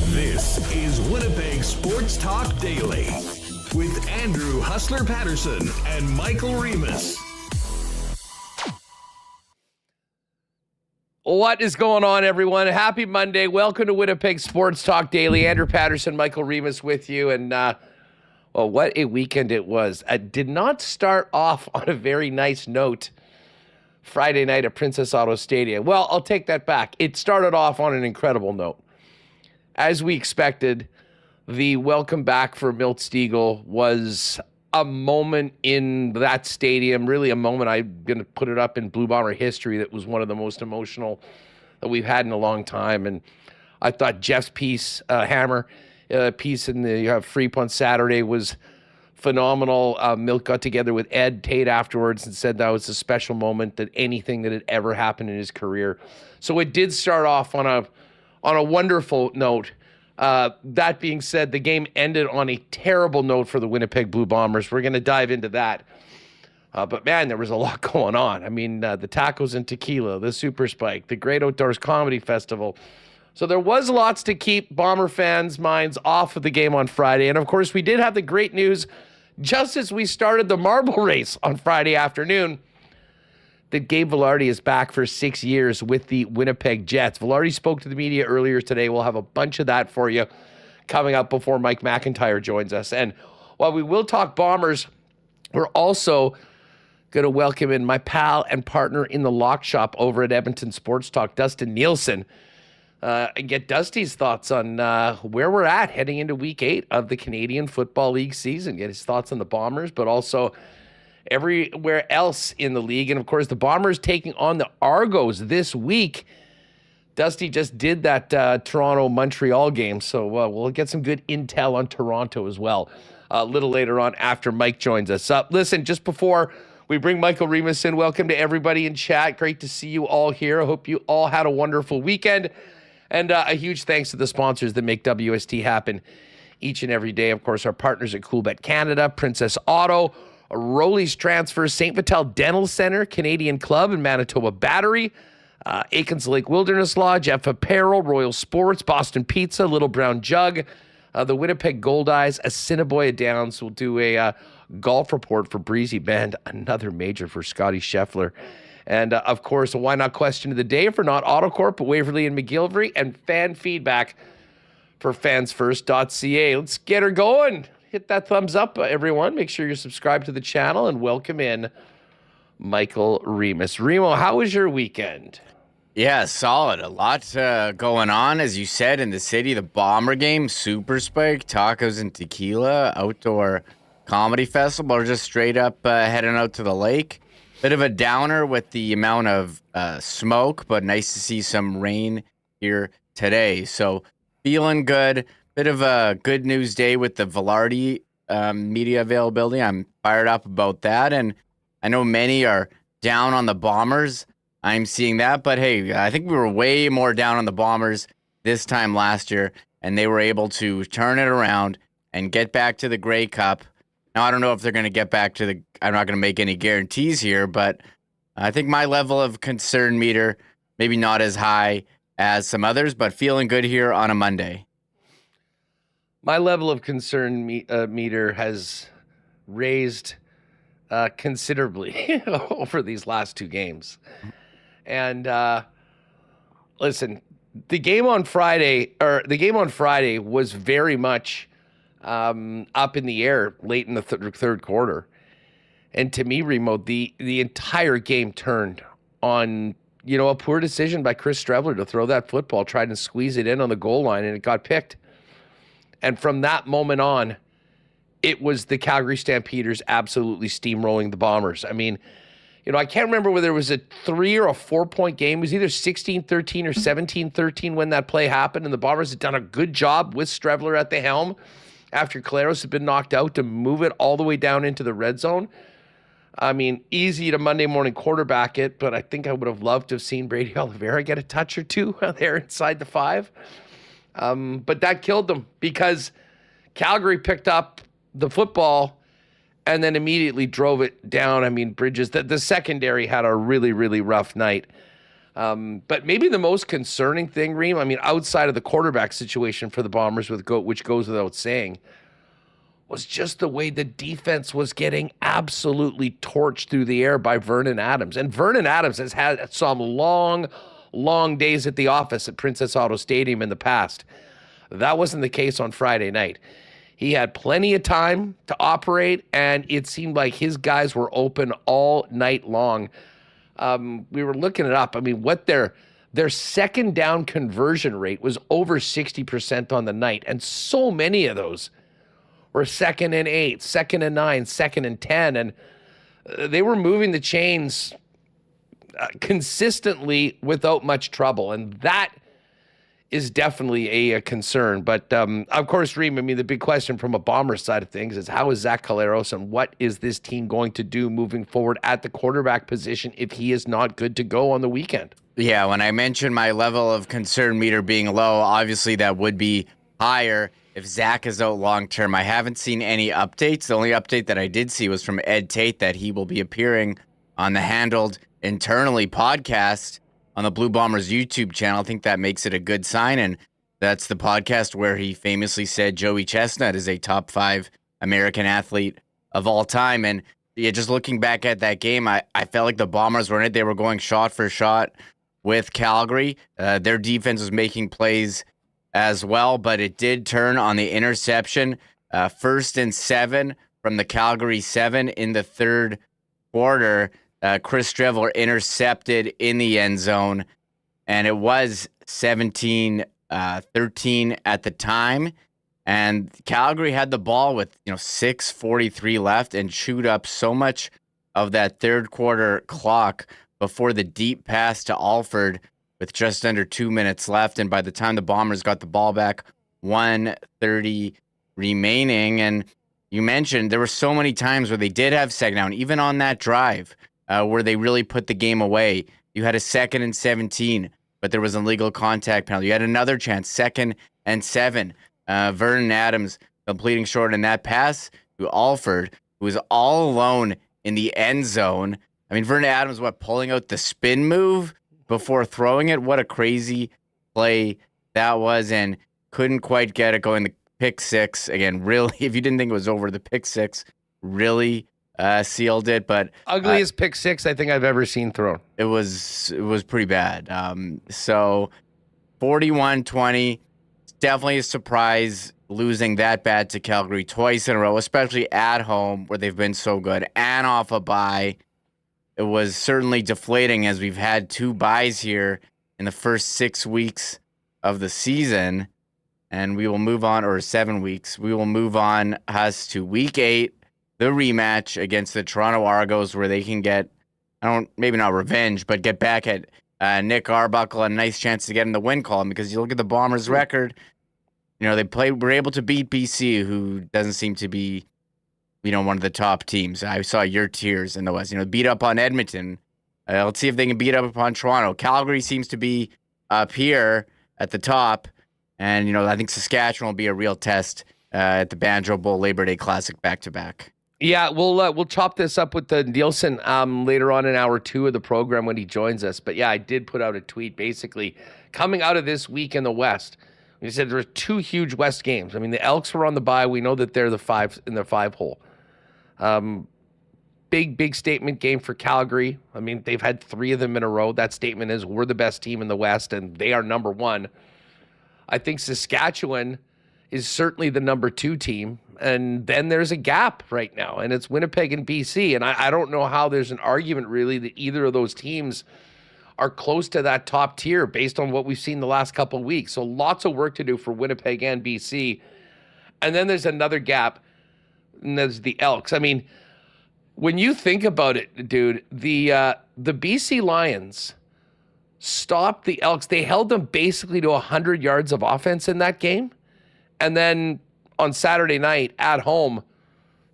This is Winnipeg Sports Talk Daily with Andrew Hustler Paterson and Michael Remis. What is going on, everyone? Happy Monday. Welcome to Winnipeg Sports Talk Daily. Andrew Paterson, Michael Remis with you. And, well, what a weekend it was. I did not start off on a very nice note Friday night at Princess Auto Stadium. Well, I'll take that back. It started off on an incredible note. As we expected, the welcome back for Milt Stegall was a moment in that stadium, really a moment, I'm going to put it up in Blue Bomber history, that was one of the most emotional that we've had in a long time. And I thought Jeff's piece, piece in the Freep on Saturday was phenomenal. Milt got together with Ed Tate afterwards and said that was a special moment, that anything that had ever happened in his career. So it did start off on a wonderful note. That being said, the game ended on a terrible note for the Winnipeg Blue Bombers. We're going to dive into that. But, man, there was a lot going on. I mean, the tacos and tequila, the Super Spike, the Great Outdoors Comedy Festival. So there was lots to keep Bomber fans' minds off of the game on Friday. And, of course, we did have the great news just as we started the marble race on Friday afternoon, that Gabe Vilardi is back for 6 years with the Winnipeg Jets. Vilardi spoke to the media earlier today. We'll have a bunch of that for you coming up before Mike McIntyre joins us. And while we will talk Bombers, we're also going to welcome in my pal and partner in the lock shop over at Edmonton Sports Talk, Dustin Nielsen, and get Dusty's thoughts on where we're at heading into Week 8 of the Canadian Football League season. Get his thoughts on the Bombers, but also everywhere else in the league. And, of course, the Bombers taking on the Argos this week. Dusty just did that Toronto-Montreal game, so we'll get some good intel on Toronto as well a little later on after Mike joins us. Listen, just before we bring Michael Remis in, welcome to everybody in chat. Great to see you all here. I hope you all had a wonderful weekend. And a huge thanks to the sponsors that make WST happen each and every day. Of course, our partners at CoolBet Canada, Princess Auto, Rolly's Transfer, St. Vital Dental Center, Canadian Club, and Manitoba Battery, Aikens Lake Wilderness Lodge, F Apparel, Royal Sports, Boston Pizza, Little Brown Jug, the Winnipeg Gold Eyes, Assiniboia Downs. We'll do a golf report for Breezy Bend, another major for Scotty Scheffler. And, of course, a Why Not question of the day for not AutoCorp, but Waverly and McGillivray, and fan feedback for fansfirst.ca. Let's get her going. Hit that thumbs up, everyone. Make sure you're subscribed to the channel, and welcome in Michael Remis. Remo, how was your weekend? Yeah, solid. A lot going on, as you said, in the city. The Bomber game, Super Spike, tacos and tequila, outdoor comedy festival, or just straight up heading out to the lake. Bit of a downer with the amount of smoke, but nice to see some rain here today. So feeling good. Bit of a good news day with the Vilardi media availability. I'm fired up about that. And I know many are down on the Bombers. I'm seeing that. But, hey, I think we were way more down on the Bombers this time last year, and they were able to turn it around and get back to the Grey Cup. Now, I don't know if they're going to get back to I'm not going to make any guarantees here, but I think my level of concern meter, maybe not as high as some others, but feeling good here on a Monday. My level of concern meter has raised considerably over these last two games. And listen, the game on Friday was very much up in the air late in the third quarter. And to me, Remo, the entire game turned on, a poor decision by Chris Streveler to throw that football, tried to squeeze it in on the goal line, and it got picked. And from that moment on, it was the Calgary Stampeders absolutely steamrolling the Bombers. I mean, I can't remember whether it was a 3 or a 4-point game. It was either 16-13 or 17-13 when that play happened, and the Bombers had done a good job with Strevler at the helm after Claros had been knocked out to move it all the way down into the red zone. I mean, easy to Monday morning quarterback it, but I think I would have loved to have seen Brady Oliveira get a touch or two there inside the 5. But that killed them because Calgary picked up the football and then immediately drove it down. I mean, Bridges, the secondary had a really, really rough night. But maybe the most concerning thing, Reem, I mean, outside of the quarterback situation for the Bombers, which goes without saying, was just the way the defense was getting absolutely torched through the air by Vernon Adams. And Vernon Adams has had some long, long days at the office at Princess Auto Stadium in the past. That wasn't the case on Friday night. He had plenty of time to operate, and it seemed like his guys were open all night long. We were looking it up. I mean, what their second down conversion rate was over 60% on the night, and so many of those were 2nd and 8, 2nd and 9, 2nd and 10, and they were moving the chains consistently without much trouble, and that is definitely a concern. But, of course, Reem, I mean, the big question from a Bomber side of things is how is Zach Collaros and what is this team going to do moving forward at the quarterback position if he is not good to go on the weekend? Yeah, when I mentioned my level of concern meter being low, obviously that would be higher if Zach is out long-term. I haven't seen any updates. The only update that I did see was from Ed Tate that he will be appearing on the Handled Internally podcast on the Blue Bombers YouTube channel. I think that makes it a good sign, and that's the podcast where he famously said Joey Chestnut is a top 5 American athlete of all time. And yeah, just looking back at that game, I felt like the Bombers were in it. They were going shot for shot with Calgary. Their defense was making plays as well, but it did turn on the interception. 1st and 7 from the Calgary 7 in the third quarter. Chris Strevler intercepted in the end zone, and it was 17-13 at the time. And Calgary had the ball with 6:43 left and chewed up so much of that third quarter clock before the deep pass to Alford with just under 2 minutes left. And by the time the Bombers got the ball back, 1:30 remaining. And you mentioned there were so many times where they did have second down, even on that drive, where they really put the game away. You had a 2nd and 17, but there was an illegal contact penalty. You had another chance, 2nd and 7. Vernon Adams completing short in that pass to Alford, who was all alone in the end zone. I mean, Vernon Adams, pulling out the spin move before throwing it? What a crazy play that was, and couldn't quite get it going. The pick 6, again, really, if you didn't think it was over, the pick 6 really sealed it. But ugliest pick 6 I think I've ever seen thrown. It was pretty bad. So 41-20, definitely a surprise losing that bad to Calgary twice in a row, especially at home where they've been so good and off a bye. It was certainly deflating as we've had 2 byes here in the first 6 weeks of the season, and we will move on, or 7 weeks. We will move on to week 8, the rematch against the Toronto Argos, where they can get, maybe not revenge, but get back at Nick Arbuckle, a nice chance to get in the win column, because you look at the Bombers' record, were able to beat BC, who doesn't seem to be, one of the top teams. I saw your tiers in the West, beat up on Edmonton. Let's see if they can beat up upon Toronto. Calgary seems to be up here at the top, and, I think Saskatchewan will be a real test at the Banjo Bowl Labor Day Classic back-to-back. Yeah, we'll chop this up with the Nielsen later on in hour 2 of the program when he joins us. But yeah, I did put out a tweet basically coming out of this week in the West. He said there were 2 huge West games. I mean, the Elks were on the bye. We know that they're the 5 in their 5 hole. Big statement game for Calgary. I mean, they've had 3 of them in a row. That statement is we're the best team in the West and they are number 1. I think Saskatchewan is certainly the number 2 team. And then there's a gap right now, and it's Winnipeg and BC. And I don't know how there's an argument really that either of those teams are close to that top tier based on what we've seen the last couple of weeks. So lots of work to do for Winnipeg and BC. And then there's another gap, and there's the Elks. I mean, when you think about it, dude, the BC Lions stopped the Elks. They held them basically to 100 yards of offense in that game. And then on Saturday night at home,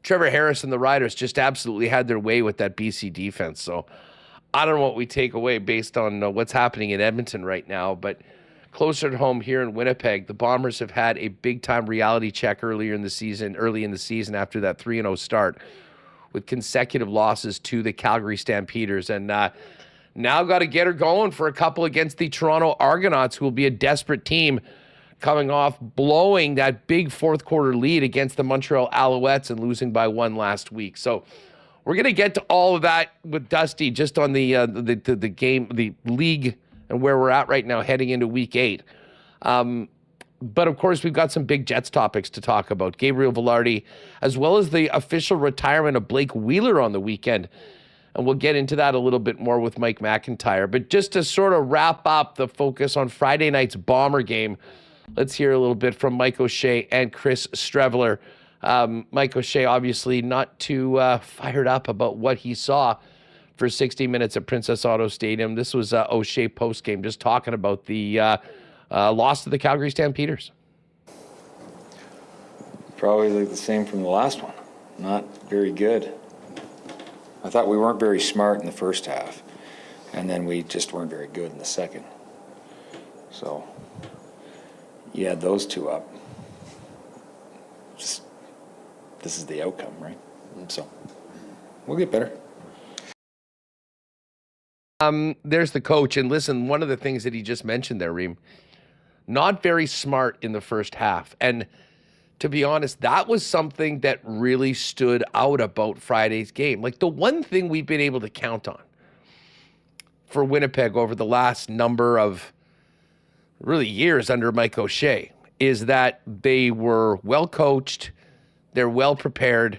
Trevor Harris and the Riders just absolutely had their way with that BC defense. So I don't know what we take away based on what's happening in Edmonton right now, but closer to home here in Winnipeg, the Bombers have had a big-time reality check early in the season after that 3-0 start with consecutive losses to the Calgary Stampeders. And now got to get her going for a couple against the Toronto Argonauts, who will be a desperate team coming off blowing that big fourth quarter lead against the Montreal Alouettes and losing by 1 last week. So we're going to get to all of that with Dusty just on the game, the league, and where we're at right now heading into week 8. But of course, we've got some big Jets topics to talk about. Gabriel Vilardi, as well as the official retirement of Blake Wheeler on the weekend. And we'll get into that a little bit more with Mike McIntyre. But just to sort of wrap up the focus on Friday night's Bomber game, let's hear a little bit from Mike O'Shea and Chris Streveler. Mike O'Shea obviously not too fired up about what he saw for 60 minutes at Princess Auto Stadium. This was O'Shea postgame, just talking about the loss to the Calgary Stampeders. Probably like the same from the last one. Not very good. I thought we weren't very smart in the first half, and then we just weren't very good in the second. So you add those two up. Just, this is the outcome, right? So we'll get better. There's the coach, and listen, one of the things that he just mentioned there, Reem, not very smart in the first half. And to be honest, that was something that really stood out about Friday's game. Like the one thing we've been able to count on for Winnipeg over the last number of really years under Mike O'Shea is that they were well coached, they're well prepared,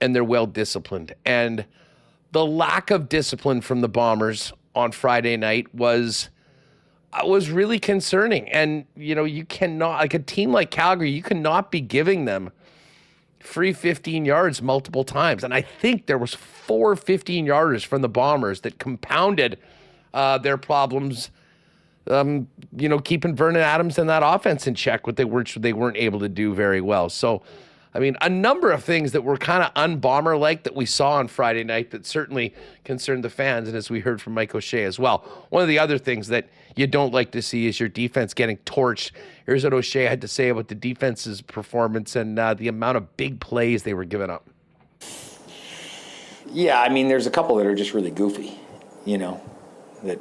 and they're well disciplined. And the lack of discipline from the Bombers on Friday night was really concerning. And, you know, you cannot, like a team like Calgary, you cannot be giving them free 15 yards multiple times. And I think there was 4 15-yarders from the Bombers that compounded their problems, keeping Vernon Adams and that offense in check, what they weren't able to do very well. So, I mean, a number of things that were kind of un-Bomber-like that we saw on Friday night that certainly concerned the fans, and as we heard from Mike O'Shea as well. One of the other things that you don't like to see is your defense getting torched. Here's what O'Shea had to say about the defense's performance and the amount of big plays they were giving up. Yeah, I mean, there's a couple that are just really goofy, that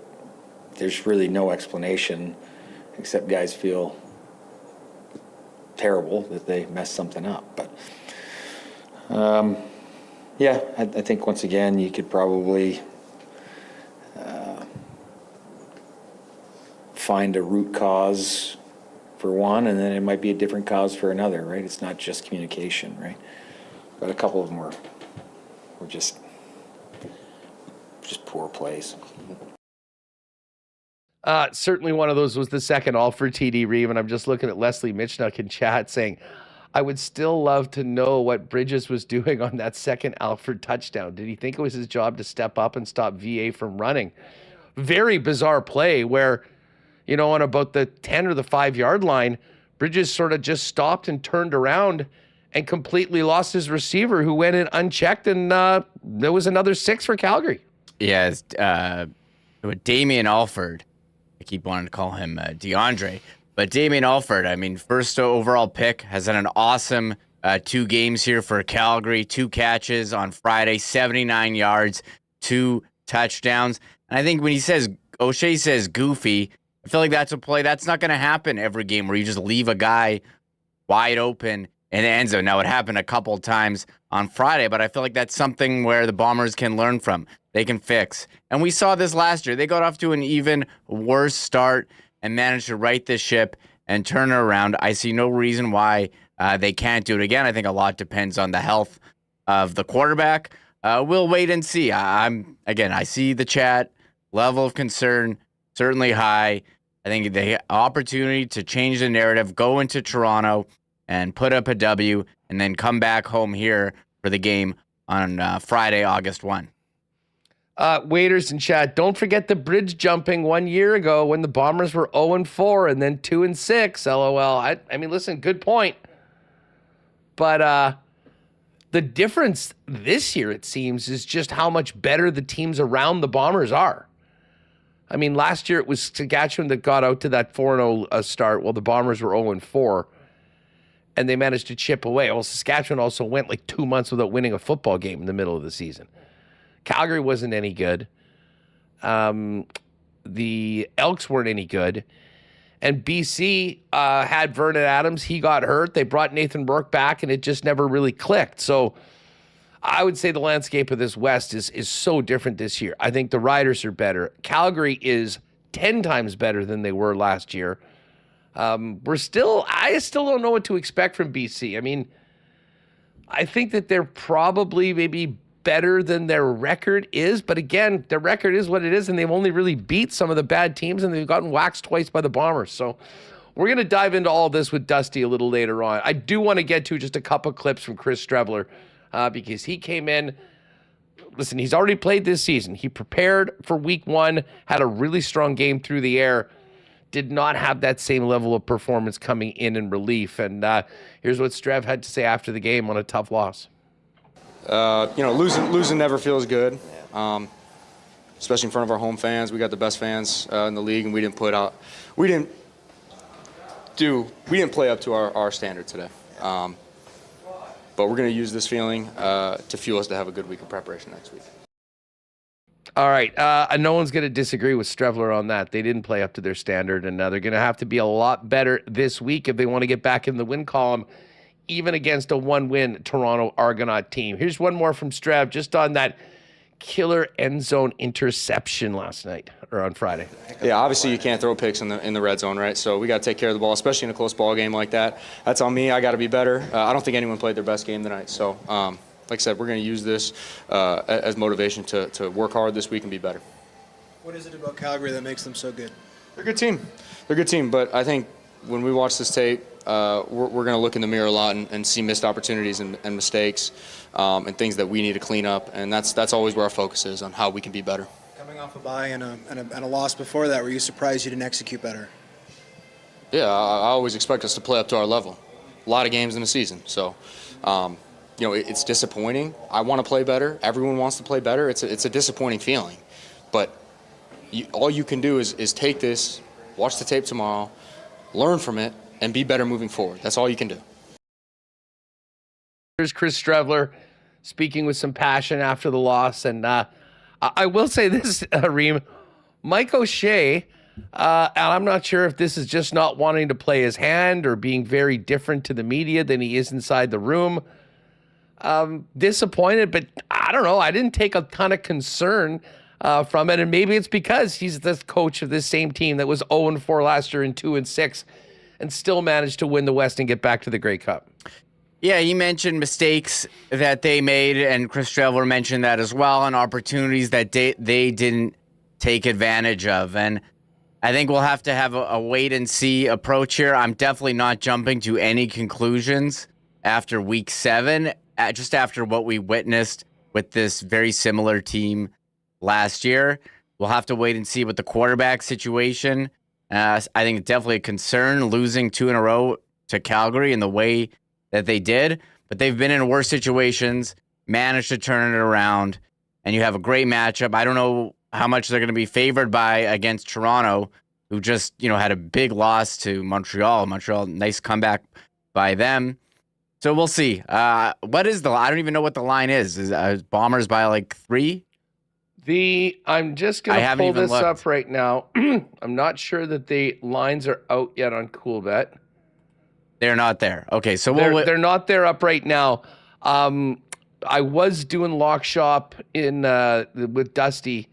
there's really no explanation except guys feel terrible that they messed something up. But I think once again you could probably find a root cause for one, and then it might be a different cause for another, right? It's not just communication, right? But a couple of them were just poor plays. Certainly one of those was the second Alford TD Reeve, and I'm just looking at Leslie Mitchnuck in chat saying, I would still love to know what Bridges was doing on that second Alford touchdown. Did he think it was his job to step up and stop VA from running? Very bizarre play where, on about the 10 or the 5-yard line, Bridges sort of just stopped and turned around and completely lost his receiver who went in unchecked, and there was another 6 for Calgary. Yeah, with Damien Alford. I keep wanting to call him DeAndre. But Damien Alford, I mean, first overall pick, has had an awesome 2 games here for Calgary. 2 catches on Friday, 79 yards, 2 touchdowns. And I think when O'Shea says goofy, I feel like that's a play. That's not going to happen every game where you just leave a guy wide open in the end zone. Now, it happened a couple of times on Friday, but I feel like that's something where the Bombers can learn from. They can fix. And we saw this last year. They got off to an even worse start and managed to right this ship and turn it around. I see no reason why they can't do it again. I think a lot depends on the health of the quarterback. We'll wait and see. I see the chat. Level of concern certainly high. I think the opportunity to change the narrative, go into Toronto and put up a W, and then come back home here for the game on Friday, August 1. Waiters in chat, don't forget the bridge jumping 1 year ago when the Bombers were 0-4 and then 2-6. LOL. I mean, listen, good point. But the difference this year, it seems, is just how much better the teams around the Bombers are. I mean, last year it was Saskatchewan that got out to that 4-0 start while the Bombers were 0-4, and they managed to chip away. Well, Saskatchewan also went like 2 months without winning a football game in the middle of the season. Calgary wasn't any good. The Elks weren't any good. And BC had Vernon Adams. He got hurt. They brought Nathan Rourke back, and it just never really clicked. So I would say the landscape of this West is so different this year. I think the Riders are better. Calgary is 10 times better than they were last year. I still don't know what to expect from BC. I mean, I think that they're probably maybe better than their record is, but again, their record is what it is, and they've only really beat some of the bad teams, and they've gotten waxed twice by the Bombers. So we're going to dive into all this with Dusty a little later on. I do want to get to just a couple clips from Chris Streveler because he came in. Listen, he's already played this season. He prepared for week 1, had a really strong game through the air, did not have that same level of performance coming in relief. And here's what Strev had to say after the game on a tough loss. Losing never feels good, especially in front of our home fans. We got the best fans in the league, and we didn't play up to our standard today. But we're going to use this feeling to fuel us to have a good week of preparation next week. All right. No one's going to disagree with Streveler on that. They didn't play up to their standard, and they're going to have to be a lot better this week if they want to get back in the win column, even against a one-win Toronto Argonaut team. Here's one more from Strev, just on that killer end zone interception last night, or on Friday. Yeah, obviously you can't throw picks in the red zone, right? So we got to take care of the ball, especially in a close ball game like that. That's on me. I got to be better. I don't think anyone played their best game tonight. So, like I said, we're going to use this as motivation to work hard this week and be better. What is it about Calgary that makes them so good? They're a good team. They're a good team, but I think when we watch this tape, we're going to look in the mirror a lot and see missed opportunities and mistakes and things that we need to clean up, and that's always where our focus is, on how we can be better. Coming off a bye and a loss before that, were you surprised you didn't execute better? Yeah, I always expect us to play up to our level. A lot of games in a season, so it's disappointing. I want to play better. Everyone wants to play better. It's a disappointing feeling, but all you can do is take this, watch the tape tomorrow, learn from it, and be better moving forward. That's all you can do. Here's Chris Streveler speaking with some passion after the loss. And I will say this, Reem, Mike O'Shea, and I'm not sure if this is just not wanting to play his hand or being very different to the media than he is inside the room. Disappointed, but I don't know. I didn't take a ton of concern from it. And maybe it's because he's the coach of this same team that was 0-4 last year and 2-6 and still managed to win the West and get back to the Grey Cup. Yeah, you mentioned mistakes that they made, and Chris Streveler mentioned that as well, and opportunities that they didn't take advantage of. And I think we'll have to have a wait-and-see approach here. I'm definitely not jumping to any conclusions after Week 7, just after what we witnessed with this very similar team last year. We'll have to wait and see with the quarterback situation. I think it's definitely a concern, losing 2 in a row to Calgary in the way that they did. But they've been in worse situations, managed to turn it around, and you have a great matchup. I don't know how much they're going to be favored by against Toronto, who just had a big loss to Montreal. Montreal, nice comeback by them. So we'll see. What is I don't even know what the line is. Is Bombers by like 3? I'm just going to pull this up right now. I'm not sure that the lines are out yet on CoolBet. They're not there. Okay, so they're not there up right now. I was doing Lock Shop with Dusty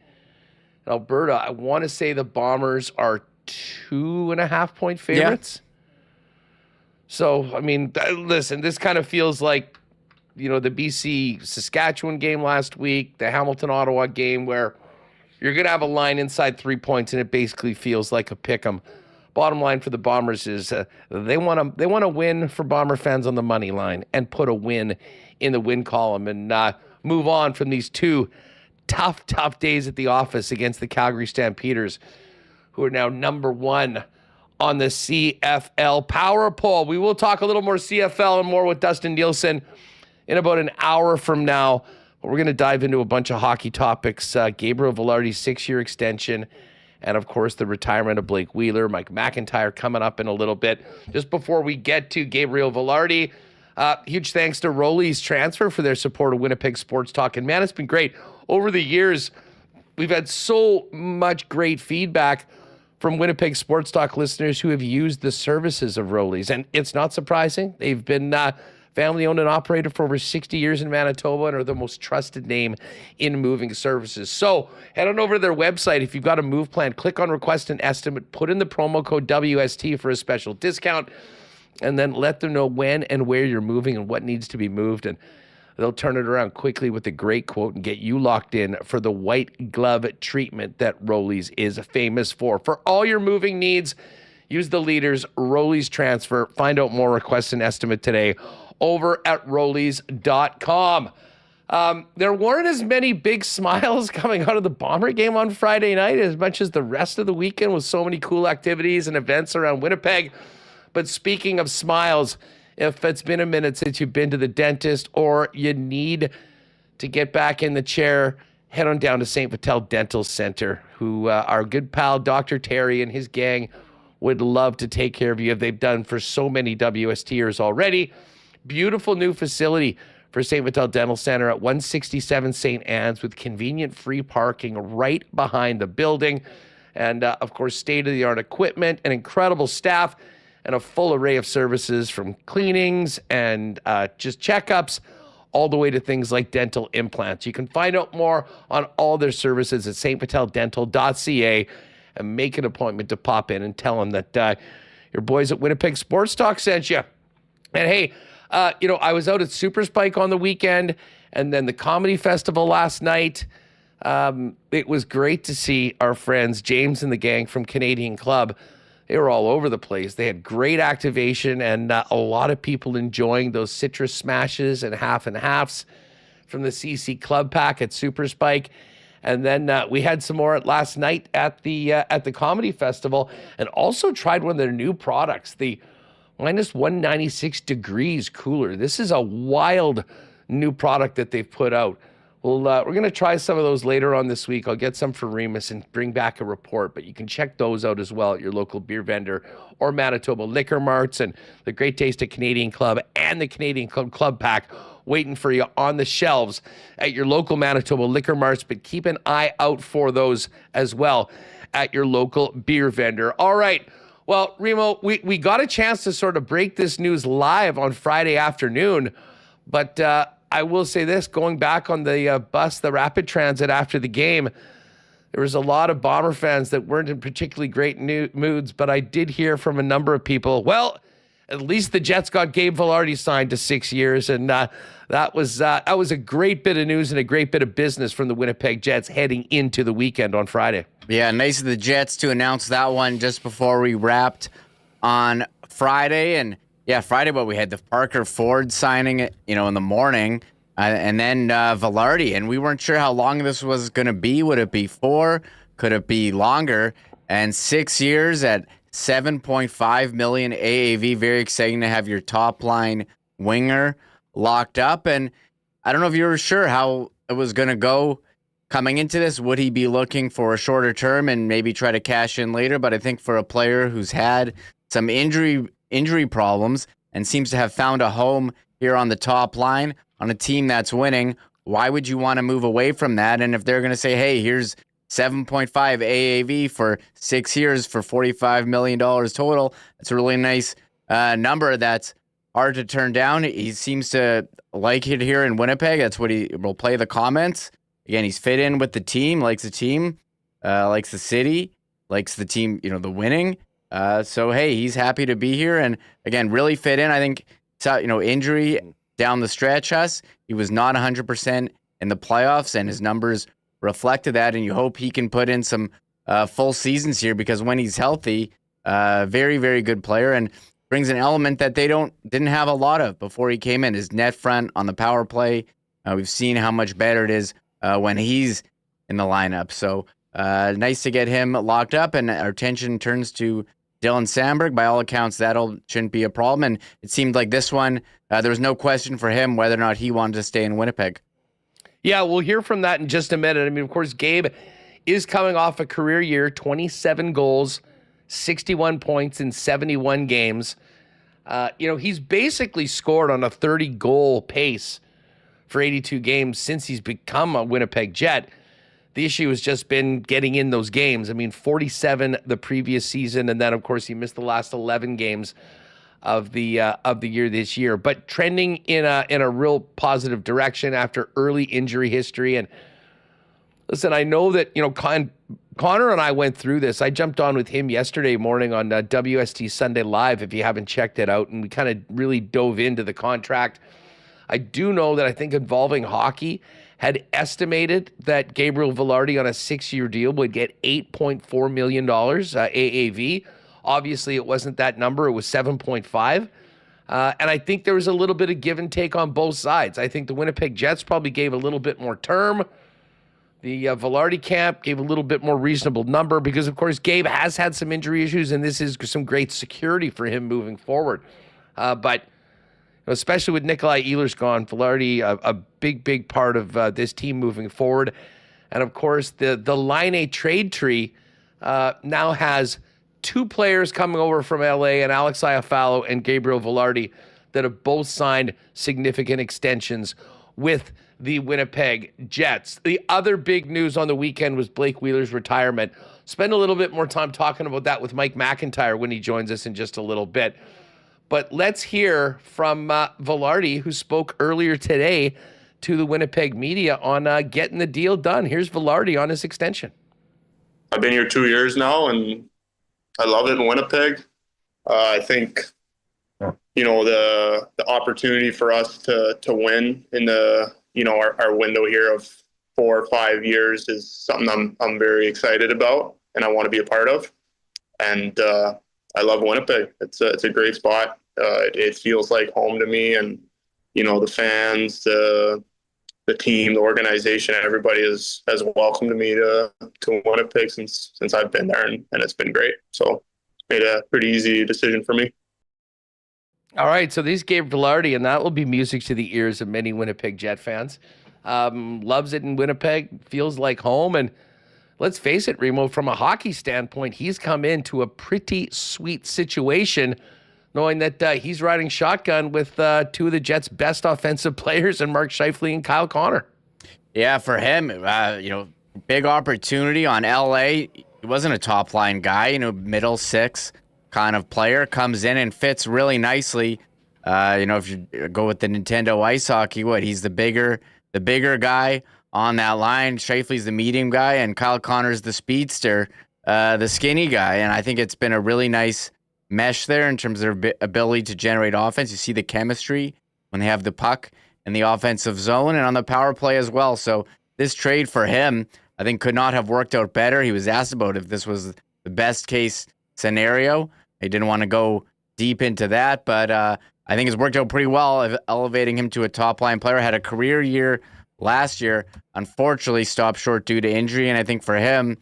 in Alberta. I want to say the Bombers are 2.5-point favorites. Yeah. So, I mean, listen, this kind of feels like, the BC-Saskatchewan game last week, the Hamilton-Ottawa game, where you're going to have a line inside 3 points, and it basically feels like a pick 'em. Bottom line for the Bombers is they want to win for Bomber fans on the money line and put a win in the win column. And move on from these two tough days at the office against the Calgary Stampeders, who are now number 1 on the CFL Power Poll. We will talk a little more CFL and more with Dustin Nielsen in about an hour from now. But we're going to dive into a bunch of hockey topics. Gabriel Vilardi's 6-year extension, and of course the retirement of Blake Wheeler. Mike McIntyre coming up in a little bit. Just before we get to Gabriel Vilardi, huge thanks to Rolly's Transfer for their support of Winnipeg Sports Talk. And man, it's been great. Over the years, we've had so much great feedback from Winnipeg Sports Talk listeners who have used the services of Rolly's. And it's not surprising. They've been family-owned and operated for over 60 years in Manitoba and are the most trusted name in moving services. So head on over to their website. If you've got a move plan, click on Request an Estimate, put in the promo code WST for a special discount, and then let them know when and where you're moving and what needs to be moved. And they'll turn it around quickly with a great quote and get you locked in for the white glove treatment that Rolly's is famous for. For all your moving needs, use the leaders, Rolly's Transfer. Find out more, request an estimate today over at Rollies.com. There weren't as many big smiles coming out of the Bomber game on Friday night as much as the rest of the weekend with so many cool activities and events around Winnipeg. But speaking of smiles, if it's been a minute since you've been to the dentist or you need to get back in the chair, head on down to St. Vital Dental Center, who our good pal Dr. Terry and his gang would love to take care of you. They've done for so many WSTers already. Beautiful new facility for St. Vital Dental Center at 167 St. Anne's with convenient free parking right behind the building. And of course, state-of-the-art equipment and incredible staff and a full array of services from cleanings and just checkups all the way to things like dental implants. You can find out more on all their services at stviteldental.ca and make an appointment to pop in and tell them that your boys at Winnipeg Sports Talk sent you. And hey, I was out at Super Spike on the weekend and then the Comedy Festival last night. It was great to see our friends James and the gang from Canadian Club. They were all over the place. They had great activation and a lot of people enjoying those citrus smashes and halves from the CC Club Pack at Super Spike. And then we had some more last night at the Comedy Festival and also tried one of their new products, the minus 196 degrees cooler. This is a wild new product that they've put out. Well, we're going to try some of those later on this week. I'll get some for Remis and bring back a report, but you can check those out as well at your local beer vendor or Manitoba Liquor Marts, and the Great Taste of Canadian Club and the Canadian Club Pack waiting for you on the shelves at your local Manitoba Liquor Marts, but keep an eye out for those as well at your local beer vendor. All right. Well, Remo, we got a chance to sort of break this news live on Friday afternoon, but I will say this, going back on the bus, the Rapid Transit after the game, there was a lot of Bomber fans that weren't in particularly great moods, but I did hear from a number of people, well, at least the Jets got Gabe Vilardi signed to 6 years, and that was a great bit of news and a great bit of business from the Winnipeg Jets heading into the weekend on Friday. Yeah, nice of the Jets to announce that one just before we wrapped on Friday. And yeah, Friday, but we had the Parker Ford signing, in the morning, and then Vilardi, and we weren't sure how long this was going to be. Would it be 4? Could it be longer? And 6 years at $7.5 million AAV. Very exciting to have your top line winger locked up. And I don't know if you were sure how it was going to go coming into this. Would he be looking for a shorter term and maybe try to cash in later? But I think for a player who's had some injury problems and seems to have found a home here on the top line on a team that's winning, why would you want to move away from that? And if they're going to say, hey, here's 7.5 AAV for 6 years for $45 million total, that's a really nice number that's hard to turn down. He seems to like it here in Winnipeg. That's what he will play the comments. Again, he's fit in with the team, likes the team, likes the city, likes the team, the winning. So, hey, he's happy to be here. And again, really fit in. I think, injury down the stretch, he was not 100% in the playoffs, and his numbers reflected that. And you hope he can put in some full seasons here, because when he's healthy, very, very good player, and brings an element that they didn't have a lot of before he came in. His net front on the power play We've seen how much better it is when he's in the lineup. So nice to get him locked up, and our attention turns to Dylan Samberg. By all accounts, shouldn't be a problem. And it seemed like this one, there was no question for him whether or not he wanted to stay in Winnipeg. Yeah, we'll hear from that in just a minute. I mean, of course, Gabe is coming off a career year, 27 goals, 61 points in 71 games. He's basically scored on a 30-goal pace for 82 games since he's become a Winnipeg Jet. The issue has just been getting in those games. I mean, 47 the previous season, and then, of course, he missed the last 11 games of the year this year. But trending in a real positive direction after early injury history. And listen, I know that Connor and I went through this. I jumped on with him yesterday morning on WST Sunday Live, if you haven't checked it out, and we kind of really dove into the contract. I do know that I think Involving Hockey had estimated that Gabriel Vilardi on a 6-year deal would get $8.4 million AAV. Obviously, it wasn't that number. It was 7.5. And I think there was a little bit of give and take on both sides. I think the Winnipeg Jets probably gave a little bit more term. The Vilardi camp gave a little bit more reasonable number because, of course, Gabe has had some injury issues, and this is some great security for him moving forward. But especially with Nikolai Ehlers gone, Vilardi, a big part of this team moving forward. And, of course, the Line A trade tree now has 2 players coming over from LA, and Alex Iafallo and Gabriel Vilardi, that have both signed significant extensions with the Winnipeg Jets. The other big news on the weekend was Blake Wheeler's retirement. Spend a little bit more time talking about that with Mike McIntyre when he joins us in just a little bit. But let's hear from Vilardi, who spoke earlier today to the Winnipeg media on getting the deal done. Here's Vilardi on his extension. I've been here 2 years now, and I love it in Winnipeg. I think, the opportunity for us to win in our window here of 4 or 5 years is something I'm very excited about, and I want to be a part of. And I love Winnipeg. It's a great spot. It feels like home to me, and the fans, the team, the organization, everybody has welcomed me to Winnipeg since I've been there, and it's been great. So made a pretty easy decision for me. All right, so these Gabe Vilardi, and that will be music to the ears of many Winnipeg Jet fans. Loves it in Winnipeg, feels like home, and let's face it, Remo, from a hockey standpoint, he's come into a pretty sweet situation, knowing that he's riding shotgun with 2 of the Jets' best offensive players, and Mark Scheifele and Kyle Connor. Yeah, for him, big opportunity on LA. He wasn't a top line guy, middle 6 kind of player, comes in and fits really nicely. If you go with the Nintendo ice hockey, he's the bigger guy on that line. Scheifele's the medium guy, and Kyle Connor's the speedster, the skinny guy. And I think it's been a really nice mesh there in terms of their ability to generate offense. You see the chemistry when they have the puck in the offensive zone and on the power play as well. So this trade for him, I think, could not have worked out better. He was asked about if this was the best case scenario. He didn't want to go deep into that, but I think it's worked out pretty well, elevating him to a top-line player. Had a career year last year, unfortunately stopped short due to injury, and I think for him,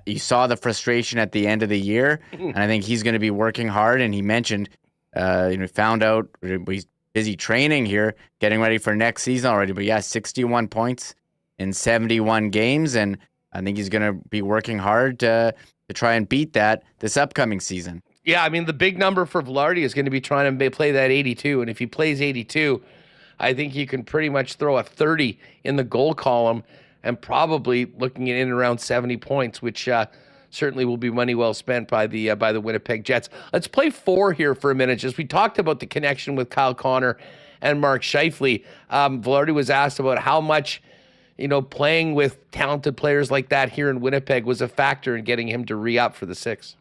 you saw the frustration at the end of the year, and I think he's going to be working hard, and he mentioned, found out he's busy training here, getting ready for next season already, but yeah, 61 points in 71 games, and I think he's going to be working hard to try and beat that this upcoming season. Yeah, I mean, the big number for Vilardi is going to be trying to play that 82, and if he plays 82, I think you can pretty much throw a 30 in the goal column and probably looking at in around 70 points, which certainly will be money well spent by the Winnipeg Jets. Let's play 4 here for a minute. Just we talked about the connection with Kyle Connor and Mark Scheifele. Vilardi was asked about how much playing with talented players like that here in Winnipeg was a factor in getting him to re-up for the 6.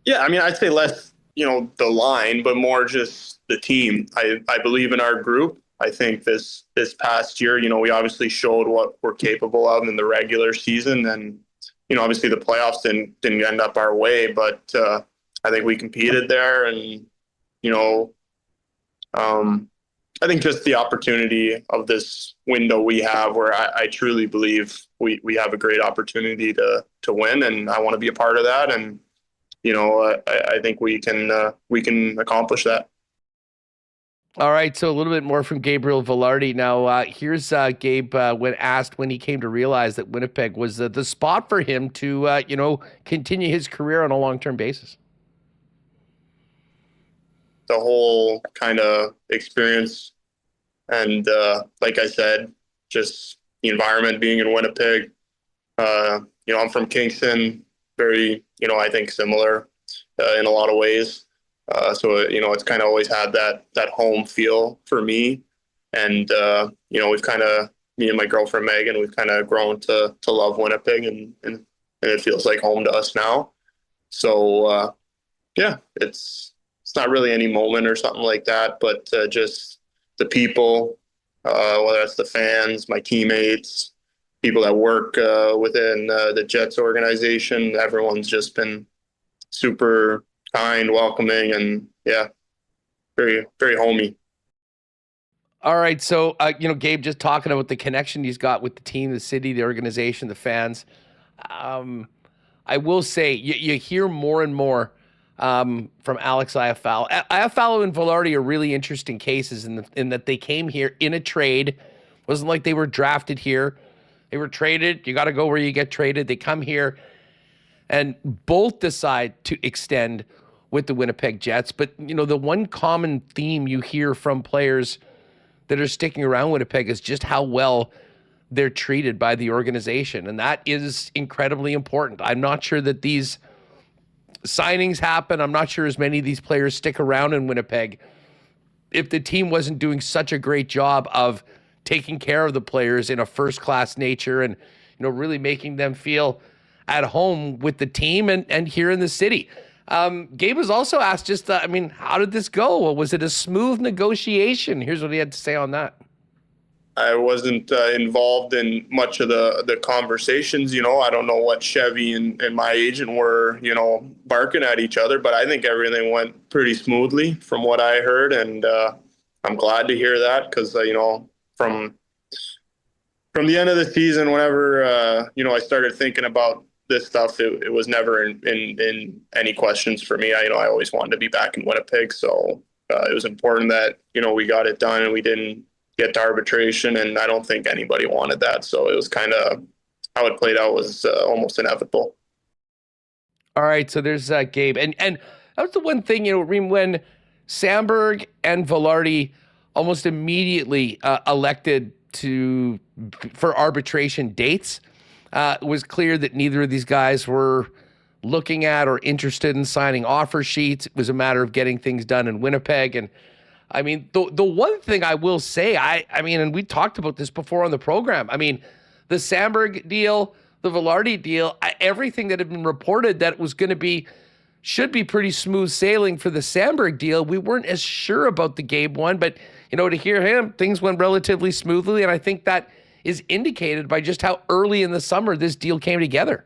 Yeah, I mean, I'd say less, the line, but more just the team. I believe in our group. I think this past year, we obviously showed what we're capable of in the regular season, and obviously the playoffs didn't end up our way, but I think we competed there, and I think just the opportunity of this window we have, where I truly believe we have a great opportunity to win, and I want to be a part of that. And I think we can accomplish that. All right, so a little bit more from Gabriel Vilardi. Now, here's Gabe when asked when he came to realize that Winnipeg was the spot for him to, continue his career on a long-term basis. The whole kind of experience, and like I said, just the environment being in Winnipeg. I'm from Kingston, very, I think similar in a lot of ways. So it's kind of always had that home feel for me. And, we've kind of, me and my girlfriend, Megan, we've kind of grown to love Winnipeg, and it feels like home to us now. So, it's not really any moment or something like that, but just the people, whether that's the fans, my teammates, people that work within the Jets organization, everyone's just been super kind, welcoming, and very, very homey. All right, so Gabe, just talking about the connection he's got with the team, the city, the organization, the fans. I will say you hear more and more from Alex Iafallo. Iafallo and Vilardi are really interesting cases in that they came here in a trade. It wasn't like they were drafted here. They were traded. You got to go where you get traded. They come here and both decide to extend with the Winnipeg Jets. But, the one common theme you hear from players that are sticking around Winnipeg is just how well they're treated by the organization. And that is incredibly important. I'm not sure that these signings happen. I'm not sure as many of these players stick around in Winnipeg if the team wasn't doing such a great job of taking care of the players in a first-class nature and, really making them feel at home with the team and here in the city. Gabe was also asked just, how did this go? Well, was it a smooth negotiation? Here's what he had to say on that. I wasn't involved in much of the conversations. I don't know what Chevy and my agent were, barking at each other, but I think everything went pretty smoothly from what I heard. And I'm glad to hear that because, from the end of the season, whenever, I started thinking about this stuff, it was never in any questions for me. I always wanted to be back in Winnipeg. So it was important that, we got it done and we didn't get to arbitration, and I don't think anybody wanted that. So it was kind of how it played out was almost inevitable. All right, so there's Gabe, and that was the one thing, when Samberg and Vilardi almost immediately elected for arbitration dates, it was clear that neither of these guys were looking at or interested in signing offer sheets. It was a matter of getting things done in Winnipeg. And the one thing I will say, and we talked about this before on the program. The Samberg deal, the Vilardi deal, everything that had been reported that it was going to should be pretty smooth sailing for the Samberg deal. We weren't as sure about the Gabe one, but to hear him, things went relatively smoothly. And I think that is indicated by just how early in the summer this deal came together.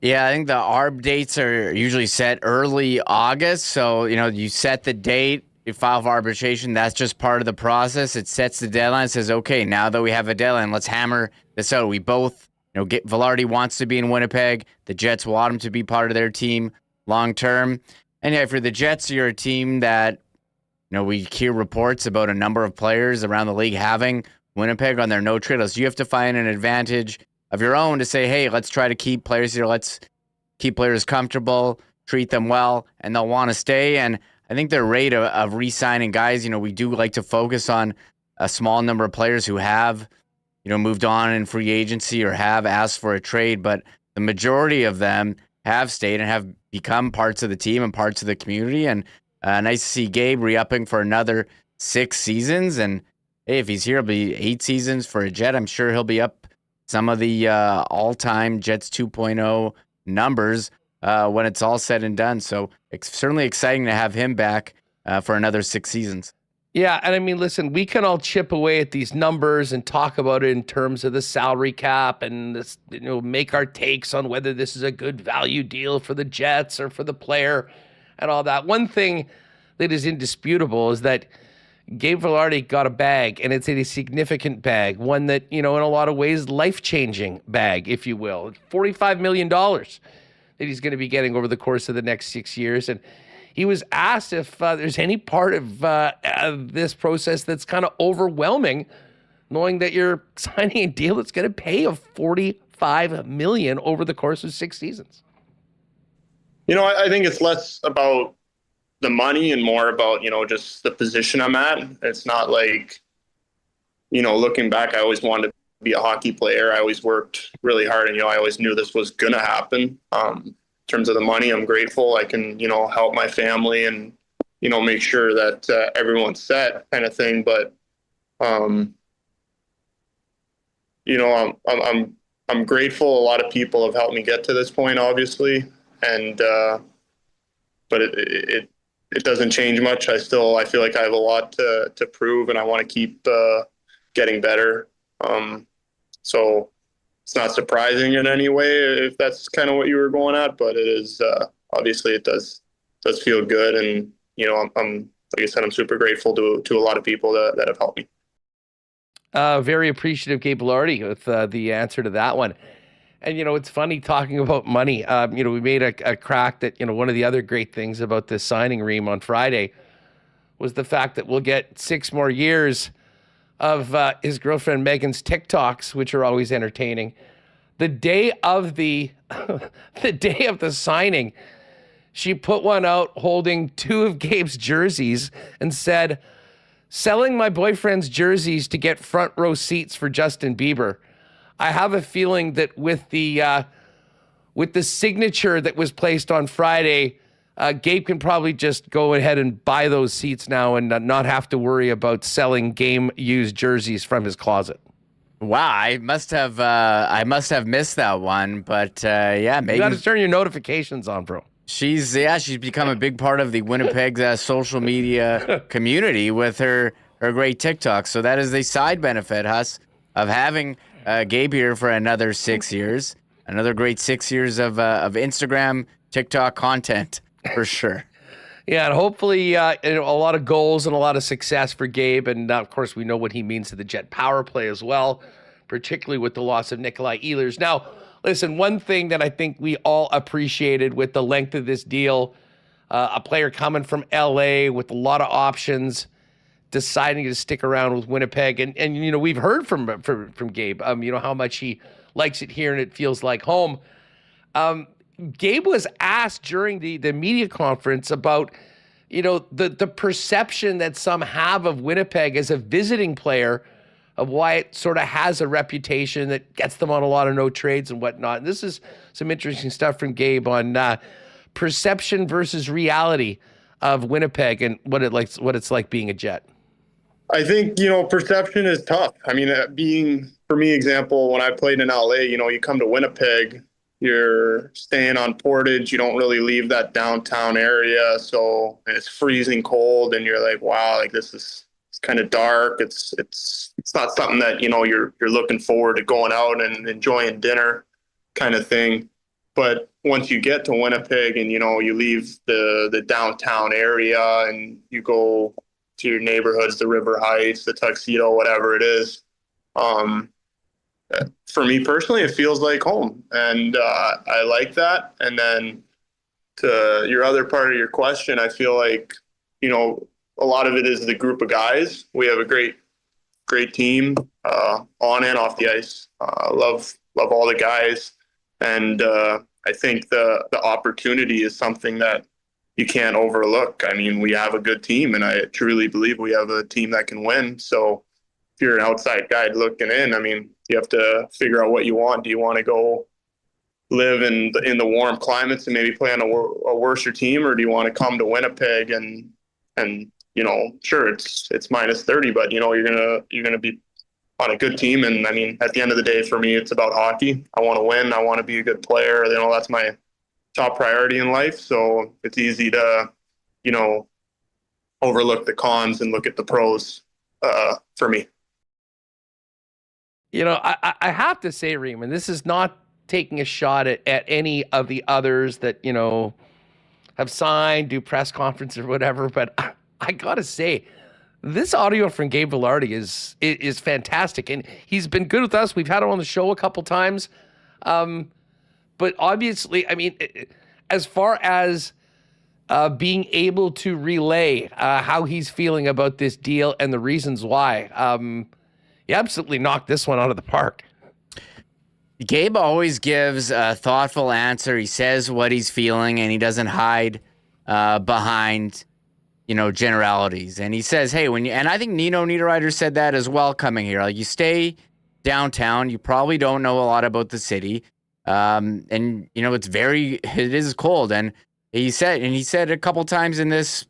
Yeah, I think the ARB dates are usually set early August. So, you set the date. You file for arbitration, that's just part of the process. It sets the deadline, says, okay, now that we have a deadline, let's hammer this out. We both, Vilardi wants to be in Winnipeg. The Jets want him to be part of their team long term. And if you're the Jets, you're a team that, we hear reports about a number of players around the league having Winnipeg on their no-trade list. You have to find an advantage of your own to say, hey, let's try to keep players here. Let's keep players comfortable, treat them well, and they'll want to stay. And I think their rate of re-signing guys, we do like to focus on a small number of players who have, moved on in free agency or have asked for a trade, but the majority of them have stayed and have become parts of the team and parts of the community. And nice to see Gabe re-upping for another 6 seasons. And hey, if he's here, it'll be 8 seasons for a Jet. I'm sure he'll be up some of the all-time Jets 2.0 numbers when it's all said and done. So it's certainly exciting to have him back for another 6 seasons. Yeah, and listen, we can all chip away at these numbers and talk about it in terms of the salary cap and this, make our takes on whether this is a good value deal for the Jets or for the player and all that. One thing that is indisputable is that Gabe Vilardi got a bag, and it's a significant bag, one that, in a lot of ways, life-changing bag, if you will. $45 million that he's going to be getting over the course of the next 6 years. And he was asked if there's any part of this process that's kind of overwhelming, knowing that you're signing a deal that's going to pay of $45 million over the course of 6 seasons. I think it's less about the money and more about, just the position I'm at. It's not like, looking back, I always wanted to be a hockey player. I always worked really hard, and, I always knew this was going to happen. In terms of the money, I'm grateful I can, help my family and, make sure that everyone's set, kind of thing. But, I'm grateful. A lot of people have helped me get to this point, obviously. And, but it doesn't change much. I feel like I have a lot to prove, and I want to keep getting better. So it's not surprising in any way if that's kind of what you were going at, but it is, obviously it does feel good. And, I'm like I said, I'm super grateful to a lot of people that have helped me. Very appreciative, Gabe Vilardi, with the answer to that one. And, it's funny talking about money. We made a crack that, one of the other great things about this signing, Reem, on Friday was the fact that we'll get 6 more years of his girlfriend Megan's TikToks, which are always entertaining. The day of the signing, she put one out holding 2 of Gabe's jerseys and said, "Selling my boyfriend's jerseys to get front row seats for Justin Bieber." I have a feeling that with the signature that was placed on Friday, Gabe can probably just go ahead and buy those seats now and not have to worry about selling game-used jerseys from his closet. Wow, I must have missed that one, but yeah, maybe you got to turn your notifications on, bro. She's become a big part of the Winnipeg social media community with her great TikTok. So that is the side benefit, Huss, of having Gabe here for another 6 years, another great 6 years of Instagram, TikTok content for sure. Yeah, and hopefully a lot of goals and a lot of success for Gabe. And of course, we know what he means to the Jet power play as well, particularly with the loss of Nikolai Ehlers. Now, listen, one thing that I think we all appreciated with the length of this deal, a player coming from LA with a lot of options, deciding to stick around with Winnipeg. And we've heard from Gabe, how much he likes it here and it feels like home. Gabe was asked during the media conference about, the perception that some have of Winnipeg as a visiting player, of why it sort of has a reputation that gets them on a lot of no trades and whatnot. And this is some interesting stuff from Gabe on perception versus reality of Winnipeg and what it's like being a Jet. I think, perception is tough. I mean, for me, example, when I played in LA, you come to Winnipeg, you're staying on Portage, you don't really leave that downtown area. So it's freezing cold and you're like, wow, like it's kind of dark. It's not something that, you're looking forward to going out and enjoying dinner kind of thing. But once you get to Winnipeg and, you leave the downtown area and you go to your neighborhoods, the River Heights, the Tuxedo, whatever it is. For me personally, it feels like home, and I like that. And then to your other part of your question, I feel like, a lot of it is the group of guys. We have a great team on and off the ice. Love all the guys. And I think the opportunity is something that you can't overlook. I mean, we have a good team, and I truly believe we have a team that can win. So if you're an outside guy looking in, I mean, you have to figure out what you want. Do you want to go live in the warm climates and maybe play on a worser team, or do you want to come to Winnipeg and sure, it's -30, but you're gonna be on a good team. And I mean, at the end of the day, for me, it's about hockey. I want to win. I want to be a good player. That's my top priority in life. So it's easy to, overlook the cons and look at the pros for me. I have to say, Reem, and this is not taking a shot at any of the others that, have signed, do press conference or whatever, but I got to say, This audio from Gabe Vilardi is fantastic, and he's been good with us. We've had him on the show a couple times, but obviously, I mean, as far as being able to relay how he's feeling about this deal and the reasons why, he absolutely knocked this one out of the park. Gabe always gives a thoughtful answer. He says what he's feeling, and he doesn't hide behind, generalities. And he says, hey, and I think Nino Niederreiter said that as well coming here. Like, you stay downtown, you probably don't know a lot about the city. And it is cold. And he said a couple times in this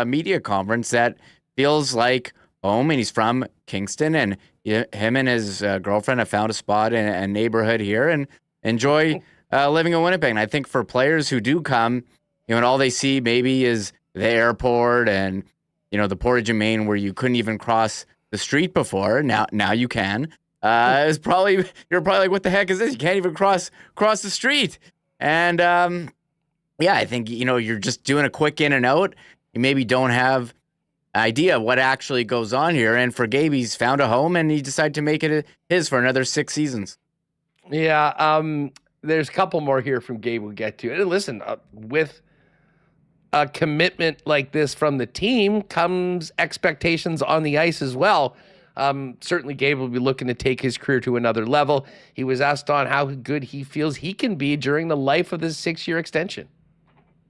media conference that feels like home, and he's from Kingston, and him and his girlfriend have found a spot in a neighborhood here and enjoy living in Winnipeg. And I think for players who do come, and all they see maybe is the airport and, the Portage and Main where you couldn't even cross the street before. Now you can. You're probably like, what the heck is this? You can't even cross the street. And I think, you're just doing a quick in and out. You maybe don't have idea what actually goes on here. And for Gabe, he's found a home, and he decided to make it his for another 6 seasons. Yeah, there's a couple more here from Gabe we'll get to. And listen, with a commitment like this from the team comes expectations on the ice as well. Certainly Gabe will be looking to take his career to another level. He was asked on how good he feels he can be during the life of this 6-year extension.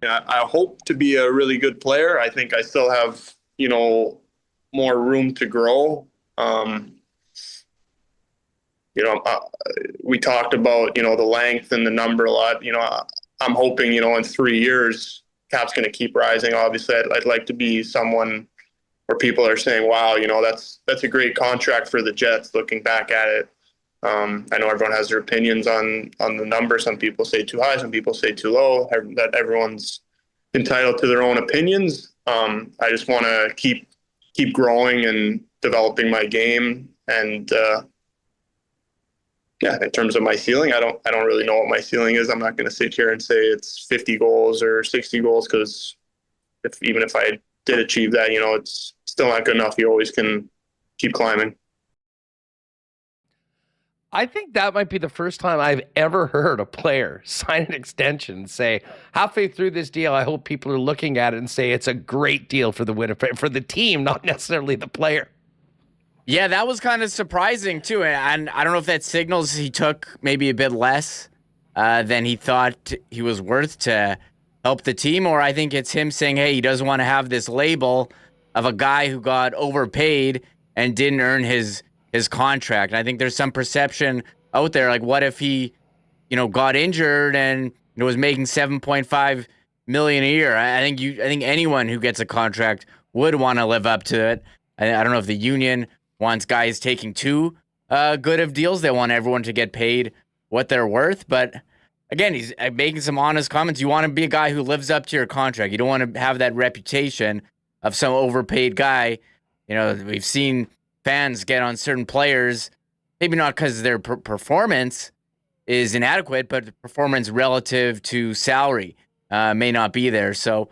Yeah, I hope to be a really good player. I think I still have, more room to grow. We talked about, the length and the number a lot. I'm hoping, in 3 years, Cap's going to keep rising. Obviously, I'd like to be someone where people are saying, wow, that's a great contract for the Jets looking back at it. I know everyone has their opinions on the number. Some people say too high, some people say too low. That everyone's entitled to their own opinions. I just want to keep growing and developing my game. And in terms of my ceiling, I don't really know what my ceiling is. I'm not going to sit here and say it's 50 goals or 60 goals, because even if I did achieve that, it's still not good enough. You always can keep climbing. I think that might be the first time I've ever heard a player sign an extension and say, halfway through this deal, I hope people are looking at it and say it's a great deal for the team, not necessarily the player. Yeah, that was kind of surprising too. And I don't know if that signals he took maybe a bit less than he thought he was worth to help the team, or I think it's him saying, hey, he doesn't want to have this label of a guy who got overpaid and didn't earn his contract. And I think there's some perception out there, like, what if he, got injured and was making $7.5 million a year? I think anyone who gets a contract would want to live up to it. I don't know if the union wants guys taking too good of deals. They want everyone to get paid what they're worth. But again, he's making some honest comments. You want to be a guy who lives up to your contract. You don't want to have that reputation of some overpaid guy. We've seen fans get on certain players, maybe not because their performance is inadequate, but performance relative to salary may not be there. So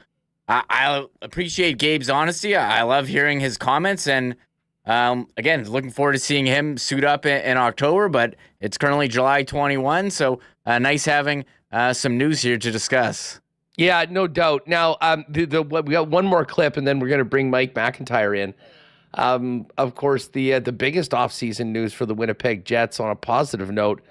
I appreciate Gabe's honesty. I love hearing his comments, and again, looking forward to seeing him suit up in October, but it's currently July 21, so nice having some news here to discuss. Yeah, no doubt. Now, we got one more clip, and then we're going to bring Mike McIntyre in. Of course, the biggest offseason news for the Winnipeg Jets, on a positive note,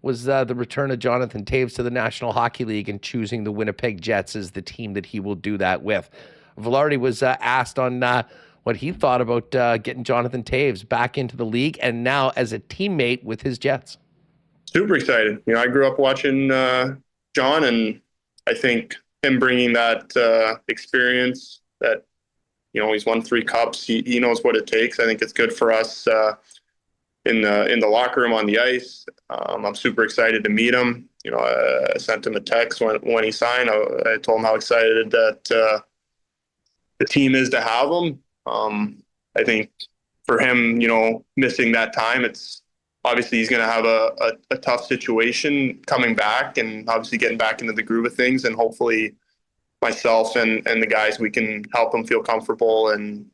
was the return of Jonathan Toews to the National Hockey League and choosing the Winnipeg Jets as the team that he will do that with. Vilardi was asked on what he thought about getting Jonathan Toews back into the league and now as a teammate with his Jets. Super excited. I grew up watching John, and I think him bringing that experience, that he's won 3 cups. He knows what it takes. I think it's good for us in the locker room, on the ice. I'm super excited to meet him. I sent him a text when he signed. I told him how excited that the team is to have him. I think for him, missing that time, it's obviously he's going to have a tough situation coming back, and obviously getting back into the groove of things, and hopefully myself and the guys, we can help him feel comfortable and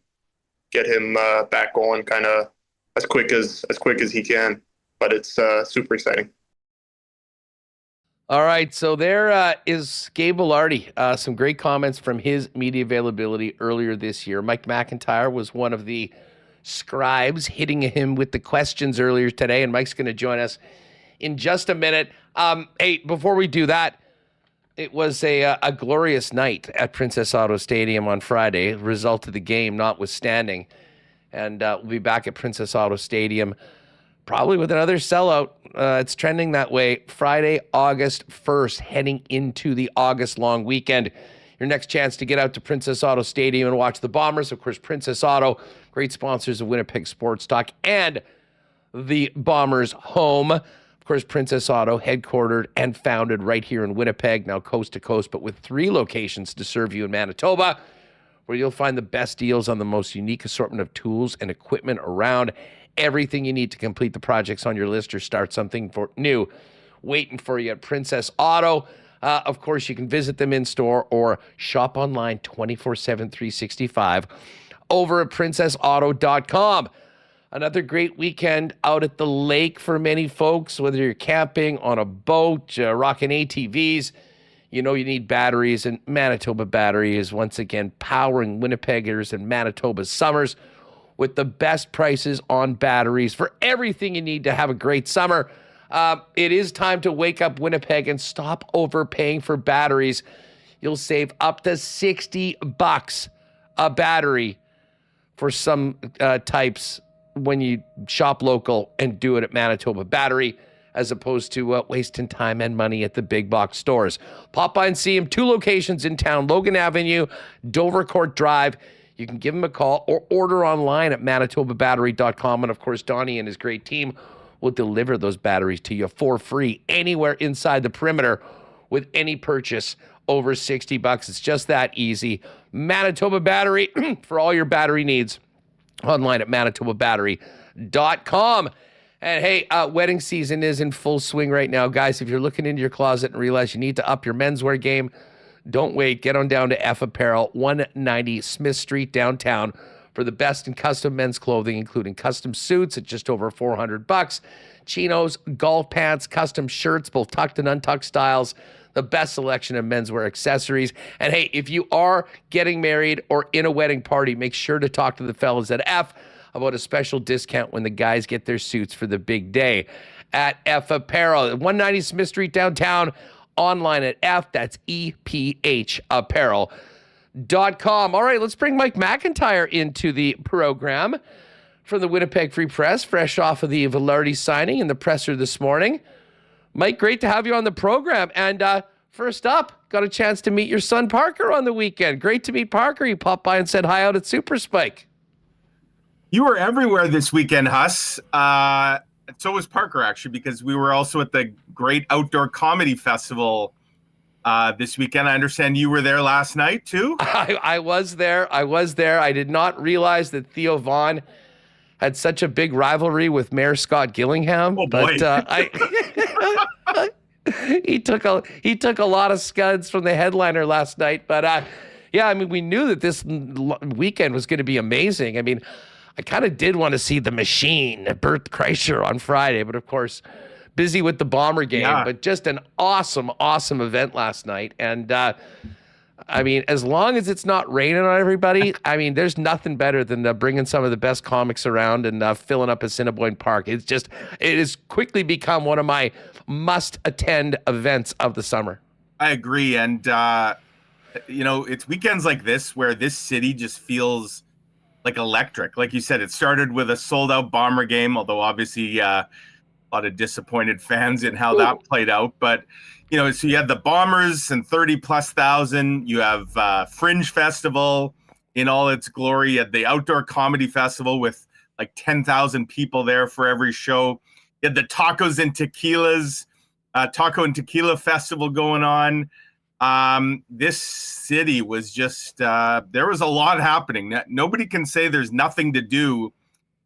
get him back going kind of as quick as he can. But it's super exciting. All right, so there is Gabe Vilardi. Some great comments from his media availability earlier this year. Mike McIntyre was one of the scribes hitting him with the questions earlier today, and Mike's going to join us in just a minute. Hey, before we do that, it was a glorious night at Princess Auto Stadium on Friday, result of the game notwithstanding. And we'll be back at Princess Auto Stadium probably with another sellout. It's trending that way. Friday, August 1st, heading into the August long weekend. Your next chance to get out to Princess Auto Stadium and watch the Bombers. Of course, Princess Auto, great sponsors of Winnipeg Sports Talk and the Bombers' home. Of course, Princess Auto, headquartered and founded right here in Winnipeg, now coast to coast, but with 3 locations to serve you in Manitoba, where you'll find the best deals on the most unique assortment of tools and equipment around. Everything you need to complete the projects on your list or start something new waiting for you at Princess Auto. Of course, you can visit them in store or shop online 24/7, 365 over at princessauto.com. Another great weekend out at the lake for many folks, whether you're camping, on a boat, rocking ATVs. You know you need batteries, and Manitoba Battery is once again powering Winnipeggers and Manitoba's summers with the best prices on batteries for everything you need to have a great summer. It is time to wake up Winnipeg and stop overpaying for batteries. You'll save up to $60 a battery for some types when you shop local and do it at Manitoba Battery, as opposed to wasting time and money at the big box stores. Pop by and see him. 2 locations in town, Logan Avenue, Dovercourt Drive. You can give him a call or order online at manitobabattery.com. And of course, Donnie and his great team will deliver those batteries to you for free anywhere inside the perimeter with any purchase over $60. It's just that easy. Manitoba Battery for all your battery needs. Online at manitobabattery.com. And hey, wedding season is in full swing right now. Guys, if you're looking into your closet and realize you need to up your menswear game, don't wait. Get on down to F Apparel, 190 Smith Street downtown for the best in custom men's clothing, including custom suits at just over $400, chinos, golf pants, custom shirts, both tucked and untucked styles, the best selection of menswear accessories. And hey, if you are getting married or in a wedding party, make sure to talk to the fellas at F about a special discount when the guys get their suits for the big day at F Apparel, 190 Smith Street downtown. Online at F, that's EPH Apparel.com. All right, let's bring Mike McIntyre into the program from the Winnipeg Free Press, fresh off of the Vilardi signing in the presser this morning. Mike, great to have you on the program. And first up, got a chance to meet your son Parker on the weekend. Great to meet Parker. He popped by and said hi out at Super Spike. You were everywhere this weekend, Huss. So was Parker, actually, because we were also at the Great Outdoor Comedy Festival this weekend. I understand you were there last night, too? I was there. I did not realize that Theo Vaughn had such a big rivalry with Mayor Scott Gillingham. Oh, boy. But he took a lot of scuds from the headliner last night. But, yeah, I mean, we knew that this weekend was going to be amazing. I mean, I kind of did want to see the Machine, Bert Kreischer, on Friday, but of course, busy with the Bomber game. Yeah. But just an awesome, awesome event last night. And I mean, as long as it's not raining on everybody, I mean, there's nothing better than bringing some of the best comics around and filling up Assiniboine Park. It has quickly become one of my must-attend events of the summer. I agree. And, it's weekends like this where this city just feels like electric. Like you said, it started with a sold-out Bomber game, although obviously a lot of disappointed fans in how that played out. But, so you had the Bombers and 30+ thousand. You have Fringe Festival in all its glory. You had the Outdoor Comedy Festival with like 10,000 people there for every show. You had the Taco and Tequila Festival going on. This city was just, there was a lot happening. Nobody can say there's nothing to do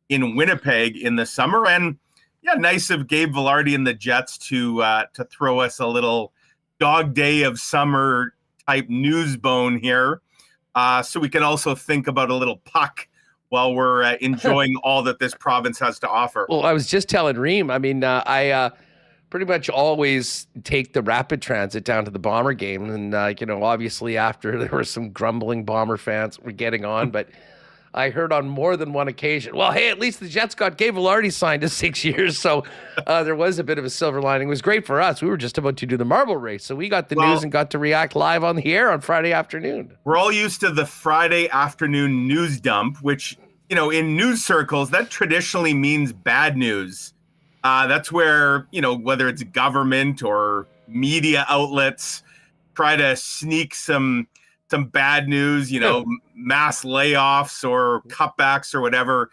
in Winnipeg in the summer. And yeah, nice of Gabe Vilardi and the Jets to throw us a little dog day of summer type news bone here. So we can also think about a little puck while we're enjoying all that this province has to offer. Well, I was just telling Reem, I mean, I pretty much always take the rapid transit down to the Bomber game. And, obviously after there were some grumbling Bomber fans were getting on, but I heard on more than one occasion, well, hey, at least the Jets got Gabriel Vilardi signed to 6 years. So there was a bit of a silver lining. It was great for us. We were just about to do the marble race. So we got the news and got to react live on the air on Friday afternoon. We're all used to the Friday afternoon news dump, which, in news circles, that traditionally means bad news. That's where, whether it's government or media outlets try to sneak some bad news, mass layoffs or cutbacks or whatever.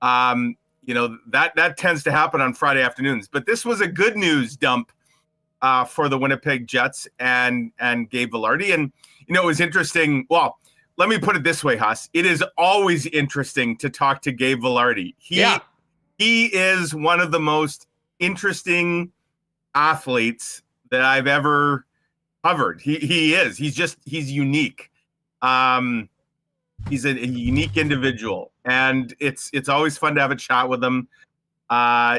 That tends to happen on Friday afternoons. But this was a good news dump for the Winnipeg Jets and Gabe Vilardi. And, it was interesting. Well, let me put it this way, Huss. It is always interesting to talk to Gabe Vilardi. He is one of the most interesting athletes that I've ever covered. He is. He's unique. He's a unique individual, and it's always fun to have a chat with him.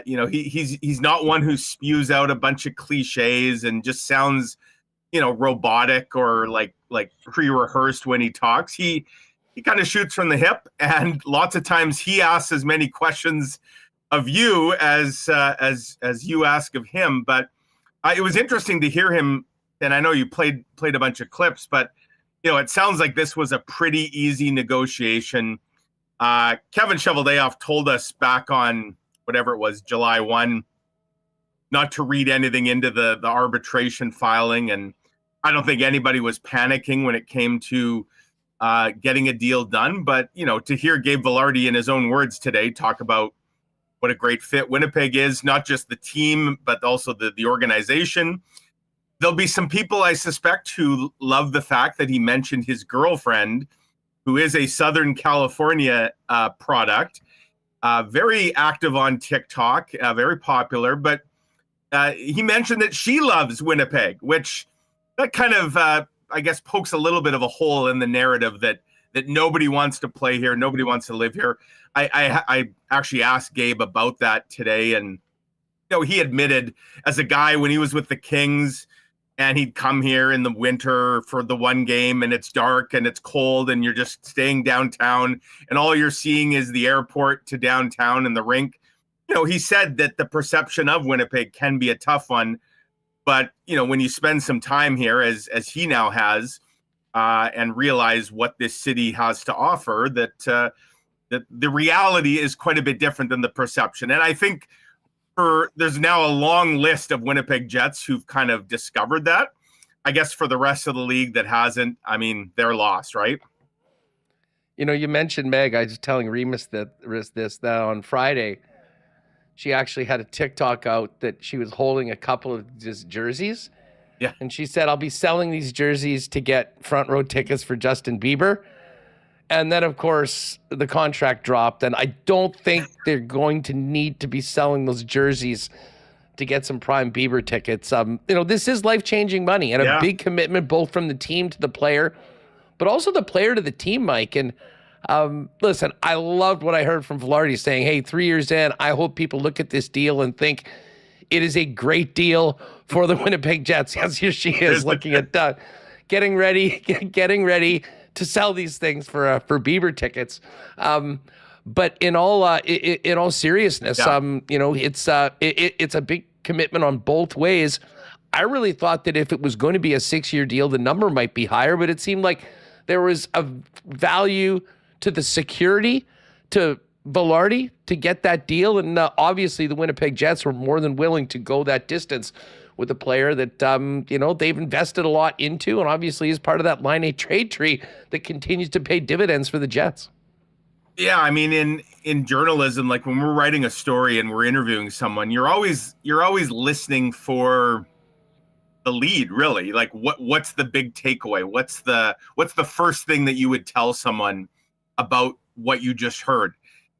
He's not one who spews out a bunch of cliches and just sounds, robotic or like pre-rehearsed when he talks. He kind of shoots from the hip, and lots of times he asks as many questions of you as you ask of him. But it was interesting to hear him. And I know you played a bunch of clips, but it sounds like this was a pretty easy negotiation. Kevin Cheveldayoff told us back on whatever it was, July 1, not to read anything into the arbitration filing. And I don't think anybody was panicking when it came to getting a deal done. But, to hear Gabe Vilardi in his own words today talk about what a great fit Winnipeg is, not just the team, but also the organization. There'll be some people, I suspect, who love the fact that he mentioned his girlfriend, who is a Southern California product, very active on TikTok, very popular. But he mentioned that she loves Winnipeg, which that kind of, I guess, pokes a little bit of a hole in the narrative that nobody wants to play here, nobody wants to live here. I actually asked Gabe about that today, and he admitted as a guy when he was with the Kings and he'd come here in the winter for the one game and it's dark and it's cold and you're just staying downtown and all you're seeing is the airport to downtown and the rink. He said that the perception of Winnipeg can be a tough one, but when you spend some time here as he now has and realize what this city has to offer, that the reality is quite a bit different than the perception. And I think there's now a long list of Winnipeg Jets who've kind of discovered that. I guess for the rest of the league that hasn't, I mean, they're lost, right? You mentioned Meg. I was telling Remis that on Friday, she actually had a TikTok out that she was holding a couple of just jerseys. Yeah. And she said, I'll be selling these jerseys to get front row tickets for Justin Bieber. And then, of course, the contract dropped. And I don't think they're going to need to be selling those jerseys to get some prime Bieber tickets. This is life-changing money and a big commitment both from the team to the player, but also the player to the team, Mike. And listen, I loved what I heard from Vilardi saying, hey, 3 years in, I hope people look at this deal and think it is a great deal for the Winnipeg Jets. Yes, here she is looking at getting ready to sell these things for Bieber tickets. But in all seriousness, it's a big commitment on both ways. I really thought that if it was going to be a 6-year deal, the number might be higher, but it seemed like there was a value to the security to Vilardi to get that deal. And obviously the Winnipeg Jets were more than willing to go that distance with a player that, they've invested a lot into and obviously is part of that Line A trade tree that continues to pay dividends for the Jets. Yeah, I mean, in journalism, like when we're writing a story and we're interviewing someone, you're always listening for the lead, really. Like what's the big takeaway? What's the first thing that you would tell someone about what you just heard?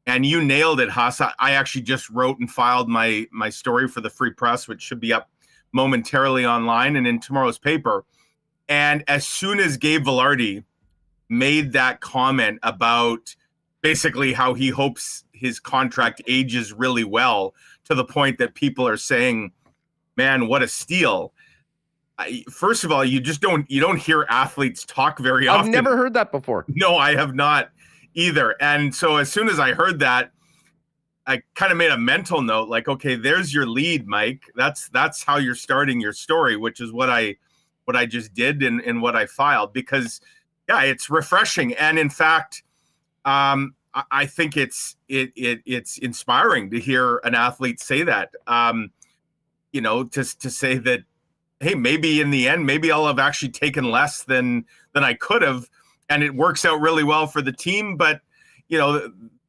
And you nailed it, Haas. I actually just wrote and filed my story for the Free Press, which should be up momentarily online and in tomorrow's paper. And as soon as Gabe Vilardi made that comment about basically how he hopes his contract ages really well, to the point that people are saying, man, what a steal. First of all, you don't hear athletes talk very often. I've never heard that before. No, I have not either. And so as soon as I heard that, I kind of made a mental note, like, okay, there's your lead, Mike. That's how you're starting your story, which is what I just did and what I filed, because yeah, it's refreshing. And in fact, I think it's inspiring to hear an athlete say that, to say that, hey, maybe in the end, maybe I'll have actually taken less than I could have, and it works out really well for the team. But,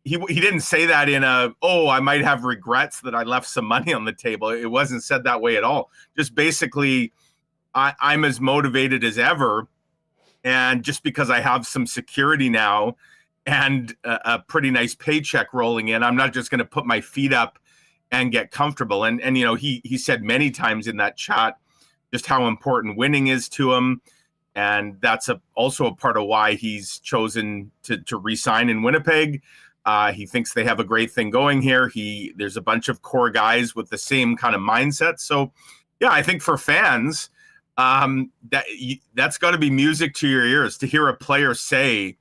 he didn't say that in I might have regrets that I left some money on the table. It wasn't said that way at all. Just basically, I'm as motivated as ever. And just because I have some security now and a pretty nice paycheck rolling in, I'm not just going to put my feet up and get comfortable. And he said many times in that chat just how important winning is to him. And that's also a part of why he's chosen to re-sign in Winnipeg. He thinks they have a great thing going here. There's a bunch of core guys with the same kind of mindset. So, yeah, I think for fans, that's got to be music to your ears to hear a player say,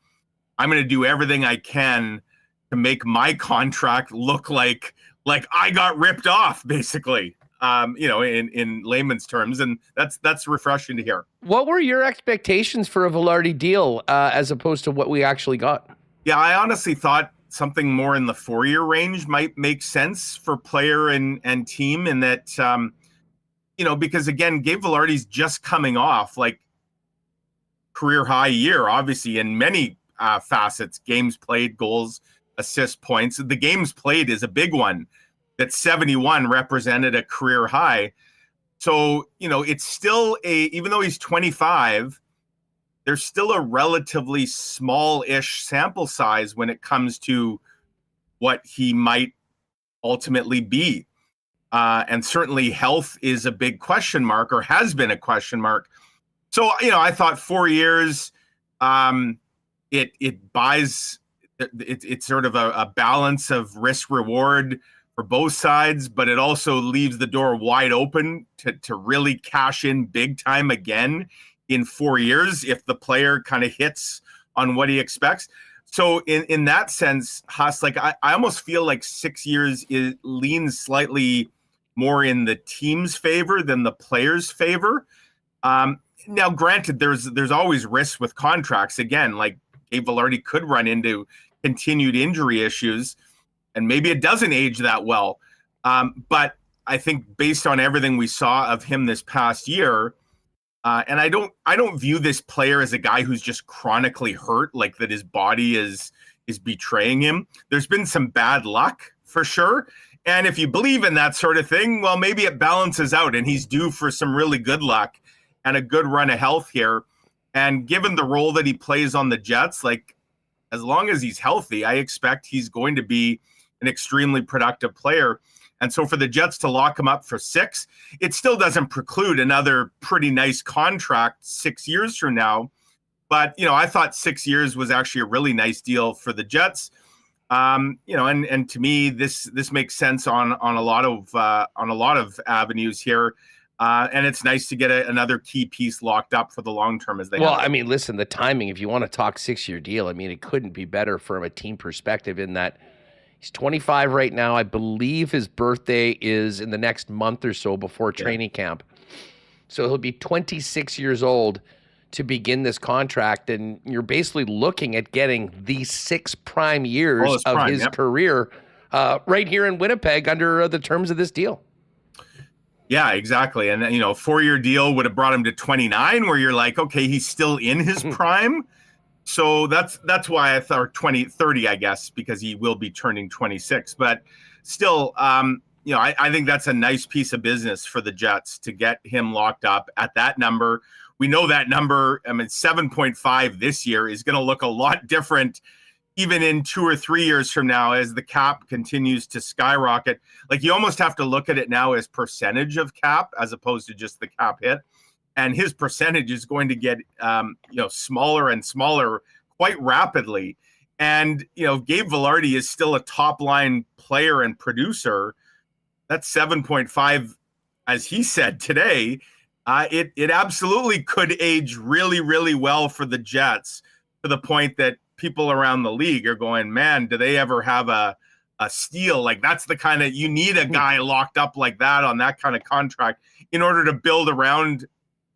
I'm going to do everything I can to make my contract look like I got ripped off, basically, in layman's terms. And that's refreshing to hear. What were your expectations for a Vilardi deal as opposed to what we actually got? Yeah, I honestly thought something more in the 4-year range might make sense for player and team, in that, because again, Gabe Vilardi's just coming off like career high year, obviously in many facets, games played, goals, assists, points. The games played is a big one. That 71 represented a career high. So, it's still even though he's 25, there's still a relatively small-ish sample size when it comes to what he might ultimately be. And certainly health is a big question mark, or has been a question mark. So, I thought 4 years, it buys, it's sort of a balance of risk reward for both sides, but it also leaves the door wide open to really cash in big time again in 4 years if the player kind of hits on what he expects. So in that sense, Huss, like I almost feel like 6 years leans slightly more in the team's favor than the player's favor. Now, granted, there's always risks with contracts. Again, like Gabe Vilardi could run into continued injury issues, and maybe it doesn't age that well. But I think based on everything we saw of him this past year, and I don't view this player as a guy who's just chronically hurt, like that his body is betraying him. There's been some bad luck for sure. And if you believe in that sort of thing, well, maybe it balances out and he's due for some really good luck and a good run of health here. And given the role that he plays on the Jets, like as long as he's healthy, I expect he's going to be an extremely productive player. And so for the Jets to lock him up for 6, it still doesn't preclude another pretty nice contract 6 years from now. But, I thought 6 years was actually a really nice deal for the Jets. And to me, this makes sense on a lot of avenues here. And it's nice to get another key piece locked up for the long term as they have. I mean, listen, the timing, if you want to talk 6-year deal, I mean, it couldn't be better from a team perspective in that he's 25 right now. I believe his birthday is in the next month or so before training camp. So he'll be 26 years old to begin this contract, and you're basically looking at getting the 6 prime years of his career right here in Winnipeg under the terms of this deal. Yeah, exactly. And, 4-year deal would have brought him to 29, where you're like, okay, he's still in his prime. So that's why I thought 30, I guess, because he will be turning 26. But still, I think that's a nice piece of business for the Jets to get him locked up at that number. We know that number, 7.5 this year is going to look a lot different even in 2 or 3 years from now as the cap continues to skyrocket. Like you almost have to look at it now as percentage of cap as opposed to just the cap hit. And his percentage is going to get, smaller and smaller quite rapidly And, Gabe Vilardi is still a top line player and producer. That's 7.5, as he said today. It absolutely could age really, really well for the Jets, to the point that people around the league are going, man, do they ever have a steal? Like, that's the kind of, you need a guy locked up like that on that kind of contract in order to build around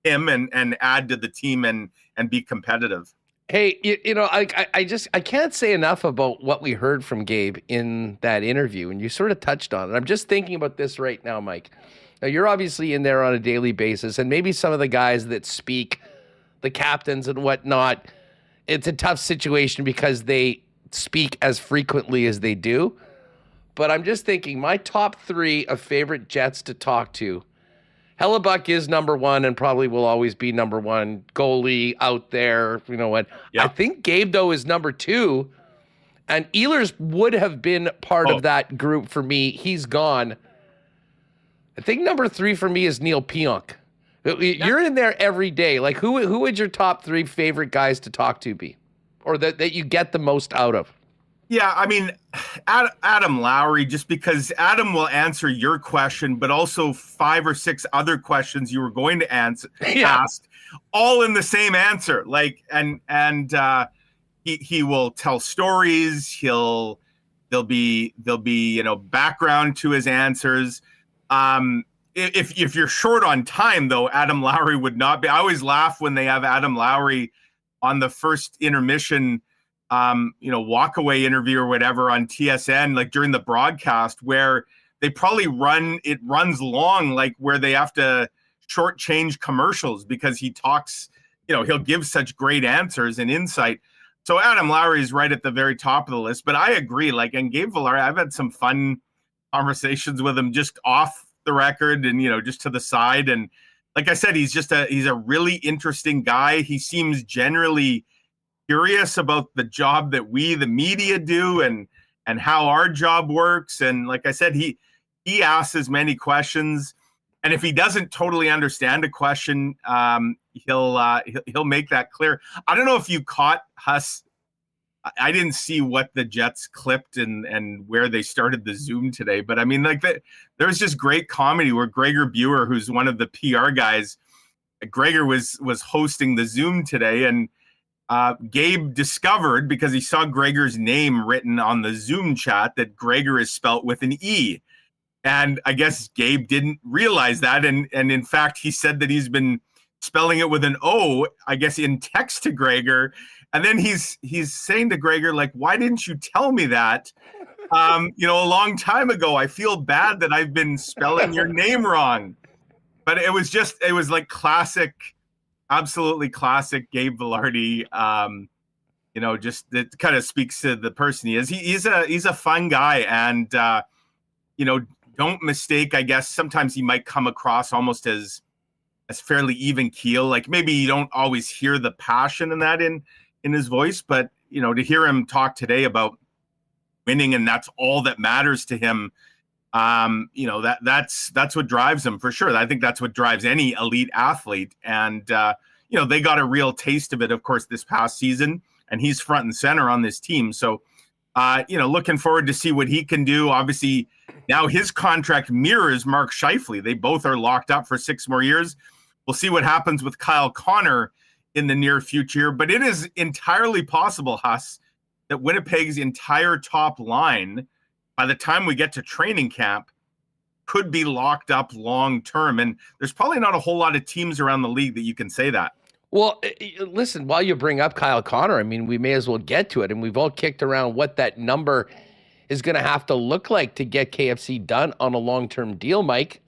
him and add to the team and be competitive. Hey, I can't say enough about what we heard from Gabe in that interview, and you sort of touched on it. I'm just thinking about this right now, Mike. Now, you're obviously in there on a daily basis, and maybe some of the guys that speak, the captains and whatnot, it's a tough situation because they speak as frequently as they do. But I'm just thinking, my top 3 of favorite Jets to talk to, Hellebuck is number 1 and probably will always be number 1 goalie out there. You know what? Yeah. I think Gabe, though, is number 2. And Ehlers would have been part of that group for me. He's gone. I think number 3 for me is Neil Pionk. You're in there every day. Like, who would your top 3 favorite guys to talk to be? Or that you get the most out of? Yeah, I mean, Adam Lowry, just because Adam will answer your question, but also 5 or 6 other questions you were going to ask, all in the same answer. Like, and he will tell stories. There'll be background to his answers. If you're short on time, though, Adam Lowry would not be. I always laugh when they have Adam Lowry on the first intermission walkaway interview or whatever on TSN, like during the broadcast, where they probably runs long, like where they have to shortchange commercials because he talks, he'll give such great answers and insight. So Adam Lowry is right at the very top of the list, but I agree. Like, and Gabe Vilardi, I've had some fun conversations with him just off the record and, just to the side. And like I said, he's a really interesting guy. He seems generally curious about the job that we, the media, do and how our job works. And like I said, he asks as many questions. And if he doesn't totally understand a question, he'll make that clear. I don't know if you caught Huss. I didn't see what the Jets clipped and where they started the Zoom today, but I mean, like there was just great comedy where Gregor Buer, who's one of the PR guys, Gregor was hosting the Zoom today, and Gabe discovered, because he saw Gregor's name written on the Zoom chat, that Gregor is spelt with an E. And I guess Gabe didn't realize that. And in fact, he said that he's been spelling it with an O, I guess, in text to Gregor. And then he's saying to Gregor, like, why didn't you tell me that? A long time ago. I feel bad that I've been spelling your name wrong. But it was like classic, absolutely classic Gabe Vilardi. Just it kind of speaks to the person he is. He's a fun guy, and don't mistake. I guess sometimes he might come across almost as fairly even keel. Like maybe you don't always hear the passion in that in his voice, but to hear him talk today about winning and that's all that matters to him. That's what drives him for sure. I think that's what drives any elite athlete. And, they got a real taste of it, of course, this past season, and he's front and center on this team. So, looking forward to see what he can do. Obviously, now his contract mirrors Mark Scheifele. They both are locked up for 6 more years. We'll see what happens with Kyle Connor in the near future, but it is entirely possible, Huss, that Winnipeg's entire top line, by the time we get to training camp, could be locked up long term. And there's probably not a whole lot of teams around the league that you can say that. Well, listen, while you bring up Kyle Connor, I mean, we may as well get to it. And we've all kicked around what that number is going to have to look like to get KFC done on a long-term deal, Mike.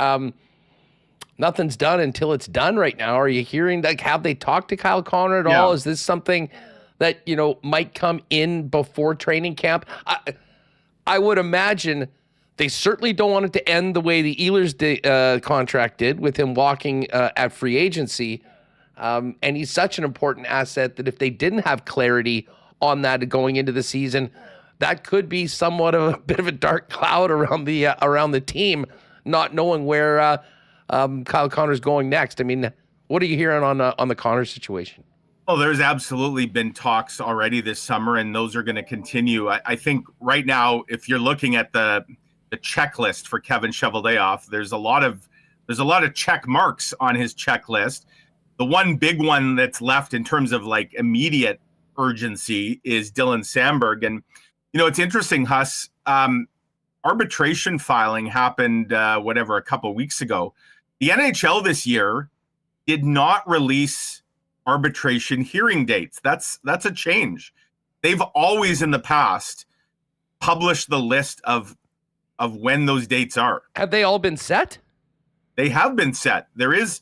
Nothing's done until it's done right now. Are you hearing that? Have they talked to Kyle Connor at all? Is this something that, might come in before training camp? I would imagine they certainly don't want it to end the way the Ehlers contract did, with him walking at free agency. And he's such an important asset that if they didn't have clarity on that going into the season, that could be somewhat of a bit of a dark cloud around the team, not knowing where Kyle Connor's going next. I mean, what are you hearing on the Connor situation? Oh, there's absolutely been talks already this summer, and those are going to continue. I think right now, if you're looking at the checklist for Kevin Cheveldayoff, there's a lot of check marks on his checklist. The one big one that's left in terms of like immediate urgency is Dylan Samberg. And, it's interesting, Huss, arbitration filing happened, a couple weeks ago. The NHL this year did not release arbitration hearing dates. That's a change. They've always in the past published the list of when those dates are. Have they all been set? They have been set. There is,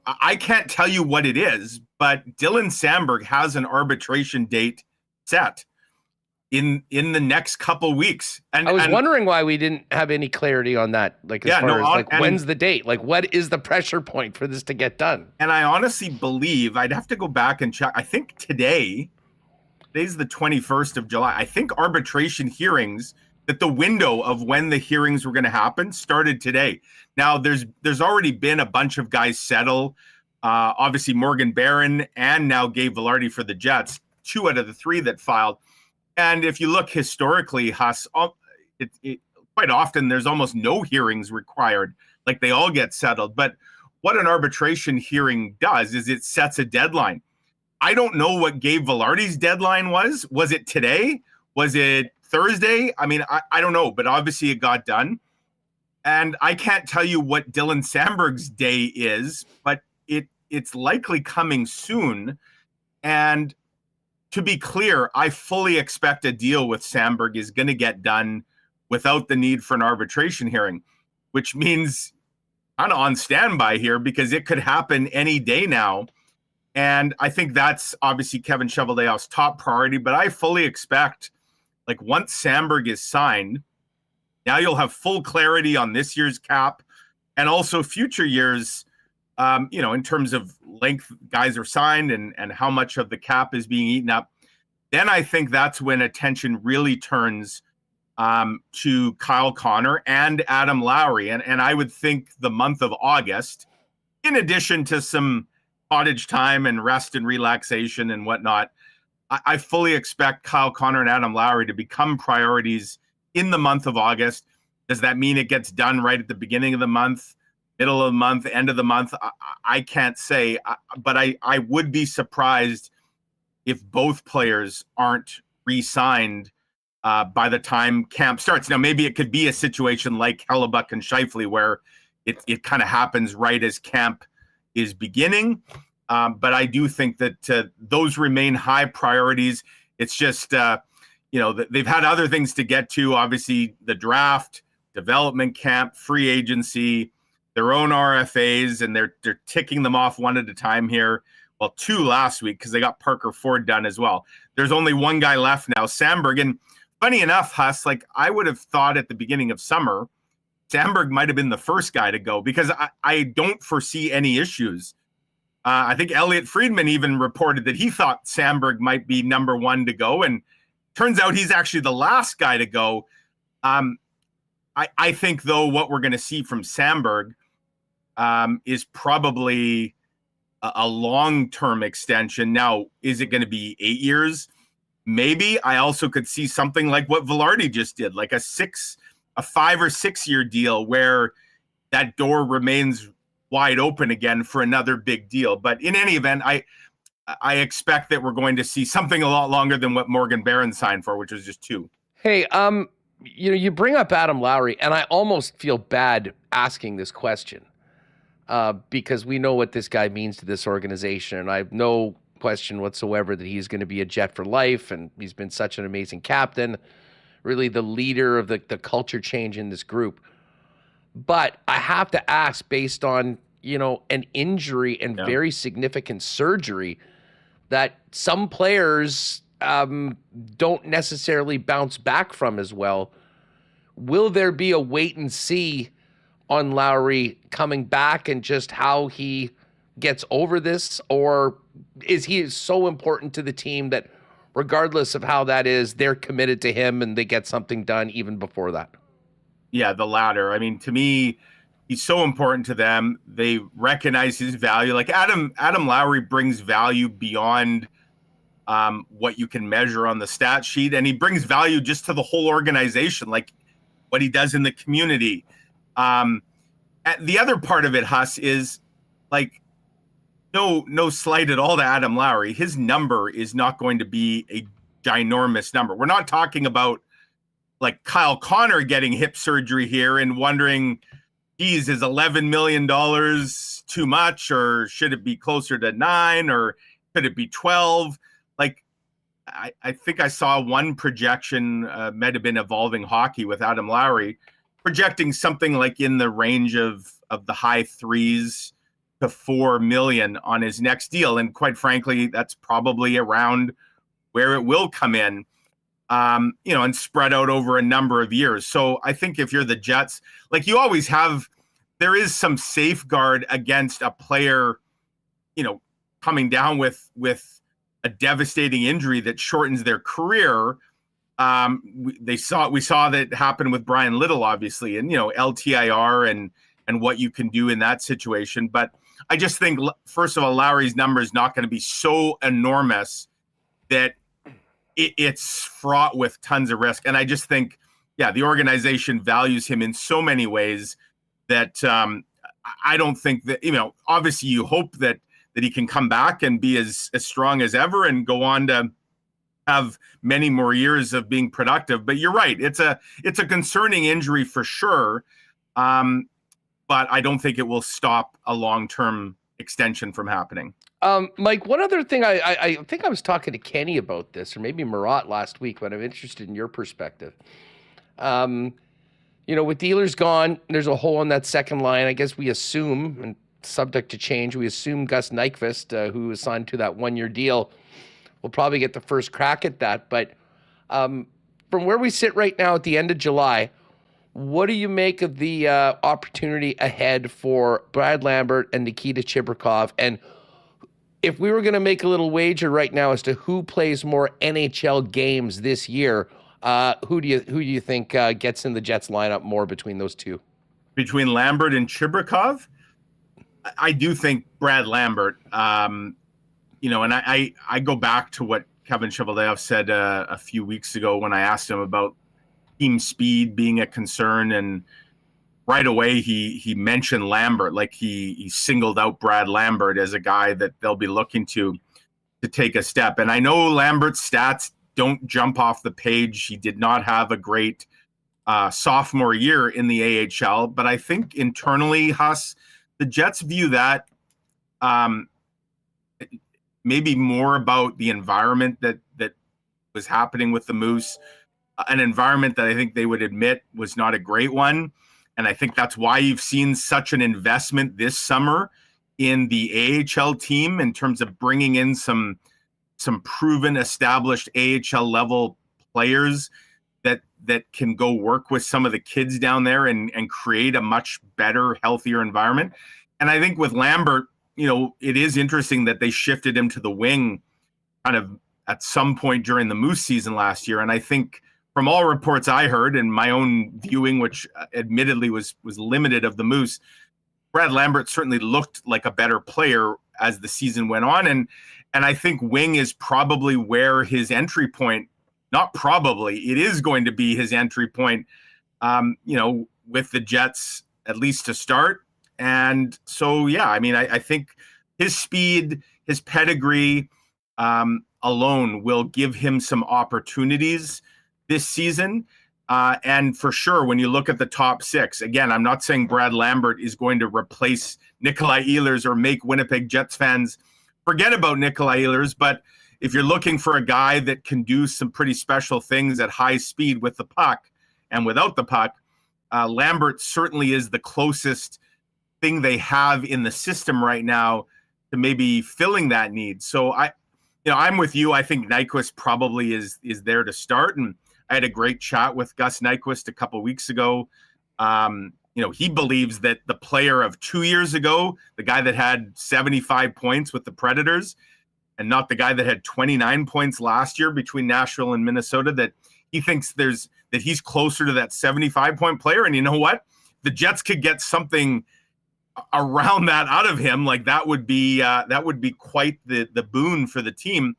I can't tell you what it is, but Dylan Samberg has an arbitration date set in the next couple weeks. And I was wondering why we didn't have any clarity on that. When's the date? What is the pressure point for this to get done? And I honestly believe, I'd have to go back and check. I think today's the 21st of July. I think arbitration hearings, that the window of when the hearings were going to happen started today. Now, there's already been a bunch of guys settle. Obviously, Morgan Barron and now Gabe Vilardi for the Jets, 2 out of the 3 that filed. And if you look historically, Huss, quite often there's almost no hearings required. They all get settled. But what an arbitration hearing does is it sets a deadline. I don't know what Gabe Vilardi's deadline was. Was it today? Was it Thursday? I mean, I don't know, but obviously it got done. And I can't tell you what Dylan Samberg's day is, but it's likely coming soon. And to be clear, I fully expect a deal with Samberg is going to get done without the need for an arbitration hearing, which means I'm on standby here because it could happen any day now. And I think that's obviously Kevin Cheveldayoff's top priority, but I fully expect, once Samberg is signed, now you'll have full clarity on this year's cap and also future years, in terms of length guys are signed and how much of the cap is being eaten up. Then I think that's when attention really turns to Kyle Connor and Adam Lowry. And I would think the month of August, in addition to some cottage time and rest and relaxation and whatnot, I fully expect Kyle Connor and Adam Lowry to become priorities in the month of August. Does that mean it gets done right at the beginning of the month, middle of the month, end of the month? I can't say, but I would be surprised if both players aren't re-signed by the time camp starts. Now, maybe it could be a situation like Hellebuck and Scheifele where it kind of happens right as camp is beginning. But I do think that those remain high priorities. It's just, they've had other things to get to, obviously the draft, development camp, free agency, their own RFAs, and they're ticking them off one at a time here. Well, 2 last week because they got Parker Ford done as well. There's only one guy left now, Samberg. And funny enough, Huss, I would have thought at the beginning of summer, Samberg might have been the first guy to go because I don't foresee any issues. I think Elliot Friedman even reported that he thought Samberg might be number 1 to go. And turns out he's actually the last guy to go. I think, though, what we're going to see from Samberg is probably a long-term extension. Now, is it going to be 8 years? Maybe. I also could see something like what Vilardi just did, like a 5 or 6 year deal where that door remains wide open again for another big deal. But in any event, I expect that we're going to see something a lot longer than what Morgan Barron signed for, which was just 2. Hey, you bring up Adam Lowry, and I almost feel bad asking this question because we know what this guy means to this organization, and I have no question whatsoever that he's going to be a Jet for life, and he's been such an amazing captain, really the leader of the culture change in this group. But I have to ask, based on, an injury and very significant surgery, that some players don't necessarily bounce back from as well. Will there be a wait and see on Lowry coming back and just how he gets over this? Or is he so important to the team that regardless of how that is, they're committed to him and they get something done even before that? Yeah, the latter. I mean, to me, He's so important to them. They recognize his value. Like Adam Lowry brings value beyond what you can measure on the stat sheet, and he brings value just to the whole organization, like what he does in the community. The other part of it, Huss, is like no slight at all to Adam Lowry. His number is not going to be a ginormous number. We're not talking about like Kyle Connor getting hip surgery here and wondering, geez, is $11 million too much, or should it be closer to 9, or could it be 12? Like, I think I saw one projection, might have been Evolving Hockey with Adam Lowry, projecting something like in the range of the high 3s to 4 million on his next deal. And quite frankly, that's probably around where it will come in. And spread out over a number of years. So I think if you're the Jets, like you always have, there is some safeguard against a player, coming down with a devastating injury that shortens their career. We saw that happen with Brian Little, obviously, and LTIR and what you can do in that situation. But I just think, first of all, Lowry's number is not going to be so enormous that it's fraught with tons of risk. And I just think, the organization values him in so many ways that I don't think that, obviously you hope that he can come back and be as strong as ever and go on to have many more years of being productive. But you're right. It's a concerning injury for sure. But I don't think it will stop a long-term extension from happening. Mike, one other thing, I think I was talking to Kenny about this, or maybe Murat last week, but I'm interested in your perspective. With Dealers gone, there's a hole in that second line. I guess we assume, and subject to change, we assume Gus Nyquist, who was signed to that 1-year deal, will probably get the first crack at that. But from where we sit right now at the end of July, what do you make of the opportunity ahead for Brad Lambert and Nikita Chibrikov? And if we were going to make a little wager right now as to who plays more NHL games this year, who do you think gets in the Jets lineup more between those two? Between Lambert and Chibrikov? I do think Brad Lambert, and I go back to what Kevin Cheveldayoff said a few weeks ago when I asked him about team speed being a concern, and right away he mentioned Lambert, like he singled out Brad Lambert as a guy that they'll be looking to take a step. And I know Lambert's stats don't jump off the page. He did not have a great sophomore year in the AHL, but I think internally, Huss, the Jets view that maybe more about the environment that was happening with the Moose, an environment that I think they would admit was not a great one. And I think that's why you've seen such an investment this summer in the AHL team in terms of bringing in some proven, established AHL level players that can go work with some of the kids down there and create a much better, healthier environment. And I think with Lambert, it is interesting that they shifted him to the wing kind of at some point during the Moose season last year. And I think from all reports I heard and my own viewing, which admittedly was limited of the Moose, Brad Lambert certainly looked like a better player as the season went on. And I think wing is probably where his entry point, not probably, it is going to be his entry point, with the Jets, at least to start. And so, I think his speed, his pedigree alone will give him some opportunities this season. And for sure, when you look at the top 6, again, I'm not saying Brad Lambert is going to replace Nikolai Ehlers or make Winnipeg Jets fans forget about Nikolai Ehlers, but if you're looking for a guy that can do some pretty special things at high speed with the puck and without the puck, Lambert certainly is the closest thing they have in the system right now to maybe filling that need. So I'm with you. I think Nyquist probably is there to start. And I had a great chat with Gus Nyquist a couple weeks ago. He believes that the player of 2 years ago, the guy that had 75 points with the Predators, and not the guy that had 29 points last year between Nashville and Minnesota, that he thinks that he's closer to that 75-point player. And you know what? the Jets could get something around that out of him, like that would be quite the boon for the team.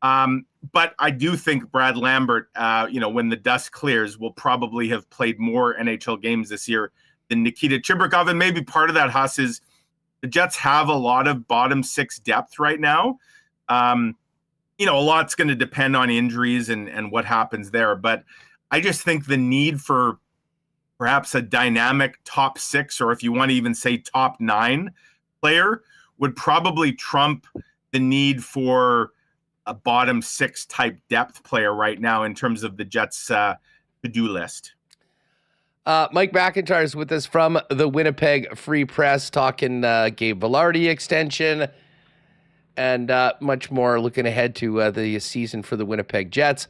But I do think Brad Lambert, when the dust clears, will probably have played more NHL games this year than Nikita Chibrikov. And maybe part of that, Huss, is the Jets have a lot of bottom six depth right now. A lot's going to depend on injuries and what happens there. But I just think the need for perhaps a dynamic top six, or if you want to even say top 9 player, would probably trump the need for a bottom 6 type depth player right now in terms of the Jets' to-do list. Mike McIntyre is with us from the Winnipeg Free Press, talking Gabe Vilardi extension and much more, looking ahead to the season for the Winnipeg Jets.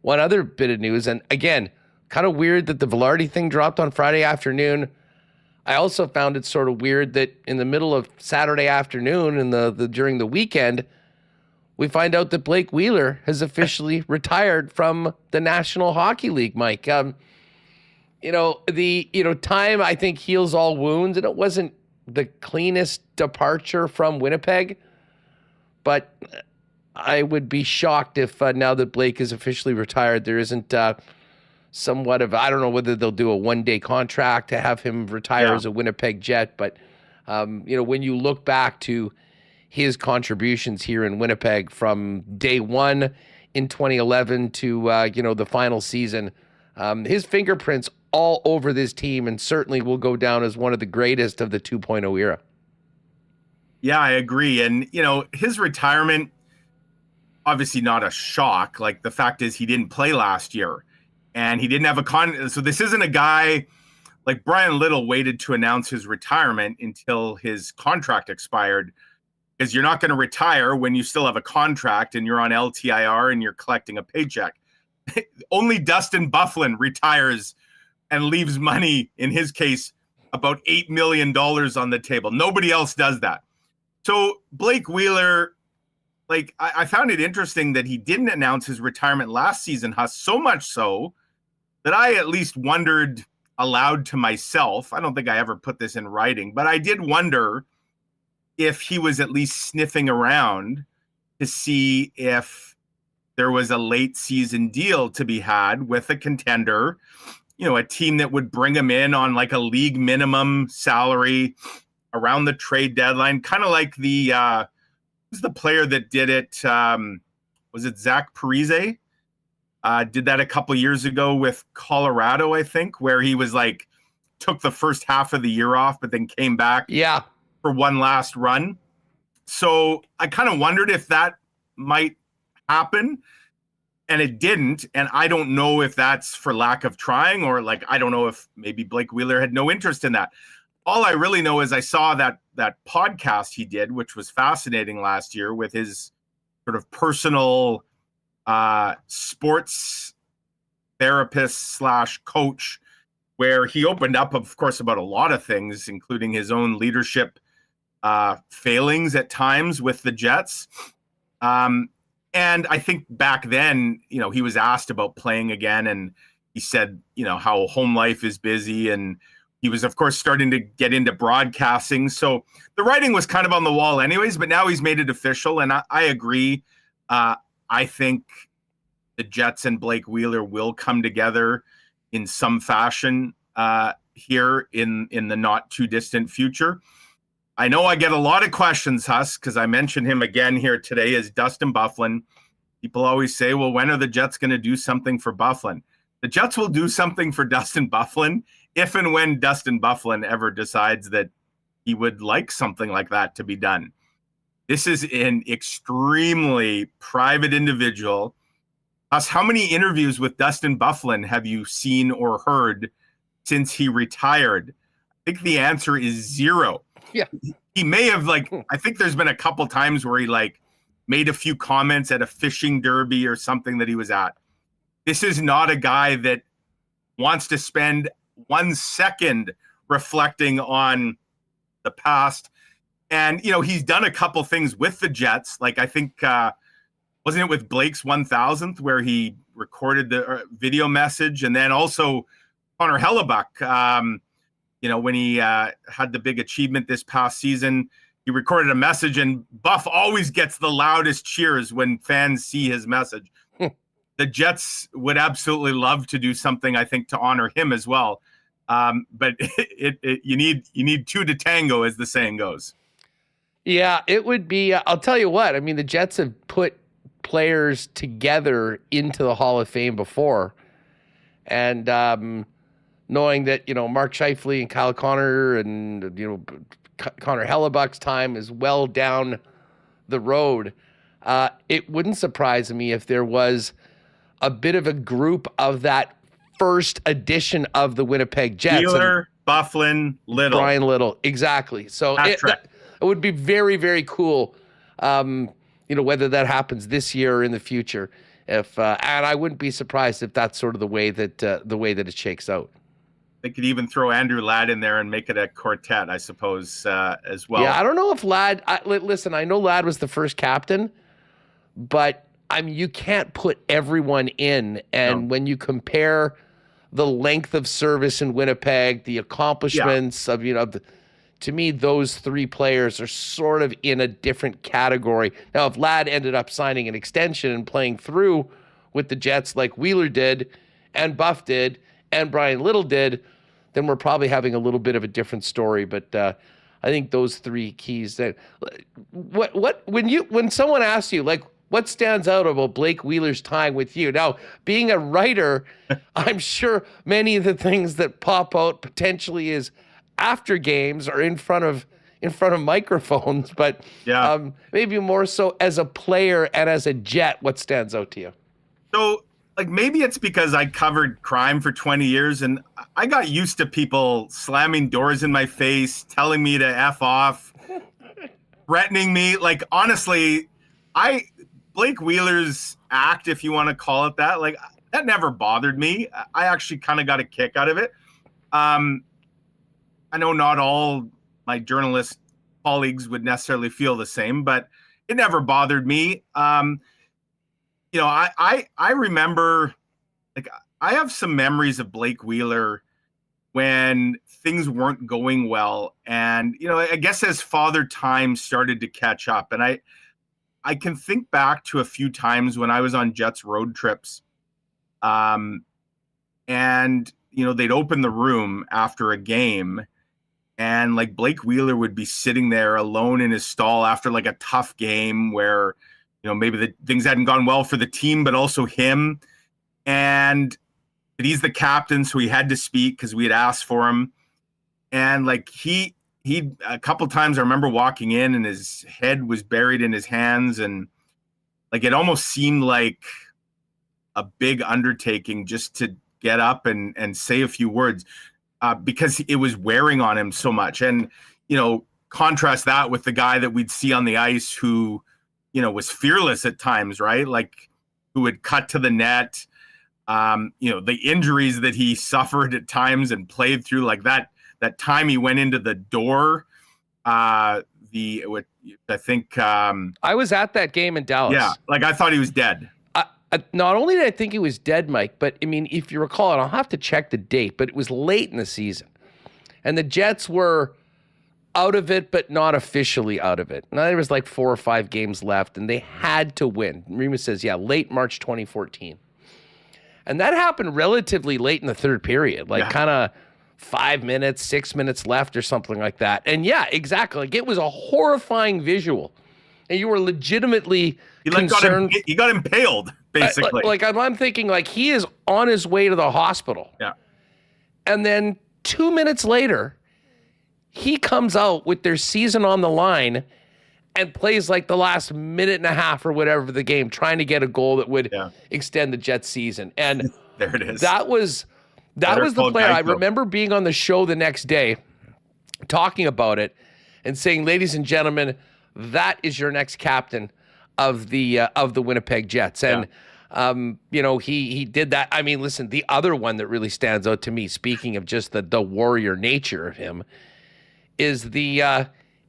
One other bit of news, and again, kind of weird that the Vilardi thing dropped on Friday afternoon. I also found it sort of weird that in the middle of Saturday afternoon and the during the weekend, we find out that Blake Wheeler has officially retired from the National Hockey League, Mike. Time, I think, heals all wounds, and it wasn't the cleanest departure from Winnipeg, but I would be shocked if now that Blake is officially retired, there isn't somewhat of, I don't know whether they'll do a one-day contract to have him retire as a Winnipeg Jet, but when you look back to his contributions here in Winnipeg from day one in 2011 to the final season, his fingerprints all over this team, and certainly will go down as one of the greatest of the 2.0 era. Yeah, I agree. And his retirement, obviously not a shock. Like, the fact is he didn't play last year. And he didn't have so this isn't a guy like Brian Little waited to announce his retirement until his contract expired, because you're not going to retire when you still have a contract and you're on LTIR and you're collecting a paycheck. Only Dustin Byfuglien retires and leaves money, in his case, about $8 million on the table. Nobody else does that. So Blake Wheeler, I found it interesting that he didn't announce his retirement last season, Huss, so much so that I at least wondered aloud to myself. I don't think I ever put this in writing, but I did wonder if he was at least sniffing around to see if there was a late season deal to be had with a contender, a team that would bring him in on like a league minimum salary around the trade deadline, kind of like who's the player that did it? Was it Zach Parise? Did that a couple years ago with Colorado, I think, where he was took the first half of the year off, but then came back for one last run. So I kind of wondered if that might happen, and it didn't. And I don't know if that's for lack of trying, or I don't know if maybe Blake Wheeler had no interest in that. All I really know is I saw that podcast he did, which was fascinating last year, with his sort of personal sports therapist / coach, where he opened up, of course, about a lot of things, including his own leadership failings at times with the Jets. And I think back then, he was asked about playing again, and he said, how home life is busy, and he was, of course, starting to get into broadcasting. So the writing was kind of on the wall anyways, but now he's made it official. And I agree. I think the Jets and Blake Wheeler will come together in some fashion here in the not too distant future. I know I get a lot of questions, Huss, because I mentioned him again here today as Dustin Byfuglien. People always say, well, when are the Jets going to do something for Byfuglien? The Jets will do something for Dustin Byfuglien if and when Dustin Byfuglien ever decides that he would like something like that to be done. This is an extremely private individual. Us, how many interviews with Dustin Byfuglien have you seen or heard since he retired? I think the answer is 0. Yeah. He may have I think there's been a couple times where he made a few comments at a fishing derby or something that he was at. This is not a guy that wants to spend 1 second reflecting on the past. And, he's done a couple things with the Jets. I think, wasn't it with Blake's 1000th where he recorded the video message? And then also Connor Hellebuck, when he had the big achievement this past season, he recorded a message, and Buff always gets the loudest cheers when fans see his message. The Jets would absolutely love to do something, I think, to honor him as well. But you need two to tango, as the saying goes. Yeah, it would be. I'll tell you what. I mean, the Jets have put players together into the Hall of Fame before, and knowing that Mark Scheifele and Kyle Connor and Connor Hellebuck's time is well down the road, it wouldn't surprise me if there was a bit of a group of that first edition of the Winnipeg Jets. Wheeler, Byfuglien, Little. Brian Little, exactly. So it would be very, very cool, whether that happens this year or in the future. And I wouldn't be surprised if that's sort of the way that it shakes out. They could even throw Andrew Ladd in there and make it a quartet, I suppose, as well. Yeah, I don't know if Ladd. Listen, I know Ladd was the first captain, but you can't put everyone in. And when you compare the length of service in Winnipeg, the accomplishments of to me, those three players are sort of in a different category. Now, if Ladd ended up signing an extension and playing through with the Jets like Wheeler did, and Buff did, and Brian Little did, then we're probably having a little bit of a different story. But I think those three keys. When someone asks you like, what stands out about Blake Wheeler's time with you? Now, being a writer, I'm sure many of the things that pop out potentially is after games or in front of microphones, but maybe more so as a player and as a Jet. What stands out to you? So, maybe it's because I covered crime for 20 years and I got used to people slamming doors in my face, telling me to F off, threatening me. Honestly, Blake Wheeler's act, if you want to call it that, that never bothered me. I actually kind of got a kick out of it. I know not all my journalist colleagues would necessarily feel the same, but it never bothered me. I remember, I have some memories of Blake Wheeler when things weren't going well. And, I guess as Father Time started to catch up, and I can think back to a few times when I was on Jets road trips, and, they'd open the room after a game, and Blake Wheeler would be sitting there alone in his stall after a tough game where, maybe things hadn't gone well for the team, but also him. And he's the captain, so he had to speak because we had asked for him. And he a couple times I remember walking in and his head was buried in his hands, and it almost seemed like a big undertaking just to get up and say a few words because it was wearing on him so much. And, contrast that with the guy that we'd see on the ice who, was fearless at times, right? Who would cut to the net, the injuries that he suffered at times and played through that time he went into the door. I think I was at that game in Dallas. Yeah, I thought he was dead. Not only did I think he was dead, Mike, but I mean, if you recall, and I'll have to check the date, but it was late in the season, and the Jets were out of it, but not officially out of it. Now there was 4 or 5 games left, and they had to win. Remis says, late March 2014. And that happened relatively late in the third period, kind of 5 minutes, 6 minutes left or something like that. And exactly. It was a horrifying visual. And you were legitimately concerned. He got impaled, basically. I'm thinking, he is on his way to the hospital. Yeah. And then 2 minutes later, he comes out with their season on the line and plays the last minute and a half or whatever of the game, trying to get a goal that would extend the Jets season. And there it is. That was the player. I remember being on the show the next day, talking about it and saying, ladies and gentlemen, that is your next captain of the Winnipeg Jets. And he did that. I mean, listen, the other one that really stands out to me, speaking of just the warrior nature of him, is the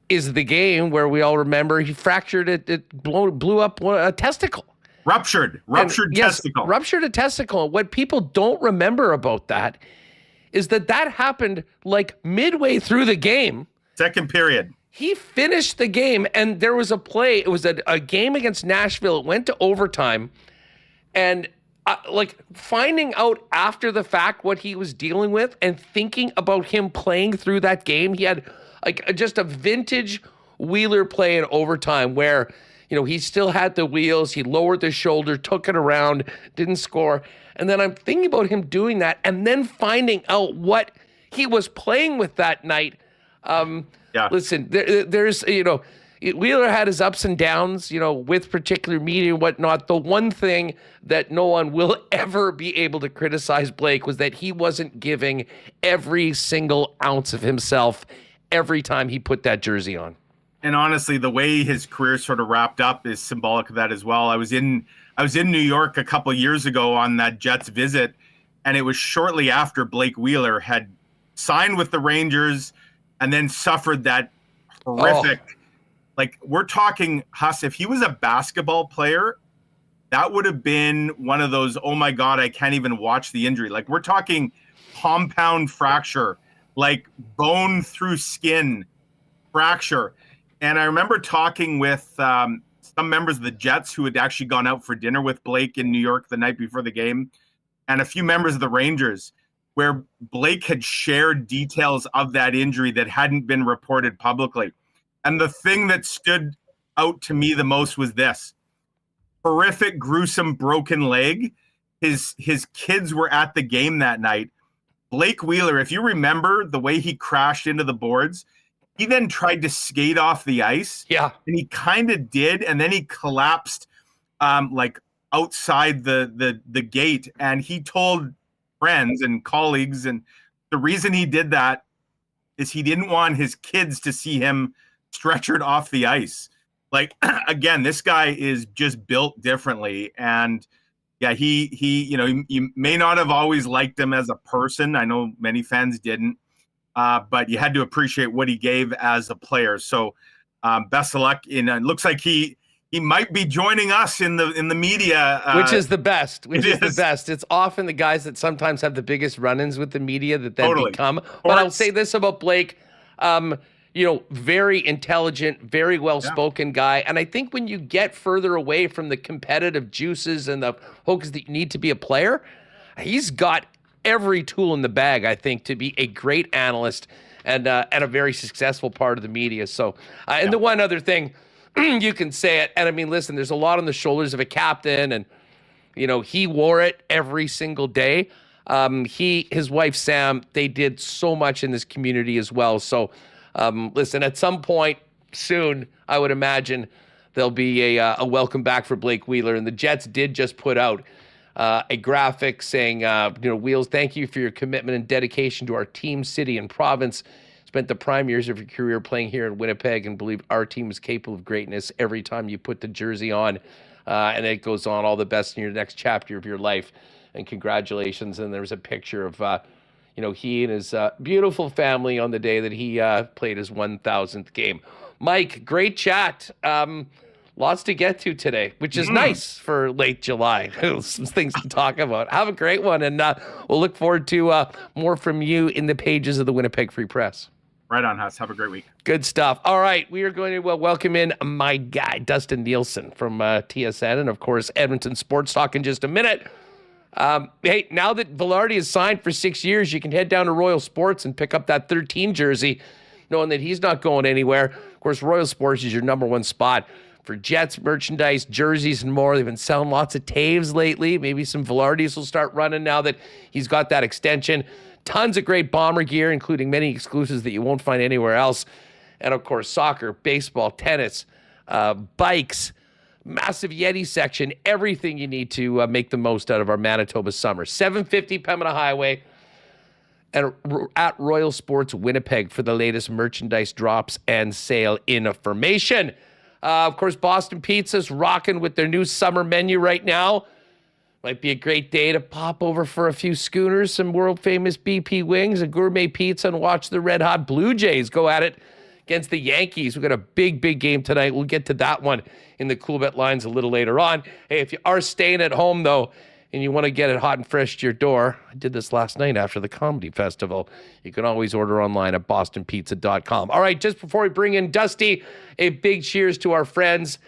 game where we all remember he fractured it blew up a testicle. Ruptured testicle. Ruptured a testicle. What people don't remember about that is that happened like midway through the game. Second period. He finished the game, and there was a play. It was a game against Nashville. It went to overtime, and like finding out after the fact what he was dealing with and thinking about him playing through that game, he had like just a vintage Wheeler play in overtime where, he still had the wheels. He lowered the shoulder, took it around, didn't score. And then I'm thinking about him doing that and then finding out what he was playing with that night. Listen, there's, Wheeler had his ups and downs, with particular media and whatnot. The one thing that no one will ever be able to criticize Blake was that he wasn't giving every single ounce of himself every time he put that jersey on. And honestly, the way his career sort of wrapped up is symbolic of that as well. I was in New York a couple of years ago on that Jets visit, and it was shortly after Blake Wheeler had signed with the Rangers and then suffered that horrific, like we're talking, Huss, if he was a basketball player, that would have been one of those, oh my God, I can't even watch the injury. Like we're talking compound fracture, like bone through skin fracture. And I remember talking with some members of the Jets who had actually gone out for dinner with Blake in New York the night before the game, and a few members of the Rangers, where Blake had shared details of that injury that hadn't been reported publicly. And the thing that stood out to me the most was this: horrific, gruesome, broken leg. His kids were at the game that night. Blake Wheeler, if you remember the way he crashed into the boards, he then tried to skate off the ice. Yeah. And he kind of did. And then he collapsed like outside the gate. And he told friends and colleagues, and the reason he did that is he didn't want his kids to see him stretchered off the ice. Like, again, this guy is just built differently. And yeah, you may not have always liked him as a person. I know many fans didn't. But you had to appreciate what he gave as a player. So best of luck. It looks like he might be joining us in the media. Which is the best. The best. It's often the guys that sometimes have the biggest run-ins with the media that then become. But I'll say this about Blake. Very intelligent, very well-spoken guy. And I think when you get further away from the competitive juices and the focus that you need to be a player, he's got every tool in the bag, I think, to be a great analyst and a very successful part of the media. So, and the one other thing, you can say it, and I mean, listen, there's a lot on the shoulders of a captain, and, he wore it every single day. His wife, Sam, they did so much in this community as well. So, listen, at some point soon, I would imagine there'll be a welcome back for Blake Wheeler, and the Jets did just put out a graphic saying, Wheels, thank you for your commitment and dedication to our team, city, and province. Spent the prime years of your career playing here in Winnipeg and believe our team is capable of greatness every time you put the jersey on. And it goes on, all the best in your next chapter of your life. And congratulations. And there's a picture of, he and his beautiful family on the day that he played his 1,000th game. Mike, great chat. Lots to get to today, which is nice for late July. Some things to talk about. Have a great one, and we'll look forward to more from you in the pages of the Winnipeg Free Press. Right on, Huss. Have a great week. Good stuff. All right, we are going to welcome in my guy, Dustin Nielsen from TSN, and of course, Edmonton Sports Talk in just a minute. Hey, now that Vilardi is signed for 6 years, you can head down to Royal Sports and pick up that 13 jersey, knowing that he's not going anywhere. Of course, Royal Sports is your number one spot for Jets merchandise, jerseys, and more. They've been selling lots of Taves lately. Maybe some Vilardis will start running now that he's got that extension. Tons of great Bomber gear, including many exclusives that you won't find anywhere else. And, of course, soccer, baseball, tennis, bikes, massive Yeti section, everything you need to make the most out of our Manitoba summer. 750 Pembina Highway and at Royal Sports Winnipeg for the latest merchandise drops and sale information. Of course, Boston Pizza's rocking with their new summer menu right now. Might be a great day to pop over for a few schooners, some world-famous BP wings, a gourmet pizza, and watch the red-hot Blue Jays go at it against the Yankees. We've got a big, big game tonight. We'll get to that one in the Coolbet lines a little later on. Hey, if you are staying at home, though, and you want to get it hot and fresh to your door, I did this last night after the comedy festival. You can always order online at bostonpizza.com. All right, just before we bring in Dusty, a big cheers to our friends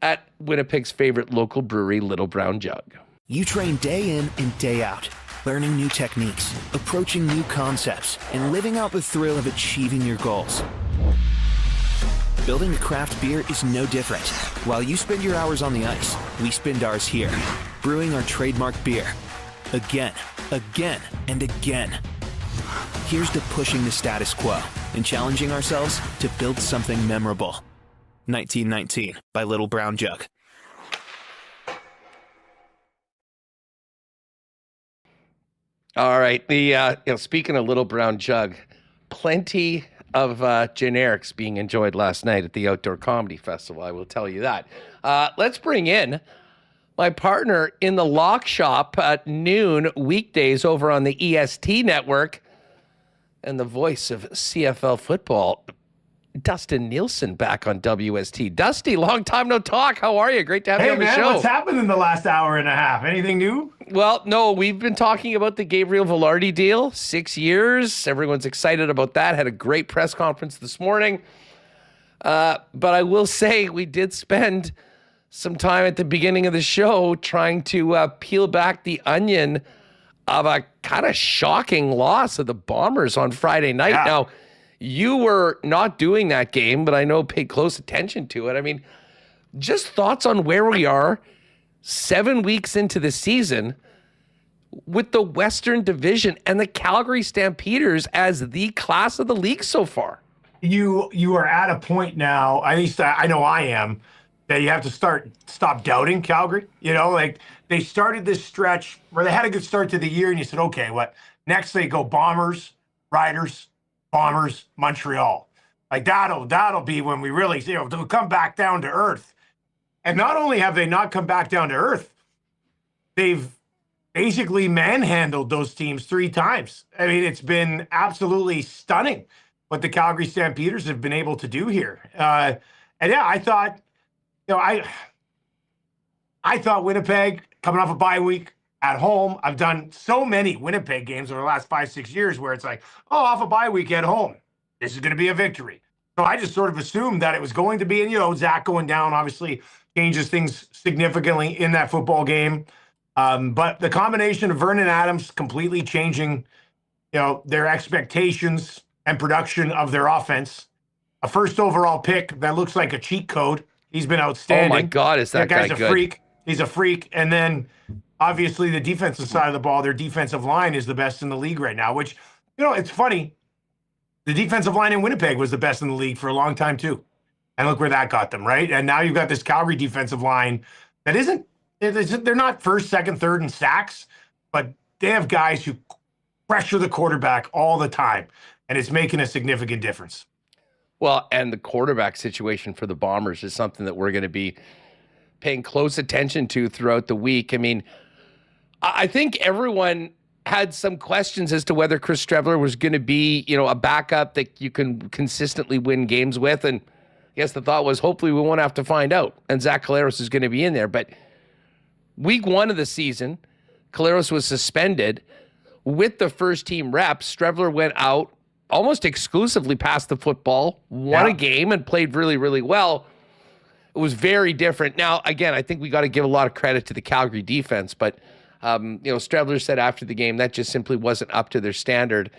at Winnipeg's favorite local brewery, Little Brown Jug. You train day in and day out, learning new techniques, approaching new concepts, and living out the thrill of achieving your goals. Building a craft beer is no different. While you spend your hours on the ice, we spend ours here, brewing our trademark beer. Again, and again. Here's to pushing the status quo and challenging ourselves to build something memorable. 1919 by Little Brown Jug. All right. Speaking of Little Brown Jug, plenty of generics being enjoyed last night at the Outdoor Comedy Festival. I will tell you that. Let's bring in my partner in the lock shop at noon weekdays over on the EST network and the voice of CFL football, Dustin Nielsen, back on WST. Dusty, long time no talk. How are you? Great to have you on the show. What's happened in the last hour and a half? Anything new? Well, no, we've been talking about the Gabriel Vilardi deal, 6 years. Everyone's excited about that. Had a great press conference this morning. But I will say we did spend some time at the beginning of the show trying to peel back the onion of a kind of shocking loss of the Bombers on Friday night. Yeah. Now, you were not doing that game, but I know paid close attention to it. I mean, just thoughts on where we are 7 weeks into the season with the Western Division and the Calgary Stampeders as the class of the league so far. You are at a point now, at least I know I am, that you have to stop doubting Calgary. You know, like they started this stretch where they had a good start to the year and you said, okay, what? Next they go Bombers, Riders, Bombers, Montreal. Like that'll be when we really, they'll come back down to earth. And not only have they not come back down to earth, they've basically manhandled those teams 3 times. I mean, it's been absolutely stunning what the Calgary Stampeders have been able to do here. And yeah, I thought, I thought Winnipeg coming off a bye week at home. I've done so many Winnipeg games over the last 5-6 years where it's like, oh, off a bye week at home, this is going to be a victory. So I just sort of assumed that it was going to be, and Zach going down obviously changes things significantly in that football game. But the combination of Vernon Adams completely changing, their expectations and production of their offense, a first overall pick that looks like a cheat code. He's been outstanding. Oh my God, is that guy's guy a good? freak. He's a freak. And then obviously the defensive side of the ball, their defensive line is the best in the league right now, which, it's funny. The defensive line in Winnipeg was the best in the league for a long time too. And look where that got them, right? And now you've got this Calgary defensive line that they're not first, second, third in sacks, but they have guys who pressure the quarterback all the time, and it's making a significant difference. Well, and the quarterback situation for the Bombers is something that we're going to be paying close attention to throughout the week. I mean, I think everyone had some questions as to whether Chris Streveler was going to be, a backup that you can consistently win games with. And I guess the thought was hopefully we won't have to find out. And Zach Collaros is going to be in there. But week 1 of the season, Collaros was suspended. With the first team reps, Streveler went out, almost exclusively passed the football, won a game, and played really, really well. It was very different. Now, again, I think we got to give a lot of credit to the Calgary defense, but Streveler said after the game that just simply wasn't up to their standard.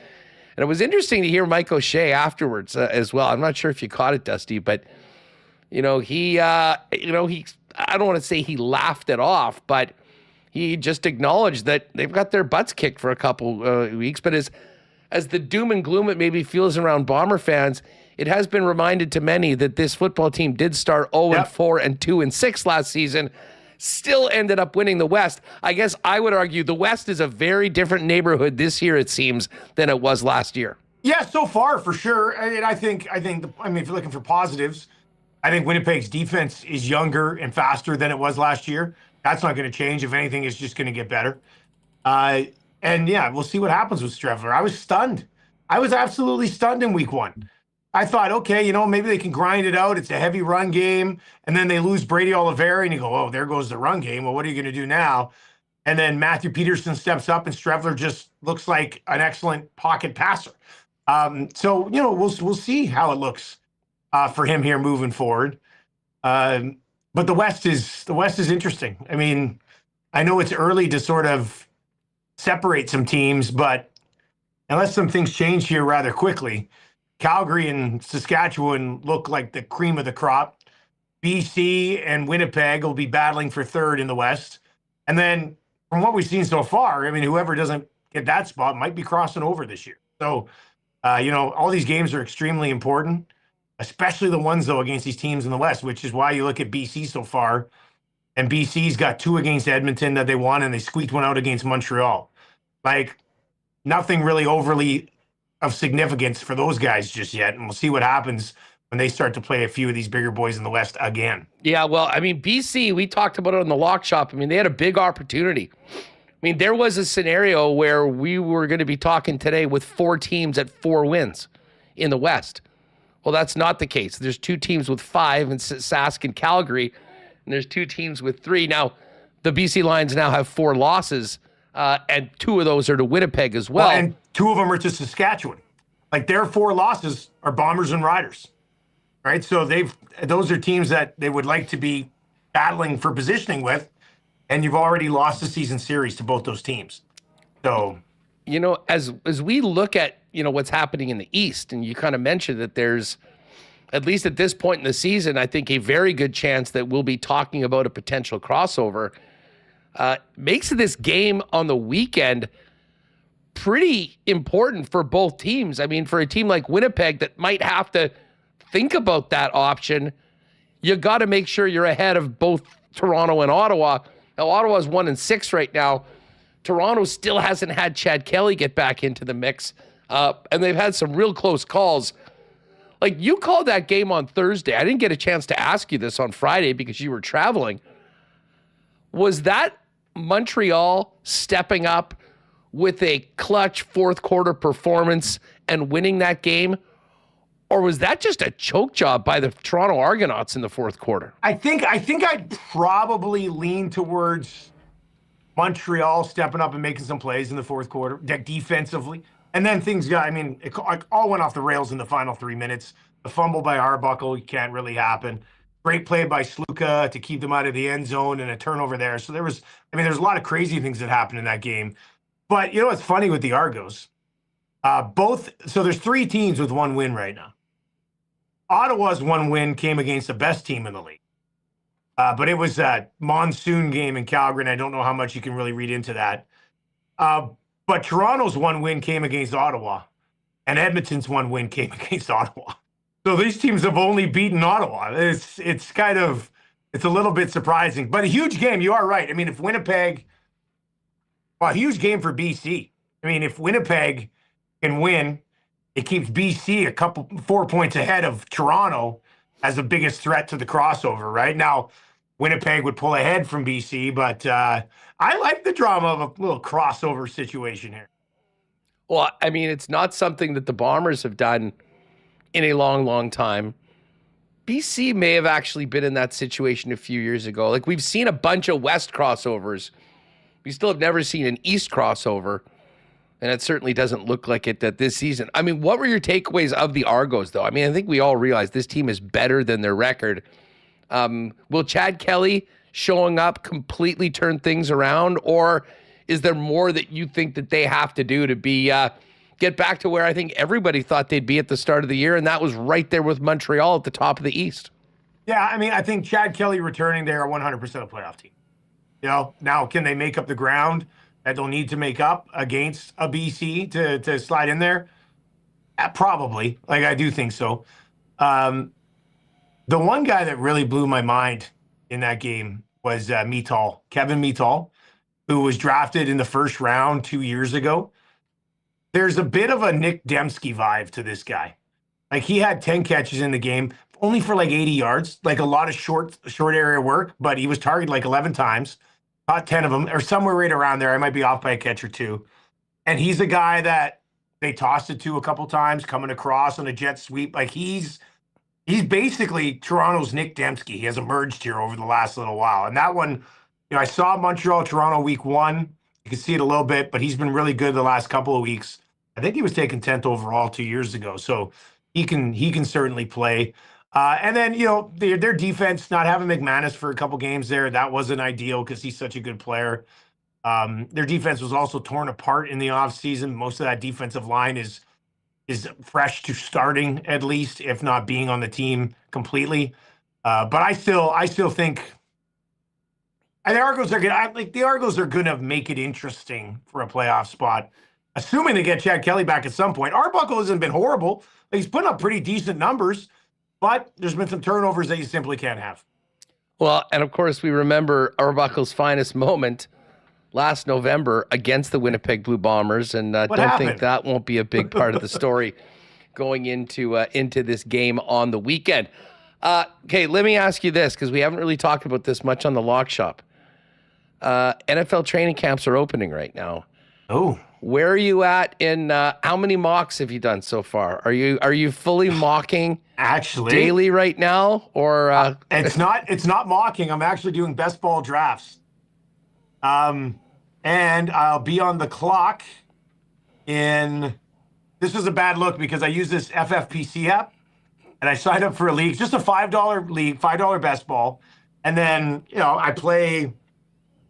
And it was interesting to hear Mike O'Shea afterwards as well. I'm not sure if you caught it, Dusty, but he I don't want to say he laughed it off, but he just acknowledged that they've got their butts kicked for a couple weeks. But as the doom and gloom it maybe feels around Bomber fans, it has been reminded to many that this football team did start 0-4 and 2-6 last season, still ended up winning the West. I guess I would argue the West is a very different neighborhood this year, it seems, than it was last year. Yeah, so far for sure. And I think if you're looking for positives, I think Winnipeg's defense is younger and faster than it was last year. That's not going to change. If anything, it's just going to get better. And yeah, we'll see what happens with Streveler. I was stunned. I was absolutely stunned in week 1. I thought, okay, maybe they can grind it out. It's a heavy run game. And then they lose Brady Oliveira and you go, oh, there goes the run game. Well, what are you going to do now? And then Matthew Paterson steps up, and Strevler just looks like an excellent pocket passer. So, we'll see how it looks for him here moving forward. But the West is interesting. I mean, I know it's early to sort of separate some teams, but unless some things change here rather quickly, Calgary and Saskatchewan look like the cream of the crop. BC and Winnipeg will be battling for third in the West. And then from what we've seen so far, I mean, whoever doesn't get that spot might be crossing over this year. So, all these games are extremely important, especially the ones, though, against these teams in the West, which is why you look at BC so far. And BC's got 2 against Edmonton that they won, and they squeaked one out against Montreal. Like, nothing really overly of significance for those guys just yet. And we'll see what happens when they start to play a few of these bigger boys in the West again. Yeah, well, I mean, BC, we talked about it on the Lock Shop. I mean, they had a big opportunity. I mean, there was a scenario where we were going to be talking today with 4 teams at 4 wins in the West. Well, that's not the case. There's 2 teams with 5 in Sask and Calgary, and there's 2 teams with 3. Now, the BC Lions now have 4 losses, and 2 of those are to Winnipeg as well. And 2 of them are to Saskatchewan. Like, their 4 losses are Bombers and Riders. Right, so those are teams that they would like to be battling for positioning with, and you've already lost the season series to both those teams. So, as we look at what's happening in the East, and you kind of mentioned that there's, at least at this point in the season, I think a very good chance that we'll be talking about a potential crossover. Makes this game on the weekend pretty important for both teams. I mean, for a team like Winnipeg that might have to think about that option, you got to make sure you're ahead of both Toronto and Ottawa. Now, Ottawa's 1-6 right now. Toronto still hasn't had Chad Kelly get back into the mix, and they've had some real close calls. Like, you called that game on Thursday. I didn't get a chance to ask you this on Friday because you were traveling. Was that Montreal stepping up with a clutch fourth quarter performance and winning that game? Or was that just a choke job by the Toronto Argonauts in the fourth quarter? I think I'd probably lean towards Montreal stepping up and making some plays in the fourth quarter defensively. And then things got, it all went off the rails in the final 3 minutes. The fumble by Arbuckle can't really happen. Great play by Sluka to keep them out of the end zone and a turnover there. So there's a lot of crazy things that happened in that game. But what's funny with the Argos? So there's 3 teams with 1 win right now. Ottawa's 1 win came against the best team in the league. But it was a monsoon game in Calgary, and I don't know how much you can really read into that. But Toronto's 1 win came against Ottawa, and Edmonton's 1 win came against Ottawa. So these teams have only beaten Ottawa. It's a little bit surprising, but a huge game. You are right. If Winnipeg, a huge game for BC. If Winnipeg can win, it keeps BC 4 points ahead of Toronto as the biggest threat to the crossover. Right now, Winnipeg would pull ahead from BC, but I like the drama of a little crossover situation here. Well, it's not something that the Bombers have done in a long, long time. BC may have actually been in that situation a few years ago. Like, we've seen a bunch of West crossovers. We still have never seen an East crossover. And it certainly doesn't look like it that this season. What were your takeaways of the Argos, though? I think we all realize this team is better than their record. Will Chad Kelly showing up completely turn things around? Or is there more that you think that they have to do to be get back to where I think everybody thought they'd be at the start of the year, and that was right there with Montreal at the top of the East? Yeah, I think Chad Kelly returning, they are 100% a playoff team. Now can they make up the ground that they'll need to make up against a BC to slide in there? Probably. I do think so. The one guy that really blew my mind in that game was Kevin Mittal, who was drafted in the first round 2 years ago. There's a bit of a Nick Dembski vibe to this guy. He had 10 catches in the game, only for 80 yards, a lot of short area work, but he was targeted 11 times. Caught 10 of them, or somewhere right around there. I might be off by a catch or 2. And he's a guy that they tossed it to a couple times, coming across on a jet sweep. He's basically Toronto's Nick Dembski. He has emerged here over the last little while. And that one I saw Montreal, Toronto week 1. You can see it a little bit, but he's been really good the last couple of weeks. I think he was taken 10th overall 2 years ago, so he can certainly play. And then, their defense, not having McManus for a couple games there, that wasn't ideal because he's such a good player. Their defense was also torn apart in the offseason. Most of that defensive line is fresh to starting, at least, if not being on the team completely. But I still think the Argos are gonna make it interesting for a playoff spot, assuming they get Chad Kelly back at some point. Arbuckle hasn't been horrible. He's putting up pretty decent numbers, but there's been some turnovers that you simply can't have. Well, and of course, we remember Arbuckle's finest moment last November against the Winnipeg Blue Bombers, and don't think that won't be a big part of the story going into this game on the weekend. Okay, let me ask you this, because we haven't really talked about this much on the Lock Shop. NFL training camps are opening right now. Oh. Where are you at in how many mocks have you done so far? Are you fully mocking actually daily right now, or it's not mocking. I'm actually doing best ball drafts. And I'll be on the clock this was a bad look because I use this FFPC app and I signed up for a league, just a $5 league, $5 best ball. And then, I play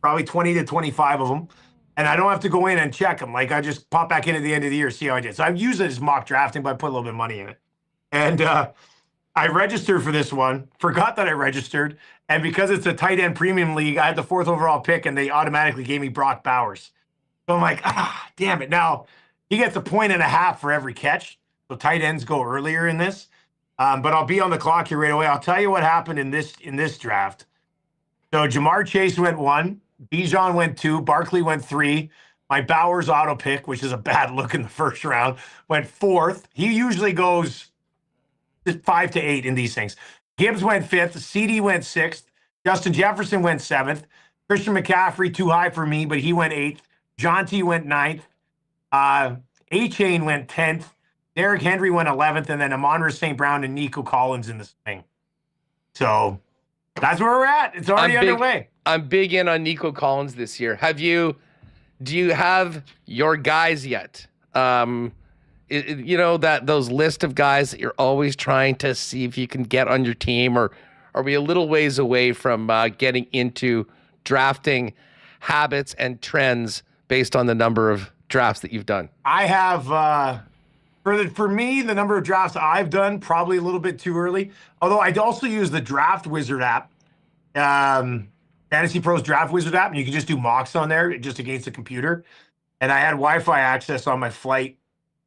probably 20 to 25 of them. And I don't have to go in and check them. Like, I just pop back in at the end of the year, see how I did. So I've used it as mock drafting, but I put a little bit of money in it. And I registered for this one, forgot that I registered. And because it's a tight end premium league, I had the 4th overall pick, and they automatically gave me Brock Bowers. So I'm like, damn it. Now, he gets 1.5 points for every catch. So tight ends go earlier in this. But I'll be on the clock here right away. I'll tell you what happened in this draft. So Jamar Chase went 1. Bijan went 2, Barkley went 3. My Bowers auto pick, which is a bad look in the first round, went 4th. He usually goes 5 to 8 in these things. Gibbs went 5th. CD went 6th. Justin Jefferson went 7th. Christian McCaffrey, too high for me, but he went 8th. Jonty went 9th. A-Chain went 10th. Derrick Henry went 11th, and then Amon-Ra St. Brown and Nico Collins in this thing. So that's where we're at. It's already underway. I'm big in on Nico Collins this year. Do you have your guys yet? Those list of guys that you're always trying to see if you can get on your team, or are we a little ways away from getting into drafting habits and trends based on the number of drafts that you've done? I have, for me, the number of drafts I've done, probably a little bit too early. Although I also use the Draft Wizard app. Fantasy Pros Draft Wizard app, and you can just do mocks on there just against the computer. And I had Wi-Fi access on my flight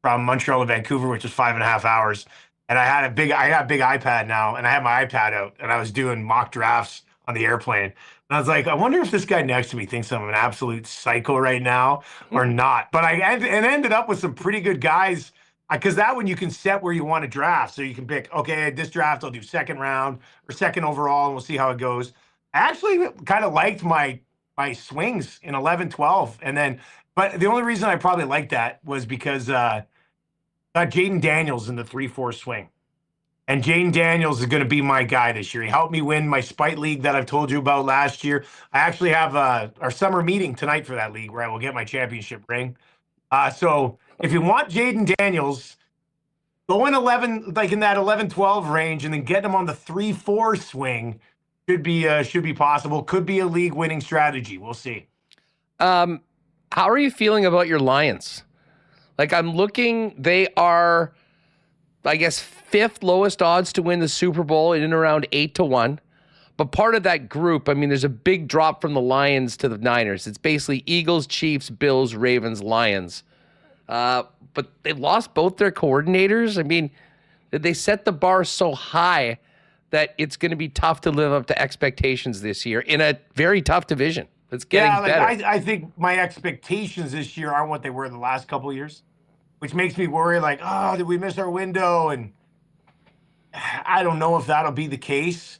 from Montreal to Vancouver, which was 5.5 hours. And I got a big iPad now, and I had my iPad out, and I was doing mock drafts on the airplane. And I was like, I wonder if this guy next to me thinks I'm an absolute psycho right now or not. But I ended up with some pretty good guys, because that one you can set where you want to draft. So you can pick, okay, this draft I'll do 2nd round or 2nd overall, and we'll see how it goes. I actually kind of liked my swings in 11, 12. But the only reason I probably liked that was because got Jaden Daniels in the 3-4 swing. And Jaden Daniels is going to be my guy this year. He helped me win my Spite League that I've told you about last year. I actually have our summer meeting tonight for that league where I will get my championship ring. So if you want Jaden Daniels, go in 11, like in that 11-12 range, and then get him on the 3-4 swing. Should be possible. Could be a league-winning strategy. We'll see. How are you feeling about your Lions? Like, I'm looking, they are, I guess, 5th lowest odds to win the Super Bowl in and around 8 to 1. But part of that group, I mean, there's a big drop from the Lions to the Niners. It's basically Eagles, Chiefs, Bills, Ravens, Lions. But they lost both their coordinators. I mean, they set the bar so high that it's going to be tough to live up to expectations this year in a very tough division. It's getting better. I think my expectations this year aren't what they were the last couple of years, which makes me worry, like, oh, did we miss our window? And I don't know if that'll be the case.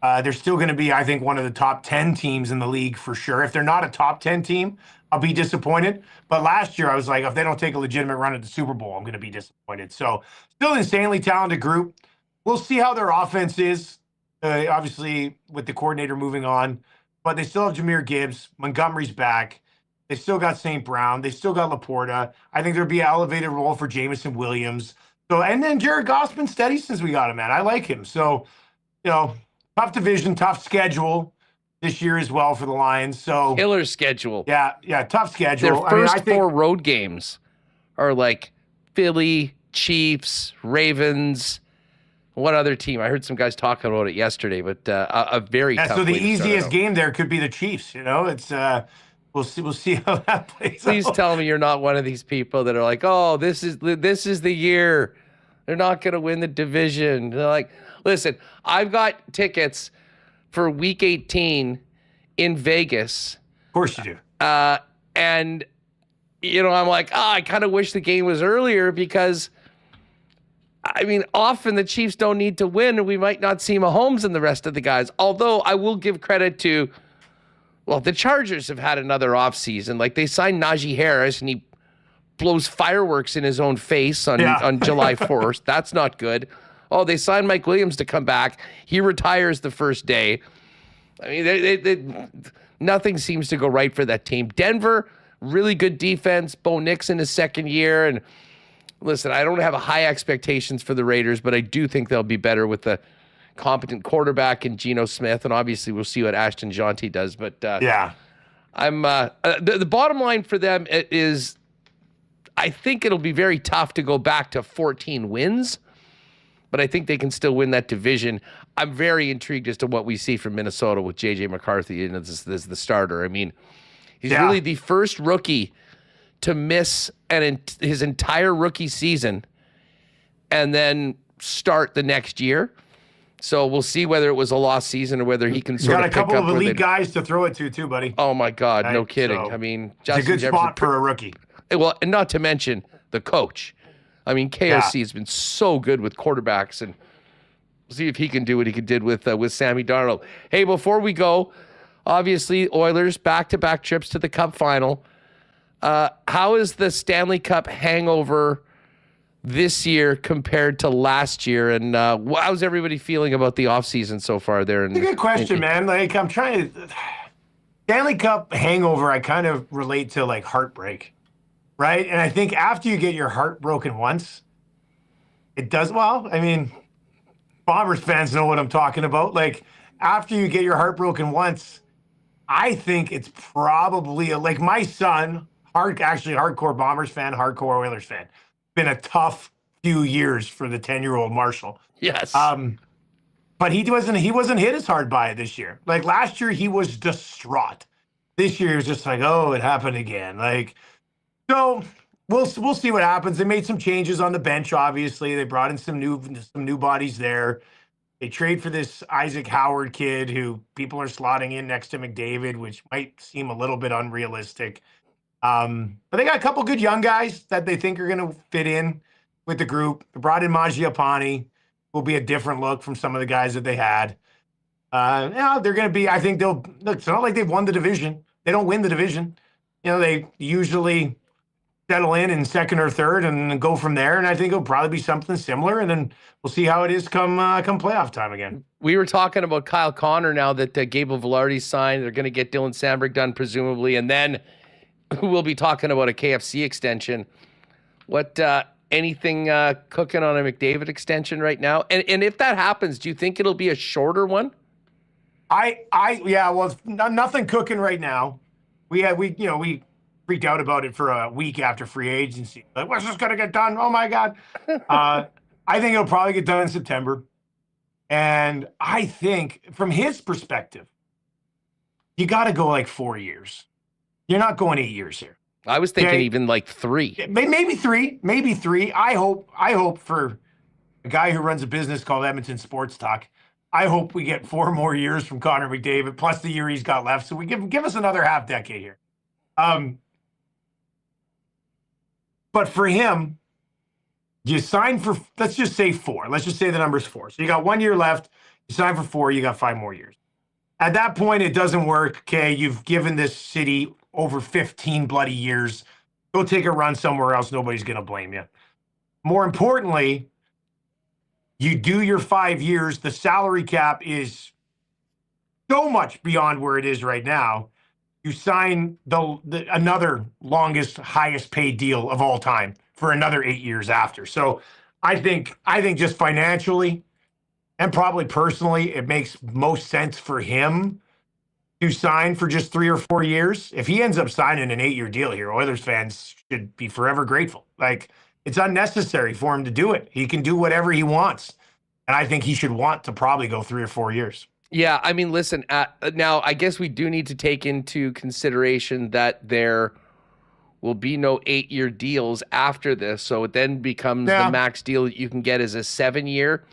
They're still going to be, I think, one of the top 10 teams in the league for sure. If they're not a top 10 team, I'll be disappointed. But last year, I was like, if they don't take a legitimate run at the Super Bowl, I'm going to be disappointed. So still an insanely talented group. We'll see how their offense is, obviously, with the coordinator moving on. but they still have Jahmyr Gibbs. Montgomery's back. They still got St. Brown. They still got Laporta. I think there'd be an elevated role for Jamison Williams. So, and then Jared Goff's been steady since we got him, man. I like him. So, tough division, tough schedule this year as well for the Lions. So Killer schedule. Yeah, tough schedule. Their first four road games are like Philly, Chiefs, Ravens. What other team? I heard some guys talking about it yesterday, but a very tough. So the way to start easiest out. game there could be the Chiefs. It's we'll see how that plays. Please out. tell me you're not one of these people that are like, oh, this is the year. They're not going to win the division. They're like, listen, I've got tickets for Week 18 in Vegas. Of course you do. And I'm like, I kind of wish the game was earlier because, I mean, often the Chiefs don't need to win, and we might not see Mahomes and the rest of the guys. Although I will give credit to, the Chargers have had another offseason. Like, they signed Najee Harris, and he blows fireworks in his oown face on July 1st. That's not good. Oh, they signed Mike Williams to come back. He retires the first day. I mean, nothing seems to go right for that team. Denver, really good defense. Bo Nix in his second year. And listen, I don't have high expectations for the Raiders, but I do think they'll be better with the competent quarterback in Geno Smith. And obviously, we'll see what Ashton Jonty does. But I'm the bottom line for them is I think it'll be very tough to go back to 14 wins, but I think they can still win that division. I'm very intrigued as to what we see from Minnesota with J.J. McCarthy as the starter. I mean, he's really the first rookie to miss his entire rookie season and then start the next year. So we'll see whether it was a lost season or whether he can sort of pick up. Got a couple of elite guys to throw it to too, buddy. Oh, my God. Right? No kidding. So I mean, it's a good spot for a rookie. Well, and not to mention the coach. I mean, KOC has been so good with quarterbacks, and see if he can do what he did with Sammy Darnold. Hey, before we go, obviously Oilers back-to-back trips to the Cup final. How is the Stanley Cup hangover this year compared to last year? And how's everybody feeling about the offseason so far there? It's a good question, man. Like, I'm trying to... Stanley Cup hangover, I kind of relate to, like, heartbreak, right? And I think after you get your heart broken once, it does... Well, I mean, Bombers fans know what I'm talking about. Like, after you get your heart broken once, I think it's probably... Like, my son, hardcore Bombers fan, hardcore Oilers fan, been a tough few years for the 10-year-old Marshall. Yes. But he wasn't hit as hard by it this year. Like last year, he was distraught. This year, he was just like, oh, it happened again. Like, so we'll see what happens. They made some changes on the bench. Obviously, they brought in some new bodies there. They trade for this Isaac Howard kid who people are slotting in next to McDavid, which might seem a little bit unrealistic. But they got a couple good young guys that they think are going to fit in with the group. They brought in Mangiapane. Will be a different look from some of the guys that they had. They're going to be, I think look, it's not like they've won the division. They don't win the division. They usually settle in second or third and go from there. And I think it'll probably be something similar. And then we'll see how it is come playoff time again. We were talking about Kyle Connor now that Gabriel Vilardi signed. They're going to get Dylan Sandberg done, presumably. And then we'll be talking about a KFC extension. What, anything cooking on a McDavid extension right now? And if that happens, do you think it'll be a shorter one? Nothing cooking right now. We freaked out about it for a week after free agency. Like, what's this gonna get done? Oh my God. I think it'll probably get done in September. And I think from his perspective, you got to go like 4 years. You're not going 8 years here. I was thinking even like 3. Maybe 3. I hope for a guy who runs a business called Edmonton Sports Talk, I hope we get 4 more years from Connor McDavid plus the year he's got left. So we give us another half decade here. But for him, you sign for, let's just say 4. Let's just say the number's 4. So you got 1 year left. You sign for 4. You got 5 more years. At that point, it doesn't work. Okay, you've given this city over 15 bloody years. Go take a run somewhere else. Nobody's going to blame you. More importantly, you do your 5 years. The salary cap is so much beyond where it is right now. You sign the another longest, highest paid deal of all time for another 8 years after. So I think just financially and probably personally, it makes most sense for him to sign for just 3 or 4 years. If he ends up signing an 8-year deal here, Oilers fans should be forever grateful. Like, it's unnecessary for him to do it. He can do whatever he wants. And I think he should want to probably go 3 or 4 years. Yeah, I mean, listen, now I guess we do need to take into consideration that there will be no 8-year deals after this. So it then becomes the max deal that you can get is a 7-year.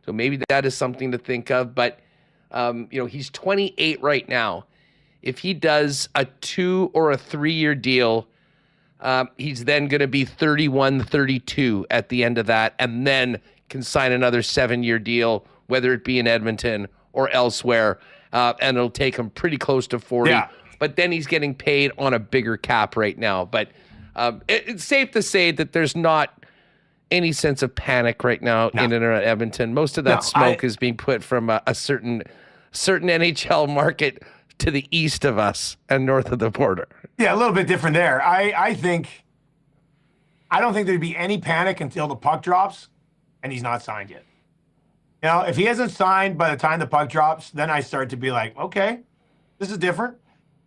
So maybe that is something to think of. But, he's 28 right now. If he does a 2 or a 3-year deal, he's then going to be 31, 32 at the end of that, and then can sign another 7-year deal, whether it be in Edmonton or elsewhere, and it'll take him pretty close to 40. Yeah. But then he's getting paid on a bigger cap right now. But it's safe to say that there's not any sense of panic right now in and around Edmonton. Most of that smoke is being put from a certain NHL market to the east of us and north of the border. Yeah, a little bit different there. I don't think there'd be any panic until the puck drops and he's not signed yet. If he hasn't signed by the time the puck drops, then I start to be like, okay, this is different.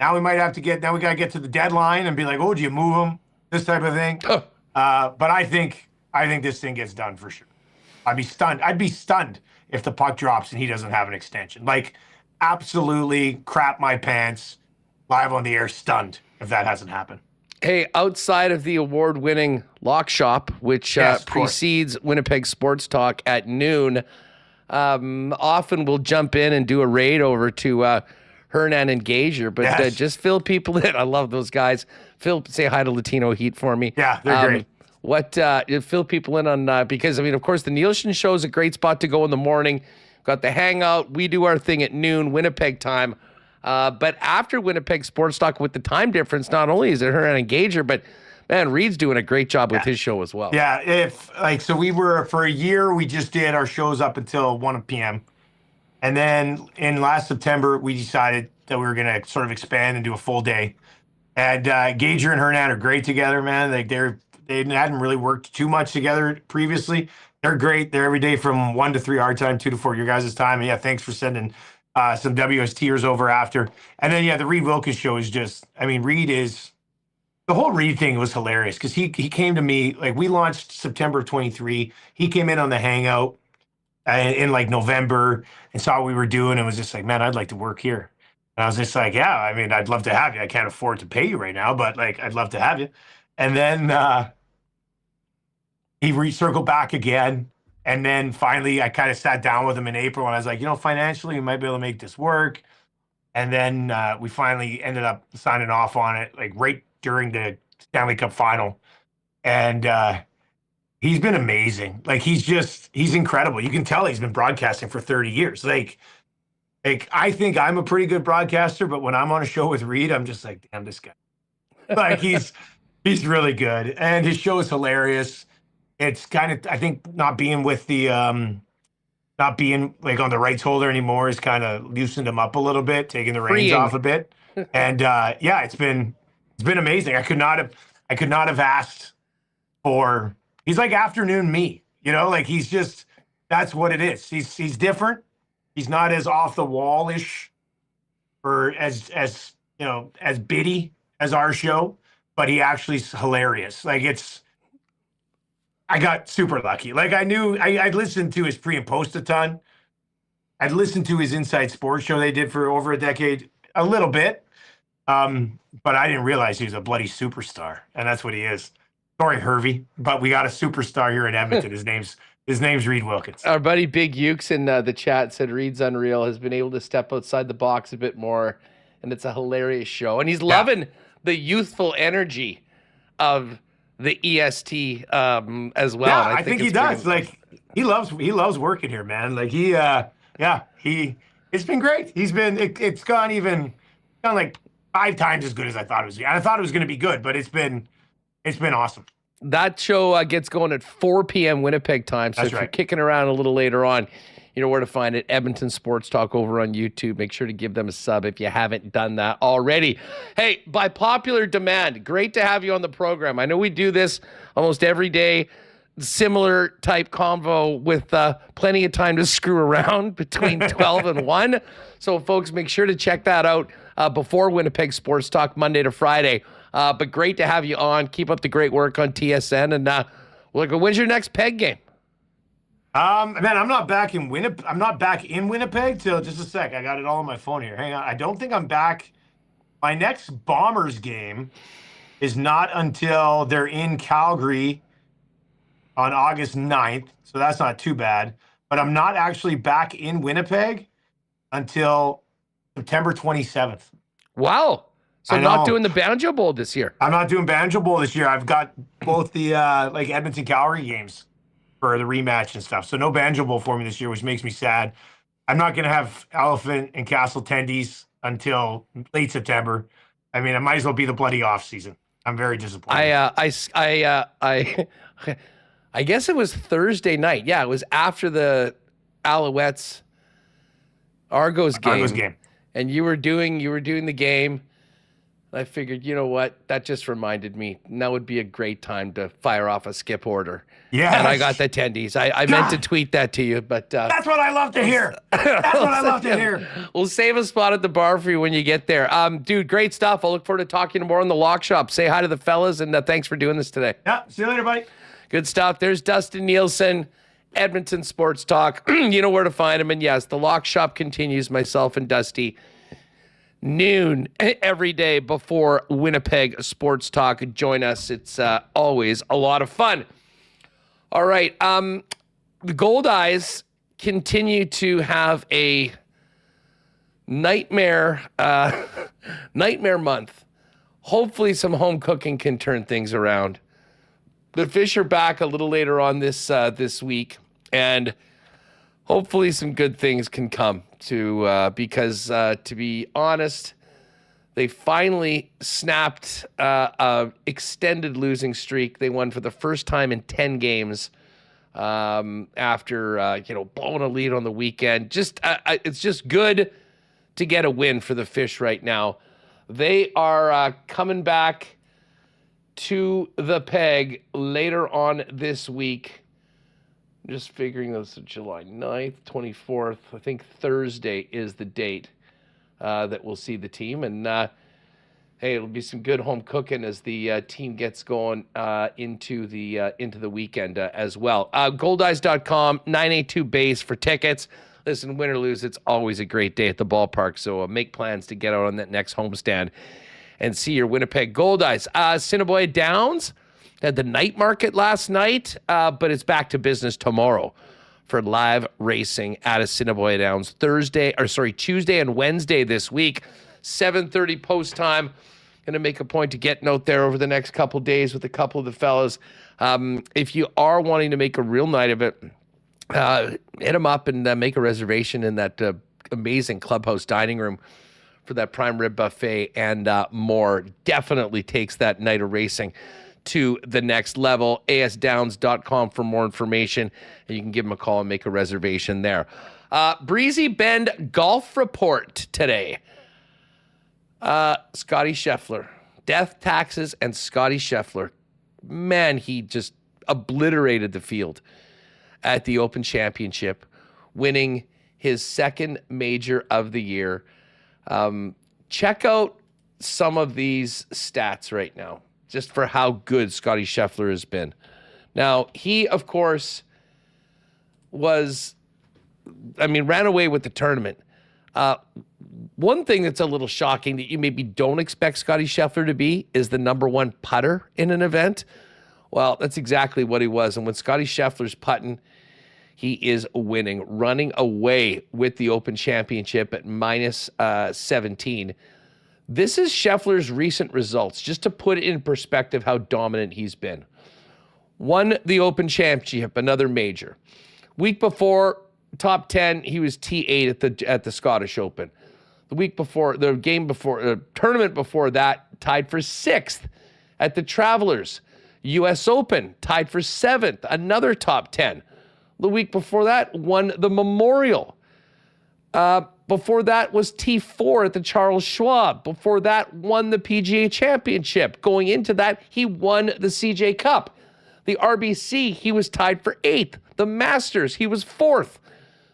Now we got to get to the deadline and be like, oh, do you move him? This type of thing. But I think this thing gets done for sure. I'd be stunned if the puck drops and he doesn't have an extension. Like, absolutely crap my pants, live on the air, stunned if that hasn't happened. Hey, outside of the award-winning Lock Shop, which precedes Winnipeg Sports Talk at noon, often we'll jump in and do a raid over to Hernan and Gager, but just fill people in. I love those guys. Phil, say hi to Latino Heat for me. Yeah, they're great. Fill people in on, because, of course, the Nielsen show is a great spot to go in the morning. Got the hangout. We do our thing at noon, Winnipeg time. But after Winnipeg Sports Talk, with the time difference, not only is it Hernan and Gager, but man, Reed's doing a great job with his show as well. Yeah, so we were, for a year, we just did our shows up until 1 p.m. And then in last September, we decided that we were going to sort of expand and do a full day. And Gager and Hernan are great together, man. They hadn't really worked too much together previously. They're great. They're every day from 1 to 3 our time, 2 to 4 your guys' time. And thanks for sending some WSTers over after. And then, the Reed Wilkins show is just, the whole Reed thing was hilarious because he came to me, like, we launched September of 23. He came in on the hangout in like November and saw what we were doing and was just like, man, I'd like to work here. And I was just like, yeah, I'd love to have you. I can't afford to pay you right now, but like, I'd love to have you. And then he circled back again. And then finally, I kind of sat down with him in April and I was like, financially, we might be able to make this work. And then we finally ended up signing off on it, like right during the Stanley Cup final. And he's been amazing. Like, he's incredible. You can tell he's been broadcasting for 30 years. Like I think I'm a pretty good broadcaster, but when I'm on a show with Reed, I'm just like, damn, this guy. Like, he's really good. And his show is hilarious. It's kind of, I think, not being with the, not being like on the rights holder anymore has kind of loosened him up a little bit, taking the reins off a bit. And it's been amazing. I could not have asked for, he's like afternoon me, like he's just, that's what it is. He's different. He's not as off the wall-ish or as bitty as our show, but he actually is hilarious. Like, I got super lucky. Like, I'd listened to his pre and post a ton. I'd listened to his Inside Sports show they did for over a decade, a little bit. But I didn't realize he was a bloody superstar, and that's what he is. Sorry, Hervey, but we got a superstar here in Edmonton. His name's Reed Wilkins. Our buddy Big Ukes in the chat said Reed's unreal, has been able to step outside the box a bit more, and it's a hilarious show. And he's loving the youthful energy of the EST as well. Yeah, I think he does. Like, he loves working here, man. Like, it's been great. It's gone like 5 times as good as I thought it was. I thought it was going to be good, but it's been awesome. That show gets going at 4 p.m. Winnipeg time. So if you're kicking around a little later on, You know where to find it. Edmonton Sports Talk over on YouTube. Make sure to give them a sub if you haven't done that already. Hey, by popular demand, great to have you on the program. I know we do this almost every day. Similar type convo with plenty of time to screw around between 12 and 1. So, folks, make sure to check that out before Winnipeg Sports Talk, Monday to Friday. But great to have you on. Keep up the great work on TSN. And look, when's your next Peg game? Man, I'm not back in Winnipeg till just a sec. I got it all on my phone here. Hang on. I don't think I'm back. My next Bombers game is not until they're in Calgary on August 9th. So that's not too bad. But I'm not actually back in Winnipeg until September 27th. Wow. So not doing the Banjo Bowl this year. I'm not doing Banjo Bowl this year. I've got both the Edmonton Calgary games for the rematch and stuff. So no Banjo Bowl for me this year, which makes me sad. I'm not going to have Elephant and Castle Tendies until late September. I mean, it might as well be the bloody off season. I'm very disappointed. I guess it was Thursday night. Yeah, it was after the Alouettes Argos game. And you were doing the game. I figured, you know what? That just reminded me. Now would be a great time to fire off a skip order. Yeah. And I got the attendees. I meant to tweet that to you, but that's what I love to hear. That's what I love to hear. We'll save a spot at the bar for you when you get there. Dude, great stuff. I'll look forward to talking more in the lock shop. Say hi to the fellas, and thanks for doing this today. Yeah. See you later, buddy. Good stuff. There's Dustin Nielsen, Edmonton Sports Talk. You know where to find him. And yes, the lock shop continues. Myself and Dusty. Noon every day before Winnipeg Sports Talk. Join us. It's always a lot of fun. All right. The Gold Eyes continue to have a nightmare month. Hopefully some home cooking can turn things around. The Fish are back a little later on this week, and hopefully some good things can come because to be honest, they finally snapped an extended losing streak. They won for the first time in 10 games after blowing a lead on the weekend. It's just good to get a win for the Fish right now. They are coming back to the Peg later on this week. Just figuring this is July 9th, 24th. I think Thursday is the date that we'll see the team. And, hey, it'll be some good home cooking as the team gets going into the weekend as well. Goldeyes.com, 982 base for tickets. Listen, win or lose, it's always a great day at the ballpark. So make plans to get out on that next homestand and see your Winnipeg Gold Eyes. Assiniboia Downs had the night market last night, but it's back to business tomorrow for live racing at Assiniboia Downs Tuesday and Wednesday this week, 7:30 post time. Going to make a point to get out there over the next couple days with a couple of the fellas. If you are wanting to make a real night of it, hit them up and make a reservation in that amazing clubhouse dining room for that prime rib buffet and more. Definitely takes that night of racing to the next level. asdowns.com for more information, and you can give them a call and make a reservation there. Breezy Bend golf report today. Scotty Scheffler, death, taxes, and Scotty Scheffler. Man, he just obliterated the field at the Open Championship, winning his second major of the year. Check out some of these stats right now, just for how good Scotty Scheffler has been. Now, he, of course, ran away with the tournament. One thing that's a little shocking that you maybe don't expect Scotty Scheffler to be is the number one putter in an event. Well, that's exactly what he was. And when Scotty Scheffler's putting, he is winning, running away with the Open Championship at minus 17. This is Scheffler's recent results, just to put it in perspective how dominant he's been. Won the Open Championship, another major. Week before, top 10, he was T8 at the Scottish Open. The tournament before that, tied for 6th at the Travelers. U.S. Open, tied for 7th, another top 10. The week before that, won the Memorial. Before that was T4 at the Charles Schwab. Before that, won the PGA Championship. Going into that, he won the CJ Cup. The RBC, he was tied for 8th. The Masters, he was 4th.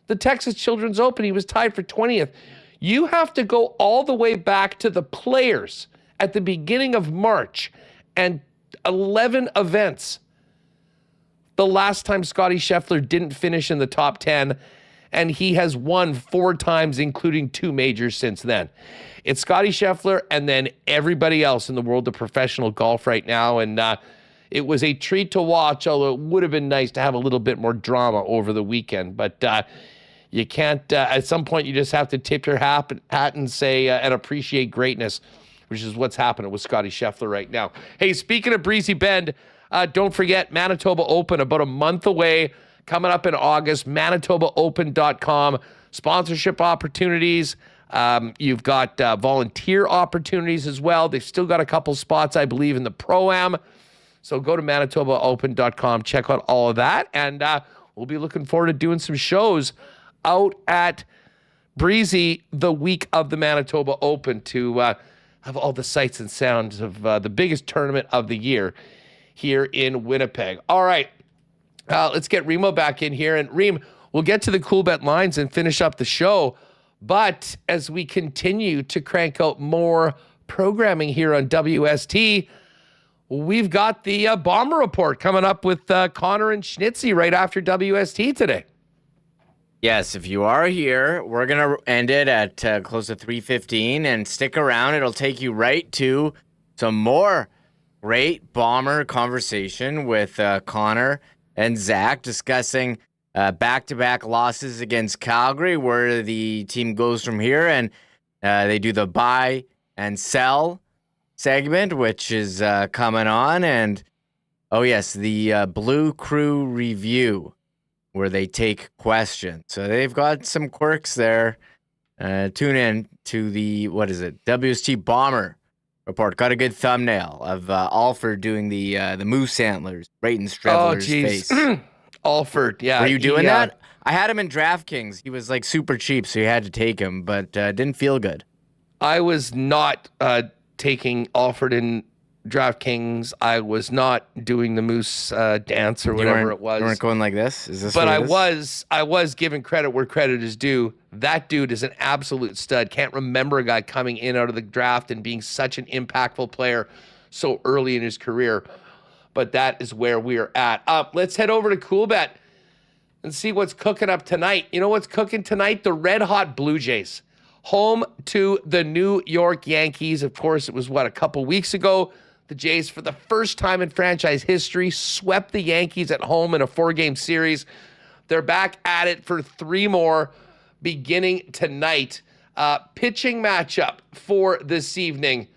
The Texas Children's Open, he was tied for 20th. You have to go all the way back to the Players at the beginning of March and 11 events. The last time Scottie Scheffler didn't finish in the top 10, and he has won 4 times, including 2 majors since then. It's Scottie Scheffler and then everybody else in the world of professional golf right now, and it was a treat to watch, although it would have been nice to have a little bit more drama over the weekend. But you can't, at some point, you just have to tip your hat and say, and appreciate greatness, which is what's happening with Scottie Scheffler right now. Hey, speaking of Breezy Bend, don't forget Manitoba Open about a month away, coming up in August, manitobaopen.com. Sponsorship opportunities. You've got volunteer opportunities as well. They've still got a couple spots, I believe, in the Pro-Am. So go to manitobaopen.com, check out all of that, and we'll be looking forward to doing some shows out at Breezy the week of the Manitoba Open to have all the sights and sounds of the biggest tournament of the year here in Winnipeg. All right, let's get Remo back in here. And Reem, we'll get to the Cool Bet lines and finish up the show. But as we continue to crank out more programming here on WST, we've got the Bomber Report coming up with Connor and Schnitzy right after WST today. Yes, if you are here, we're going to end it at close to 3:15, and stick around. It'll take you right to some more great Bomber conversation with Connor and Zach discussing back-to-back losses against Calgary, where the team goes from here, and they do the buy and sell segment, which is coming on, and oh yes, the Blue Crew review, where they take questions. So they've got some quirks there. Tune in to the, WST Bomber Report. Got a good thumbnail of Alford doing the moose antlers right in Streveler's face. Alford, yeah. Were you doing that? I had him in DraftKings. He was like super cheap, so you had to take him, but didn't feel good. I was not taking Alford in DraftKings. I was not doing the moose dance or whatever it was. You weren't going like this? Is this? But what it is? I was giving credit where credit is due. That dude is an absolute stud. Can't remember a guy coming in out of the draft and being such an impactful player so early in his career. But that is where we are at. Let's head over to Coolbet and see what's cooking up tonight. You know what's cooking tonight? The red hot Blue Jays. Home to the New York Yankees. Of course, it was, a couple weeks ago. The Jays, for the first time in franchise history, swept the Yankees at home in a 4-game series. They're back at it for 3 more beginning tonight. Pitching matchup for this evening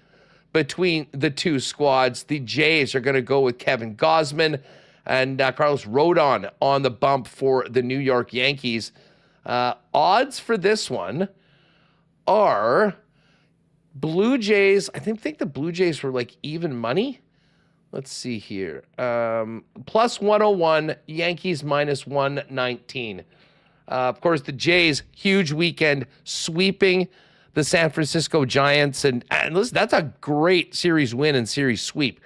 between the two squads. The Jays are going to go with Kevin Gausman and Carlos Rodon on the bump for the New York Yankees. Odds for this one are Blue Jays. I think the Blue Jays were like even money. Let's see here. Plus 101, Yankees minus 119. Of course, the Jays, huge weekend, sweeping the San Francisco Giants. And listen, that's a great series win and series sweep.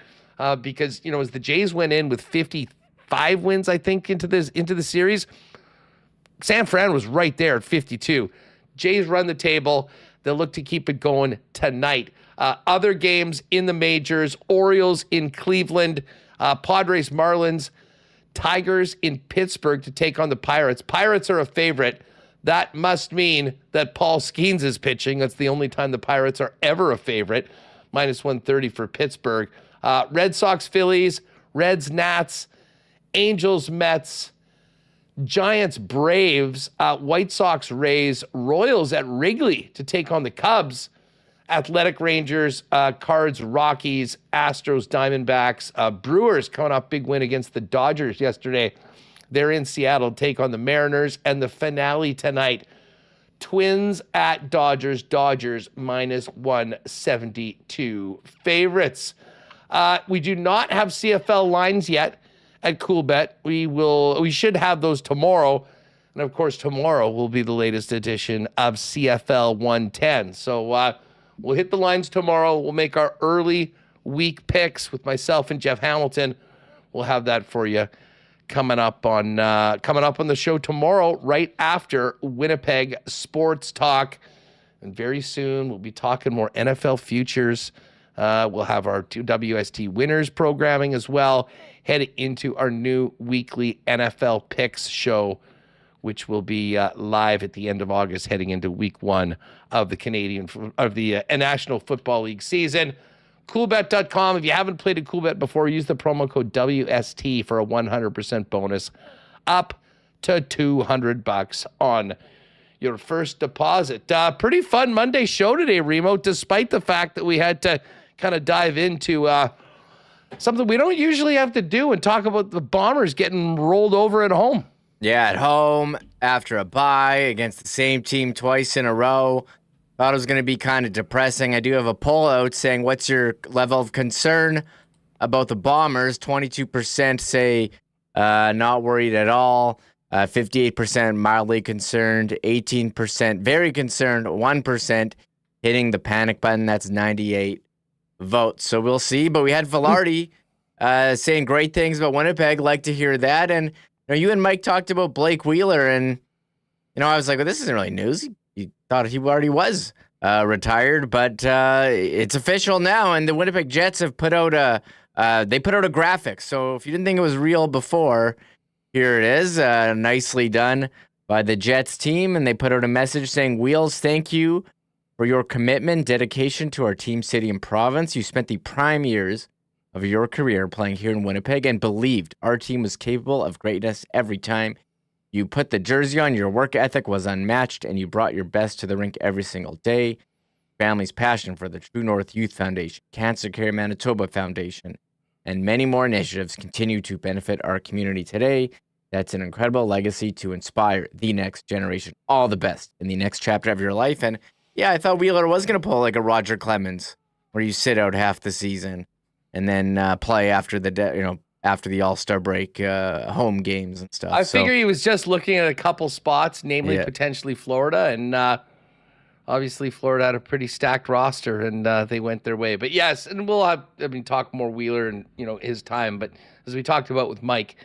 Because, as the Jays went in with 55 wins, I think, into the series, San Fran was right there at 52. Jays run the table. They'll look to keep it going tonight. Other games in the majors, Orioles in Cleveland, Padres, Marlins, Tigers in Pittsburgh to take on the Pirates. Pirates are a favorite. That must mean that Paul Skeens is pitching. That's the only time the Pirates are ever a favorite. Minus 130 for Pittsburgh. Red Sox, Phillies, Reds, Nats, Angels, Mets, Giants, Braves, White Sox, Rays, Royals at Wrigley to take on the Cubs, Athletic, Rangers, Cards, Rockies, Astros, Diamondbacks, Brewers coming off big win against the Dodgers yesterday. They're in Seattle to take on the Mariners, and the finale tonight, Twins at Dodgers, Dodgers minus 172 favorites. We do not have CFL lines yet, at CoolBet. We should have those tomorrow. And of course, tomorrow will be the latest edition of CFL 110. So we'll hit the lines tomorrow. We'll make our early week picks with myself and Jeff Hamilton. We'll have that for you coming up on the show tomorrow, right after Winnipeg Sports Talk. And very soon we'll be talking more NFL futures. We'll have our WST winners programming as well, heading into our new weekly NFL picks show, which will be live at the end of August, heading into week 1 of the National Football League season. CoolBet.com. If you haven't played at CoolBet before, use the promo code WST for a 100% bonus up to $200 on your first deposit. Pretty fun Monday show today, Remo, despite the fact that we had to kind of dive into something we don't usually have to do and talk about the Bombers getting rolled over at home. Yeah, at home after a bye against the same team twice in a row. Thought it was going to be kind of depressing. I do have a poll out saying, what's your level of concern about the Bombers? 22% say not worried at all. 58% mildly concerned. 18% very concerned. 1% hitting the panic button. That's 98 votes. So we'll see. But we had Vilardi saying great things about Winnipeg. Like to hear that. And you and Mike talked about Blake Wheeler. And, I was like, well, this isn't really news. You thought he already was retired, but it's official now, and the Winnipeg Jets have put out a graphic. So if you didn't think it was real before, here it is, nicely done by the Jets team, and they put out a message saying, "Wheels, thank you for your commitment, dedication to our team, city, and province. You spent the prime years of your career playing here in Winnipeg and believed our team was capable of greatness every time you put the jersey on. Your work ethic was unmatched, and you brought your best to the rink every single day. Family's passion for the True North Youth Foundation, Cancer Care Manitoba Foundation, and many more initiatives continue to benefit our community today. That's an incredible legacy to inspire the next generation. All the best in the next chapter of your life." And yeah, I thought Wheeler was going to pull like a Roger Clemens, where you sit out half the season and then play after after the All-Star break, home games and stuff. I figure he was just looking at a couple spots, namely potentially Florida, and obviously Florida had a pretty stacked roster, and they went their way. But yes, and we'll talk more Wheeler and his time. But as we talked about with Mike,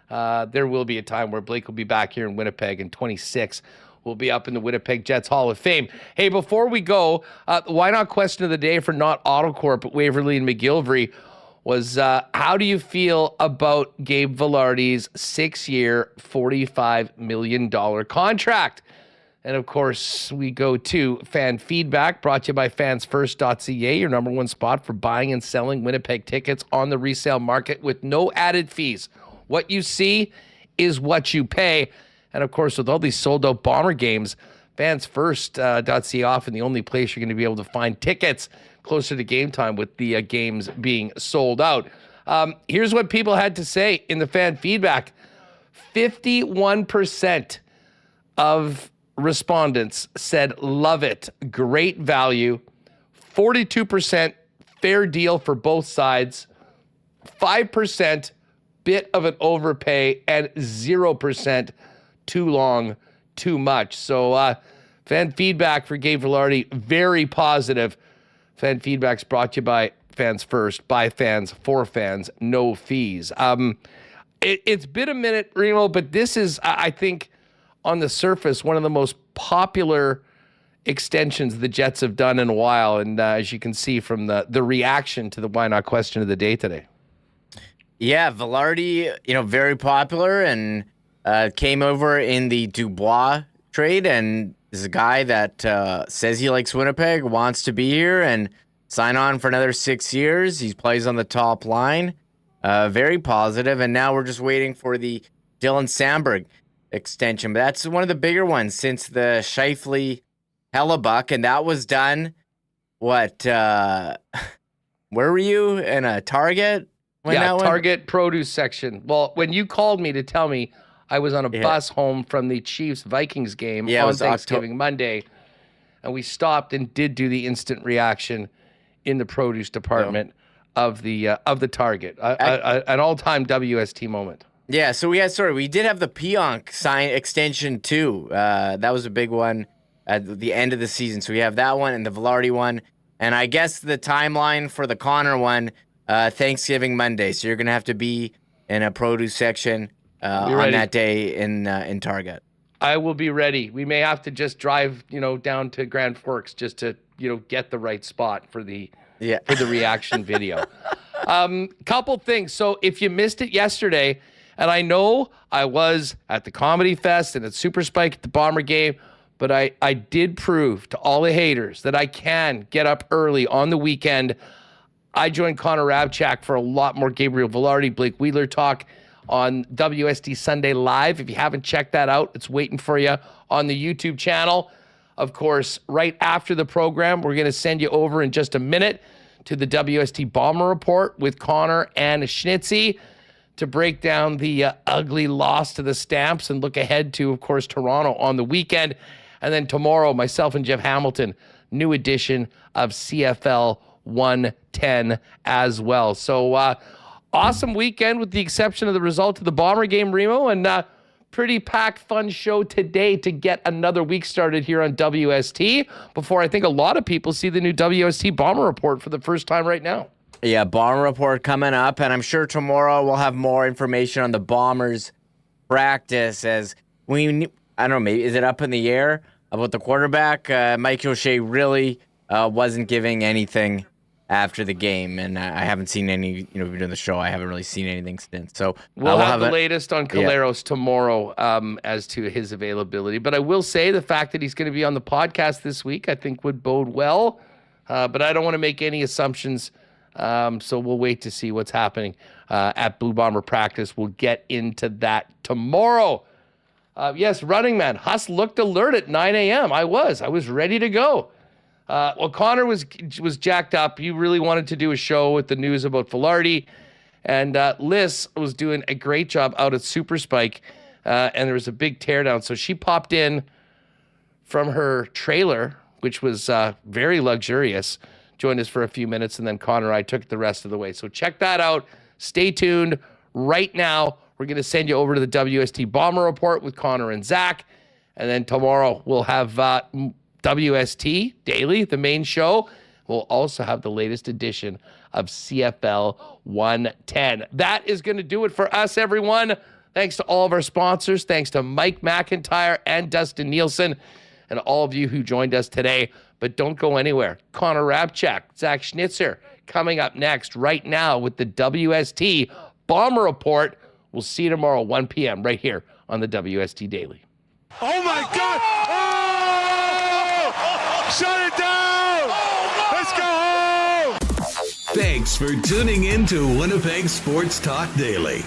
there will be a time where Blake will be back here in Winnipeg, and 26 will be up in the Winnipeg Jets Hall of Fame. Hey, before we go, why not question of the day for not AutoCorp at Waverly and McGillivray was how do you feel about Gabe Vilardi's 6-year, $45 million contract? And of course, we go to fan feedback, brought to you by fansfirst.ca, your number one spot for buying and selling Winnipeg tickets on the resale market with no added fees. What you see is what you pay. And of course, with all these sold out Bomber games, fansfirst.ca often the only place you're going to be able to find tickets closer to game time with the games being sold out. Here's what people had to say in the fan feedback. 51% of respondents said love it, great value. 42% fair deal for both sides. 5% bit of an overpay, and 0% too long, too much. So fan feedback for Gabe Vilardi, very positive. Fan feedback's brought to you by Fans First, by fans, for fans, no fees. It's been a minute, Remo, but this is, I think, on the surface, one of the most popular extensions the Jets have done in a while. And as you can see from the reaction to the Why Not question of the day today. Yeah, Vilardi, very popular, and came over in the Dubois trade, and is a guy that says he likes Winnipeg, wants to be here, and sign on for another 6 years. He plays on the top line. Very positive, and now we're just waiting for the Dylan Samberg extension. But that's one of the bigger ones since the Scheifele Hellebuck, and that was done, where were you? In a Target? Target produce section. Well, when you called me to tell me I was on a bus home from the Chiefs-Vikings game on Thanksgiving Monday, and we stopped and did do the instant reaction in the produce department. of the target. An all-time WST moment. Yeah, so we did have the Pionk sign extension too. That was a big one at the end of the season. So we have that one and the Vilardi one. And I guess the timeline for the Connor one, Thanksgiving Monday. So you're going to have to be in a produce section on that day in Target. I will be ready. We may have to just drive, down to Grand Forks just to, get the right spot for the reaction video. Couple things. So if you missed it yesterday, and I know I was at the Comedy Fest and at Super Spike at the Bomber game, but I did prove to all the haters that I can get up early on the weekend. I joined Connor Rabchak for a lot more Gabriel Vilardi, Blake Wheeler talk on WST Sunday Live. If you haven't checked that out, it's waiting for you on the YouTube channel. Of course, right after the program, we're going to send you over in just a minute to the WST Bomber Report with Connor and Schnitzy to break down the ugly loss to the Stamps and look ahead to, of course, Toronto on the weekend. And then tomorrow, myself and Jeff Hamilton, new edition of CFL 110 as well. So awesome weekend with the exception of the result of the Bomber game, Remo, and pretty packed, fun show today to get another week started here on WST before I think a lot of people see the new WST Bomber Report for the first time right now. Yeah, Bomber Report coming up, and I'm sure tomorrow we'll have more information on the Bombers practice as I don't know, maybe is it up in the air about the quarterback? Mike O'Shea really wasn't giving anything after the game, and I haven't seen any, doing the show, I haven't really seen anything since. So we'll have the latest on Caleros tomorrow as to his availability. But I will say the fact that he's going to be on the podcast this week, I think would bode well. But I don't want to make any assumptions. So we'll wait to see what's happening at Blue Bomber practice. We'll get into that tomorrow. Yes, Running Man. Huss looked alert at 9 a.m. I was ready to go. Well, Connor was jacked up. He really wanted to do a show with the news about Vilardi. And Liz was doing a great job out at Super Spike. And there was a big teardown. So she popped in from her trailer, which was very luxurious, joined us for a few minutes, and then Connor and I took it the rest of the way. So check that out. Stay tuned. Right now, we're going to send you over to the WST Bomber Report with Connor and Zach. And then tomorrow, we'll have WST Daily, the main show. We'll also have the latest edition of CFL 110. That is going to do it for us, everyone. Thanks to all of our sponsors. Thanks to Mike McIntyre and Dustin Nielsen and all of you who joined us today. But don't go anywhere. Connor Rabchak, Zach Schnitzer, coming up next right now with the WST Bomber Report. We'll see you tomorrow, 1 p.m. right here on the WST Daily. Oh, my God! Oh! Shut it down! Let's go home! Thanks for tuning in to Winnipeg Sports Talk Daily.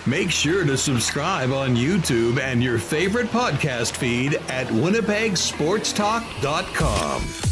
Make sure to subscribe on YouTube and your favorite podcast feed at winnipegsportstalk.com.